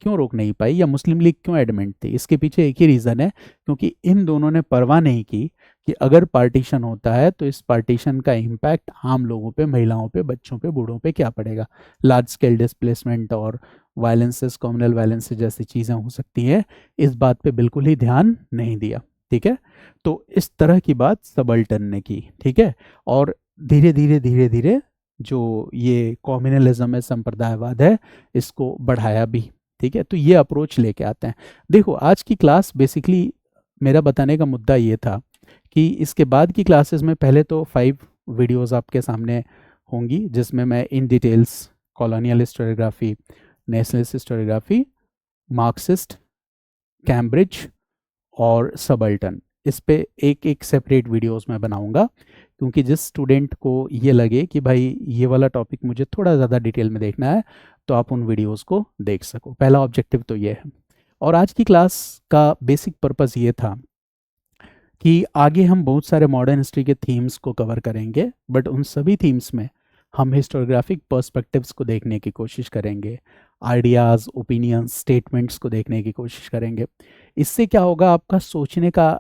क्यों रोक नहीं पाई, या मुस्लिम लीग क्यों एडमेंट थी, इसके पीछे एक ही रीज़न है, क्योंकि इन दोनों ने परवाह नहीं की कि अगर पार्टीशन होता है तो इस पार्टीशन का इम्पैक्ट आम लोगों पे, महिलाओं पे, बच्चों पे, बूढ़ों पे क्या पड़ेगा, लार्ज स्केल डिस्प्लेसमेंट और वायलेंसेस, कम्युनल वायलेंसेस जैसी चीज़ें हो सकती हैं, इस बात पे बिल्कुल ही ध्यान नहीं दिया, ठीक है। तो इस तरह की बात सबल्टन ने की, ठीक है। और धीरे धीरे धीरे धीरे जो ये कॉम्युनलिज्म है, संप्रदायवाद है, इसको बढ़ाया भी, ठीक है। तो ये अप्रोच लेके आते हैं। देखो आज की क्लास बेसिकली मेरा बताने का मुद्दा ये था कि इसके बाद की क्लासेस में पहले तो 5 वीडियोस आपके सामने होंगी, जिसमें मैं in details colonial historiography, nationalist historiography, Marxist, Cambridge और सबल्टन, इस पे एक एक सेपरेट वीडियोस में बनाऊंगा, क्योंकि जिस स्टूडेंट को ये लगे कि भाई ये वाला टॉपिक मुझे थोड़ा ज़्यादा डिटेल में देखना है, तो आप उन वीडियोस को देख सको। पहला ऑब्जेक्टिव तो ये है। और आज की क्लास का बेसिक पर्पस ये था कि आगे हम बहुत सारे मॉडर्न हिस्ट्री के थीम्स को कवर करेंगे, बट उन सभी थीम्स में हम हिस्टोग्राफिक पर्सपेक्टिव्स को देखने की कोशिश करेंगे, आइडियाज़, ओपिनियंस, स्टेटमेंट्स को देखने की कोशिश करेंगे। इससे क्या होगा, आपका सोचने का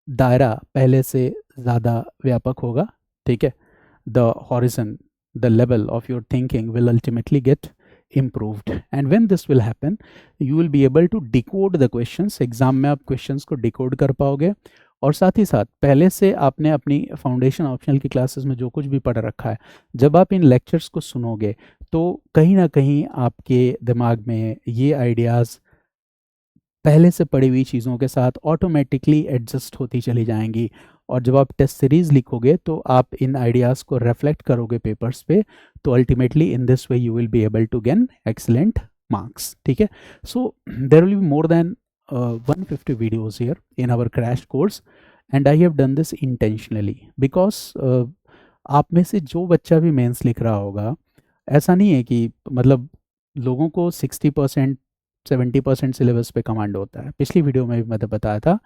दायरा पहले से ज़्यादा व्यापक होगा, ठीक है। The horizon, the level of your thinking will ultimately get improved, and when this will happen you will be able to decode the questions। Exam में आप क्वेश्चंस को डिकोड कर पाओगे, और साथ ही साथ पहले से आपने अपनी फाउंडेशन ऑप्शनल की क्लासेस में जो कुछ भी पढ़ रखा है, जब आप इन लेक्चर्स को सुनोगे तो कहीं ना कहीं आपके दिमाग में ये आइडियाज़ पहले से पढ़ी हुई चीज़ों के साथ ऑटोमेटिकली एडजस्ट होती चली जाएंगी, और जब आप टेस्ट सीरीज लिखोगे तो आप इन आइडियाज़ को रिफ्लेक्ट करोगे पेपर्स पे, तो ultimately in this way you will be able to gain excellent marks, ठीक है। So there will be more than 150 videos here in our crash course, and I have done this intentionally because आप में से जो बच्चा भी mains लिख रहा होगा, ऐसा नहीं है कि मतलब लोगों को 60% 70% सिलेबस पे कमांड होता है। पिछली वीडियो में भी मैंने बताया था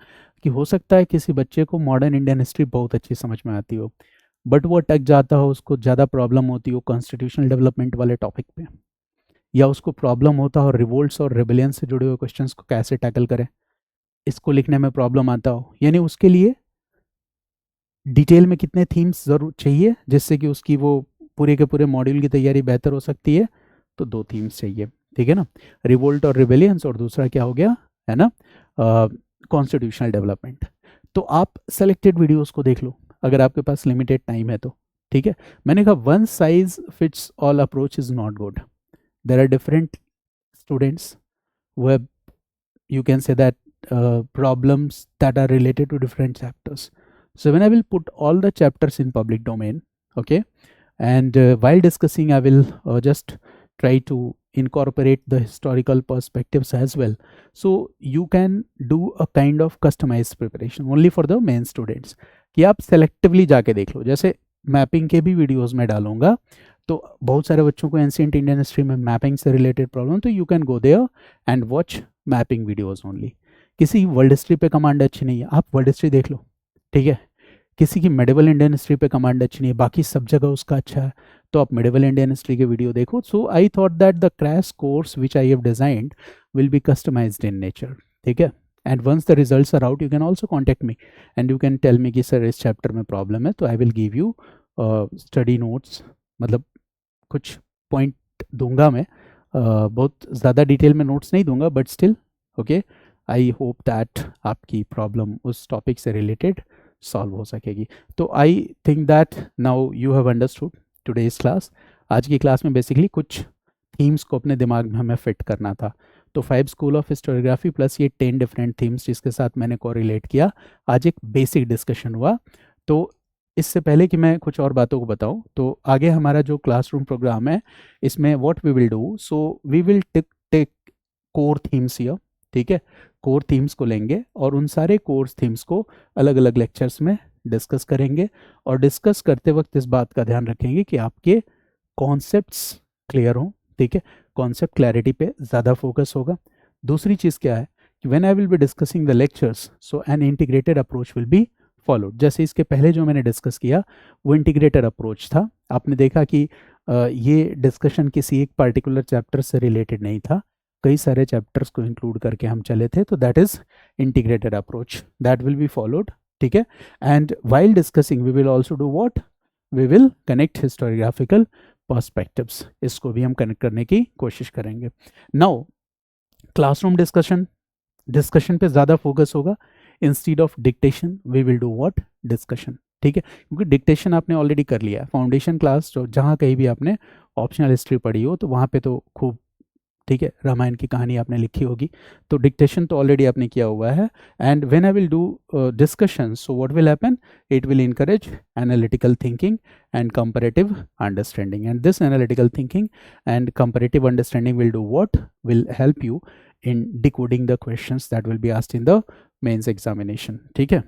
कि हो सकता है किसी बच्चे को मॉडर्न इंडियन हिस्ट्री बहुत अच्छी समझ में आती हो, बट वो अटक जाता हो, उसको ज़्यादा प्रॉब्लम होती हो कॉन्स्टिट्यूशनल डेवलपमेंट वाले टॉपिक पे, या उसको प्रॉब्लम होता हो रिवोल्ट्स और रेबेलियन से जुड़े हुए क्वेश्चंस को कैसे टैकल करें, इसको लिखने में प्रॉब्लम आता हो, यानी उसके लिए डिटेल में कितने थीम्स ज़रूर चाहिए जिससे कि उसकी वो पूरे के पूरे मॉड्यूल की तैयारी बेहतर हो सकती है, तो 2 थीम्स चाहिए, ठीक है ना। रिवोल्ट और रिबेलियंस, और दूसरा क्या हो गया है ना, कॉन्स्टिट्यूशनल डेवलपमेंट। तो आप सेलेक्टेड वीडियोस को देख लो अगर आपके पास लिमिटेड टाइम है तो, ठीक है। मैंने कहा one size fits all approach is not good. There are different students who have, you can say that, problems that are related to different chapters. So when I will put all the chapters in public domain, okay, and while discussing I will just try to incorporate the historical perspectives as well, so you can do a kind of customized preparation only for the main students, कि आप selectively जाके देख लो। जैसे mapping के भी videos में डालूंगा, तो बहुत सारे बच्चों को एंशिएंट इंडियन हिस्ट्री में मैपिंग से रिलेटेड प्रॉब्लम, तो you can go there and watch mapping videos only. किसी वर्ल्ड हिस्ट्री पे कमांड अच्छी नहीं है, आप वर्ल्ड हिस्ट्री देख लो, ठीक है। किसी की मेडिवल इंडियन हिस्ट्री पे कमांड अच्छी नहीं है, बाकी सब जगह उसका अच्छा है, तो आप मेडिवल इंडियन हिस्ट्री के वीडियो देखो। So I thought that the crash course which I have designed will be customized in nature, ठीक है। And once the results are out you can also contact me and you can tell me कि sir इस chapter में problem है, तो I will give you study notes, मतलब कुछ point दूंगा मैं बहुत ज़्यादा डिटेल में नोट्स नहीं दूंगा, but still okay, I hope that आपकी प्रॉब्लम उस टॉपिक से रिलेटेड सॉल्व हो सकेगी। तो I think that now you have understood today's class. आज की क्लास में बेसिकली कुछ थीम्स को अपने दिमाग में हमें फिट करना था। तो 5 स्कूल ऑफ हिस्टोरियोग्राफी प्लस ये 10 डिफरेंट थीम्स जिसके साथ मैंने कोरिलेट किया, आज एक बेसिक डिस्कशन हुआ। तो इससे पहले कि मैं कुछ और बातों को बताऊं, तो आगे हमारा जो क्लासरूम प्रोग्राम है, इसमें what we will do, so we will take core themes here, ठीक है। कोर थीम्स को लेंगे और उन सारे कोर्स थीम्स को अलग अलग लेक्चर्स में डिस्कस करेंगे, और डिस्कस करते वक्त इस बात का ध्यान रखेंगे कि आपके कॉन्सेप्ट्स क्लियर हों, ठीक है। कॉन्सेप्ट क्लैरिटी पे ज़्यादा फोकस होगा। दूसरी चीज़ क्या है कि when I will be discussing the lectures, so an integrated approach will be followed. जैसे इसके पहले जो मैंने डिस्कस किया वो इंटीग्रेटेड अप्रोच था। आपने देखा कि ये डिस्कशन किसी एक पर्टिकुलर चैप्टर से रिलेटेड नहीं था, कई सारे चैप्टर्स को इंक्लूड करके हम चले थे। तो that is integrated approach, that will be followed, ठीक है। And while discussing we will also do what, we will connect historiographical perspectives, इसको भी हम कनेक्ट करने की कोशिश करेंगे। नाउ क्लासरूम डिस्कशन पे ज़्यादा फोकस होगा। Instead of dictation we will do what, discussion, ठीक है। क्योंकि डिक्टेशन आपने ऑलरेडी कर लिया है। फाउंडेशन क्लास जो जहाँ कहीं भी आपने ऑप्शनल हिस्ट्री पढ़ी हो तो वहाँ पे तो खूब, ठीक है, रामायण की कहानी आपने लिखी होगी, तो डिक्टेशन तो ऑलरेडी आपने किया हुआ है। And when I will do discussion, so what will happen, it will encourage analytical thinking and comparative understanding, and this analytical thinking and comparative understanding will do what, will help you in decoding the questions that will be asked in the mains examination, ठीक है।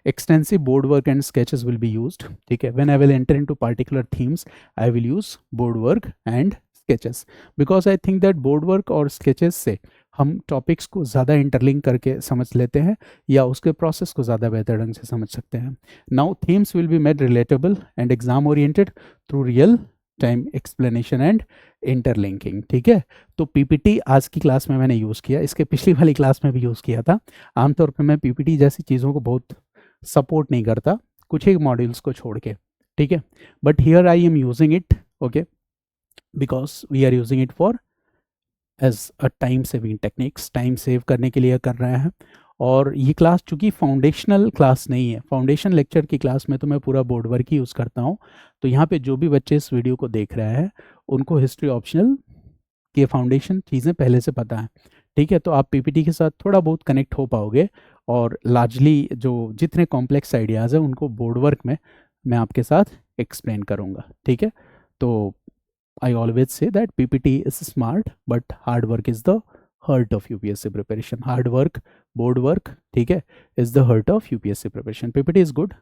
extensive board work and sketches will be used, ठीक है। when I will enter into particular themes, I will use board work and sketches, because I think that board work और sketches से हम topics को ज़्यादा interlink करके समझ लेते हैं, या उसके प्रोसेस को ज़्यादा बेहतर ढंग से समझ सकते हैं। Now themes will be made relatable and exam oriented through real time explanation and interlinking, ठीक है। तो पीपीटी आज की क्लास में मैंने यूज़ किया, इसके पिछली वाली क्लास में भी यूज़ किया था। आमतौर पे मैं पीपीटी जैसी चीज़ों को बहुत सपोर्ट नहीं करता, कुछ एक मॉड्यूल्स को छोड़ के, ठीक है। But here I am using it, okay, because we are using it for as a time saving techniques, time save करने के लिए कर रहे हैं। और ये क्लास चूँकि फाउंडेशनल क्लास नहीं है, फाउंडेशन लेक्चर की क्लास में तो मैं पूरा बोर्ड वर्क ही यूज़ करता हूँ। तो यहाँ पे जो भी बच्चे इस वीडियो को देख रहे हैं उनको हिस्ट्री ऑप्शनल के फाउंडेशन चीज़ें पहले से पता है, ठीक है। तो आप पीपीटी के साथ थोड़ा बहुत कनेक्ट हो पाओगे, और लार्जली जो जितने कॉम्प्लेक्स आइडियाज़ हैं उनको बोर्ड वर्क में मैं आपके साथ एक्सप्लेन करूँगा, ठीक है। तो I always say that PPT is smart, but hard work is the heart of UPSC preparation. Hard work, board work, ठीक है, is the heart of UPSC preparation. PPT is good,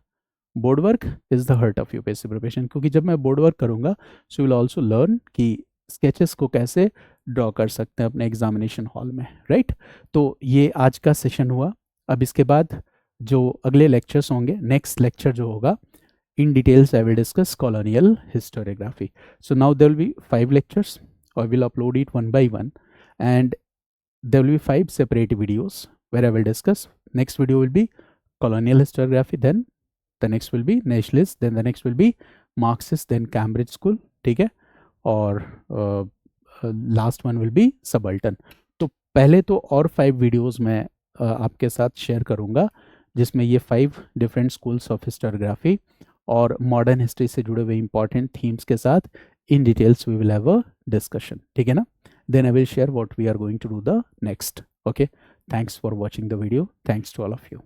board work is the heart of UPSC preparation. क्योंकि जब मैं board work करूँगा, so you will also learn कि sketches को कैसे draw कर सकते हैं अपने एग्जामिनेशन हॉल में, राइट। तो ये आज का सेशन हुआ। अब इसके बाद जो अगले लेक्चर्स होंगे, नेक्स्ट लेक्चर जो होगा, in details I will discuss colonial historiography. So now there will be 5 lectures. I will upload it one by one, and there will be 5 separate videos where I will discuss. Next video will be colonial historiography, then the next will be nationalist, then the next will be Marxist, then Cambridge School, ठीक है, और last one will be subaltern. तो पहले तो और 5 videos मैं आपके साथ शेयर करूंगा, जिसमें ये 5 डिफरेंट स्कूल्स ऑफ हिस्टोरियोग्राफी और मॉडर्न हिस्ट्री से जुड़े हुए इंपॉर्टेंट थीम्स के साथ in details we will have a discussion, ठीक है ना। Then I will share what we are going to do the next, okay. Thanks for watching the video, thanks to all of you.